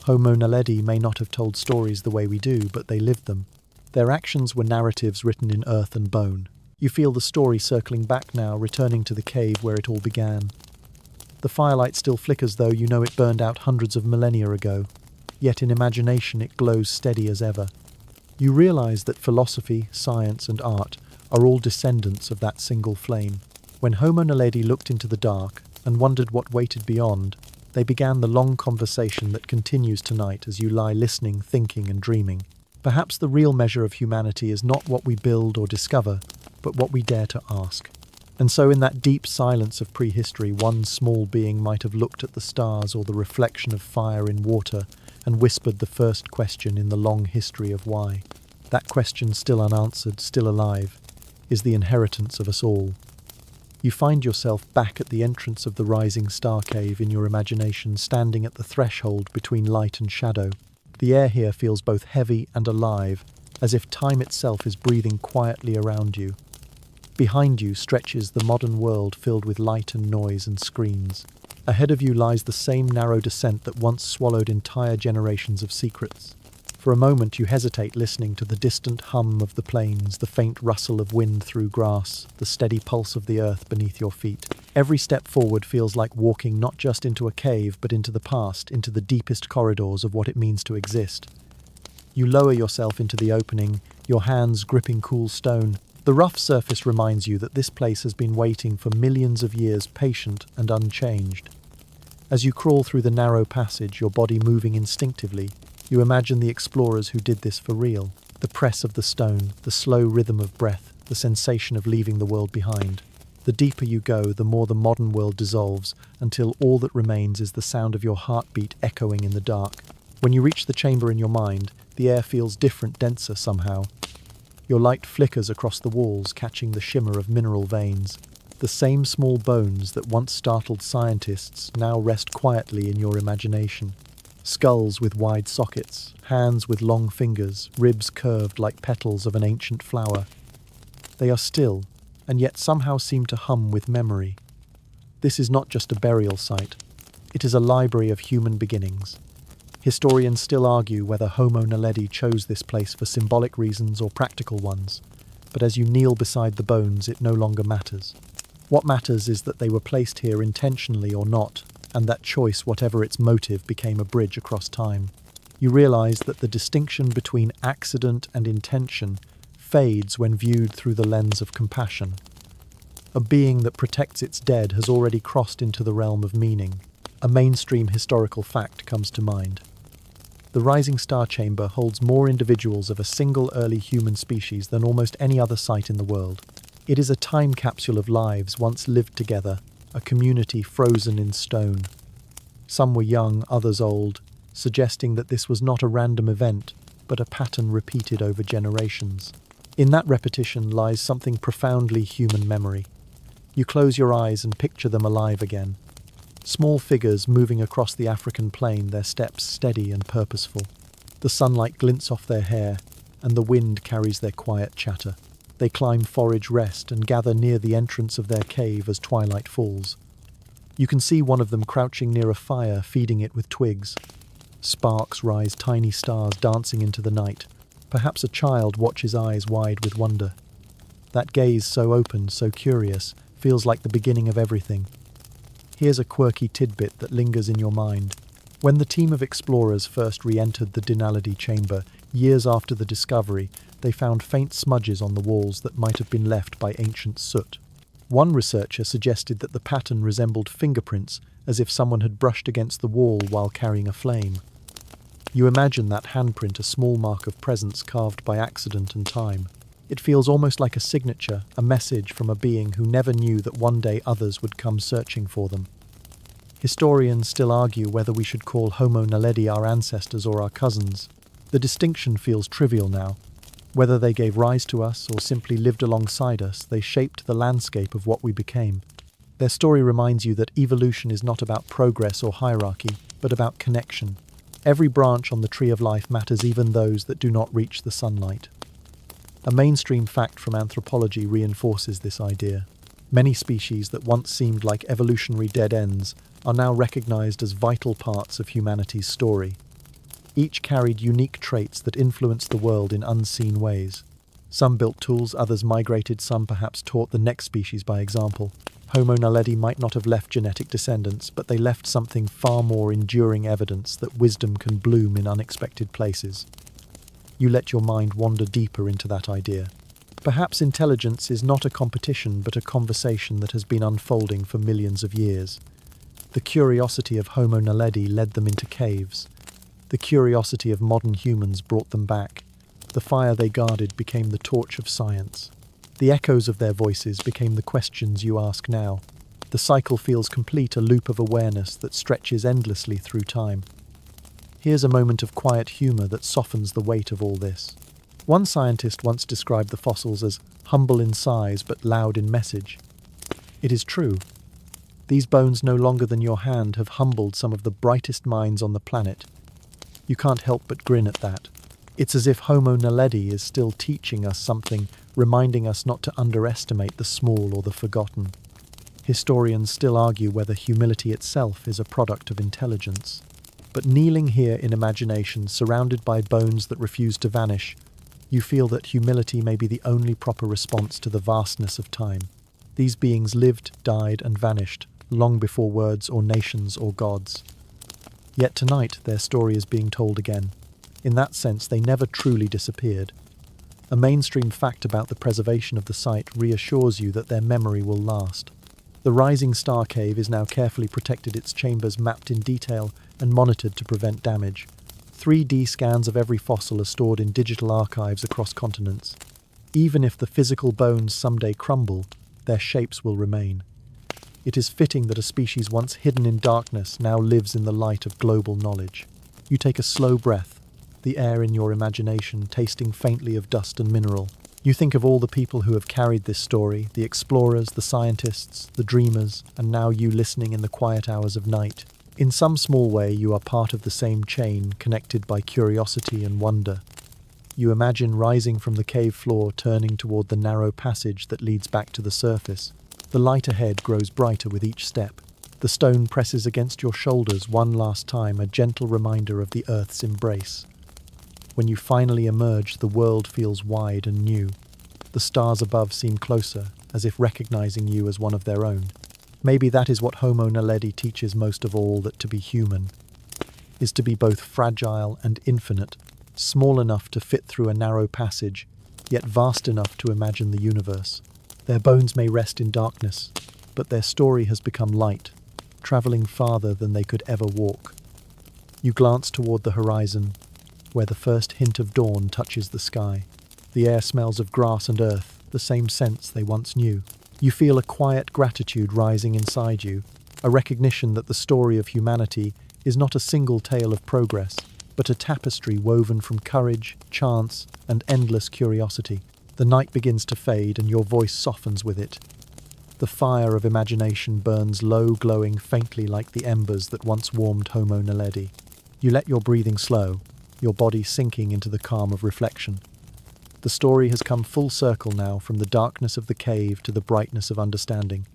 Homo naledi may not have told stories the way we do, but they lived them. Their actions were narratives written in earth and bone. You feel the story circling back now, returning to the cave where it all began. The firelight still flickers, though you know it burned out hundreds of millennia ago. Yet in imagination it glows steady as ever. You realize that philosophy, science, and art are all descendants of that single flame. When Homo naledi looked into the dark and wondered what waited beyond, they began the long conversation that continues tonight as you lie listening, thinking, and dreaming. Perhaps the real measure of humanity is not what we build or discover, but what we dare to ask. And so in that deep silence of prehistory, one small being might have looked at the stars or the reflection of fire in water and whispered the first question in the long history of why. That question, still unanswered, still alive, is the inheritance of us all. You find yourself back at the entrance of the rising star cave in your imagination, standing at the threshold between light and shadow. The air here feels both heavy and alive, as if time itself is breathing quietly around you. Behind you stretches the modern world filled with light and noise and screens. Ahead of you lies the same narrow descent that once swallowed entire generations of secrets. For a moment you hesitate, listening to the distant hum of the plains, the faint rustle of wind through grass, the steady pulse of the earth beneath your feet. Every step forward feels like walking not just into a cave, but into the past, into the deepest corridors of what it means to exist. You lower yourself into the opening, your hands gripping cool stone. The rough surface reminds you that this place has been waiting for millions of years, patient and unchanged. As you crawl through the narrow passage, your body moving instinctively, you imagine the explorers who did this for real. The press of the stone, the slow rhythm of breath, the sensation of leaving the world behind. The deeper you go, the more the modern world dissolves, until all that remains is the sound of your heartbeat echoing in the dark. When you reach the chamber in your mind, the air feels different, denser somehow. Your light flickers across the walls, catching the shimmer of mineral veins. The same small bones that once startled scientists now rest quietly in your imagination. Skulls with wide sockets, hands with long fingers, ribs curved like petals of an ancient flower. They are still, and yet somehow seem to hum with memory. This is not just a burial site. It is a library of human beginnings. Historians still argue whether Homo naledi chose this place for symbolic reasons or practical ones, but as you kneel beside the bones, it no longer matters. What matters is that they were placed here intentionally or not, and that choice, whatever its motive, became a bridge across time. You realize that the distinction between accident and intention fades when viewed through the lens of compassion. A being that protects its dead has already crossed into the realm of meaning. A mainstream historical fact comes to mind. The Rising Star Chamber holds more individuals of a single early human species than almost any other site in the world. It is a time capsule of lives once lived together, a community frozen in stone. Some were young, others old, suggesting that this was not a random event, but a pattern repeated over generations. In that repetition lies something profoundly human: memory. You close your eyes and picture them alive again. Small figures moving across the African plain, their steps steady and purposeful. The sunlight glints off their hair, and the wind carries their quiet chatter. They climb, forage, rest, and gather near the entrance of their cave as twilight falls. You can see one of them crouching near a fire, feeding it with twigs. Sparks rise, tiny stars dancing into the night. Perhaps a child watches, eyes wide with wonder. That gaze, so open, so curious, feels like the beginning of everything. Here's a quirky tidbit that lingers in your mind. When the team of explorers first re-entered the Dinaledi Chamber, years after the discovery, they found faint smudges on the walls that might have been left by ancient soot. One researcher suggested that the pattern resembled fingerprints, as if someone had brushed against the wall while carrying a flame. You imagine that handprint, a small mark of presence carved by accident and time. It feels almost like a signature, a message from a being who never knew that one day others would come searching for them. Historians still argue whether we should call Homo naledi our ancestors or our cousins. The distinction feels trivial now. Whether they gave rise to us or simply lived alongside us, they shaped the landscape of what we became. Their story reminds you that evolution is not about progress or hierarchy, but about connection. Every branch on the tree of life matters, even those that do not reach the sunlight. A mainstream fact from anthropology reinforces this idea. Many species that once seemed like evolutionary dead ends are now recognized as vital parts of humanity's story. Each carried unique traits that influenced the world in unseen ways. Some built tools, others migrated, some perhaps taught the next species by example. Homo naledi might not have left genetic descendants, but they left something far more enduring, evidence that wisdom can bloom in unexpected places. You let your mind wander deeper into that idea. Perhaps intelligence is not a competition, but a conversation that has been unfolding for millions of years. The curiosity of Homo naledi led them into caves. The curiosity of modern humans brought them back. The fire they guarded became the torch of science. The echoes of their voices became the questions you ask now. The cycle feels complete, a loop of awareness that stretches endlessly through time. Here's a moment of quiet humor that softens the weight of all this. One scientist once described the fossils as humble in size but loud in message. It is true. These bones, no longer than your hand, have humbled some of the brightest minds on the planet. You can't help but grin at that. It's as if Homo naledi is still teaching us something, reminding us not to underestimate the small or the forgotten. Historians still argue whether humility itself is a product of intelligence. But kneeling here in imagination, surrounded by bones that refuse to vanish, you feel that humility may be the only proper response to the vastness of time. These beings lived, died, and vanished, long before words or nations or gods. Yet tonight their story is being told again. In that sense, they never truly disappeared. A mainstream fact about the preservation of the site reassures you that their memory will last. The Rising Star Cave is now carefully protected, its chambers mapped in detail and monitored to prevent damage. 3D scans of every fossil are stored in digital archives across continents. Even if the physical bones someday crumble, their shapes will remain. It is fitting that a species once hidden in darkness now lives in the light of global knowledge. You take a slow breath, the air in your imagination tasting faintly of dust and mineral. You think of all the people who have carried this story, the explorers, the scientists, the dreamers, and now you listening in the quiet hours of night. In some small way, you are part of the same chain, connected by curiosity and wonder. You imagine rising from the cave floor, turning toward the narrow passage that leads back to the surface. The light ahead grows brighter with each step. The stone presses against your shoulders one last time, a gentle reminder of the Earth's embrace. When you finally emerge, the world feels wide and new. The stars above seem closer, as if recognizing you as one of their own. Maybe that is what Homo naledi teaches most of all, that to be human is to be both fragile and infinite, small enough to fit through a narrow passage, yet vast enough to imagine the universe. Their bones may rest in darkness, but their story has become light, traveling farther than they could ever walk. You glance toward the horizon, where the first hint of dawn touches the sky. The air smells of grass and earth, the same scents they once knew. You feel a quiet gratitude rising inside you, a recognition that the story of humanity is not a single tale of progress, but a tapestry woven from courage, chance, and endless curiosity. The night begins to fade and your voice softens with it. The fire of imagination burns low, glowing faintly like the embers that once warmed Homo naledi. You let your breathing slow, your body sinking into the calm of reflection. The story has come full circle now, from the darkness of the cave to the brightness of understanding.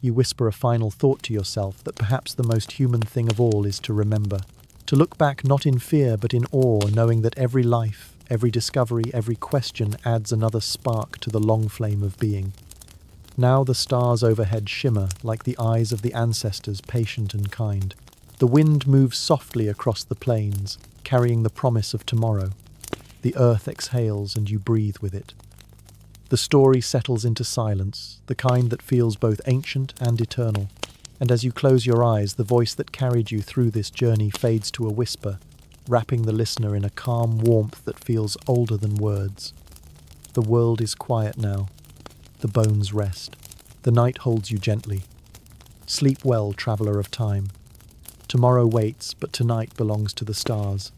You whisper a final thought to yourself, that perhaps the most human thing of all is to remember. To look back not in fear but in awe, knowing that every life, every discovery, every question adds another spark to the long flame of being. Now the stars overhead shimmer like the eyes of the ancestors, patient and kind. The wind moves softly across the plains, carrying the promise of tomorrow. The earth exhales and you breathe with it. The story settles into silence, the kind that feels both ancient and eternal. And as you close your eyes, the voice that carried you through this journey fades to a whisper, wrapping the listener in a calm warmth that feels older than words. The world is quiet now. The bones rest. The night holds you gently. Sleep well, traveller of time. Tomorrow waits, but tonight belongs to the stars.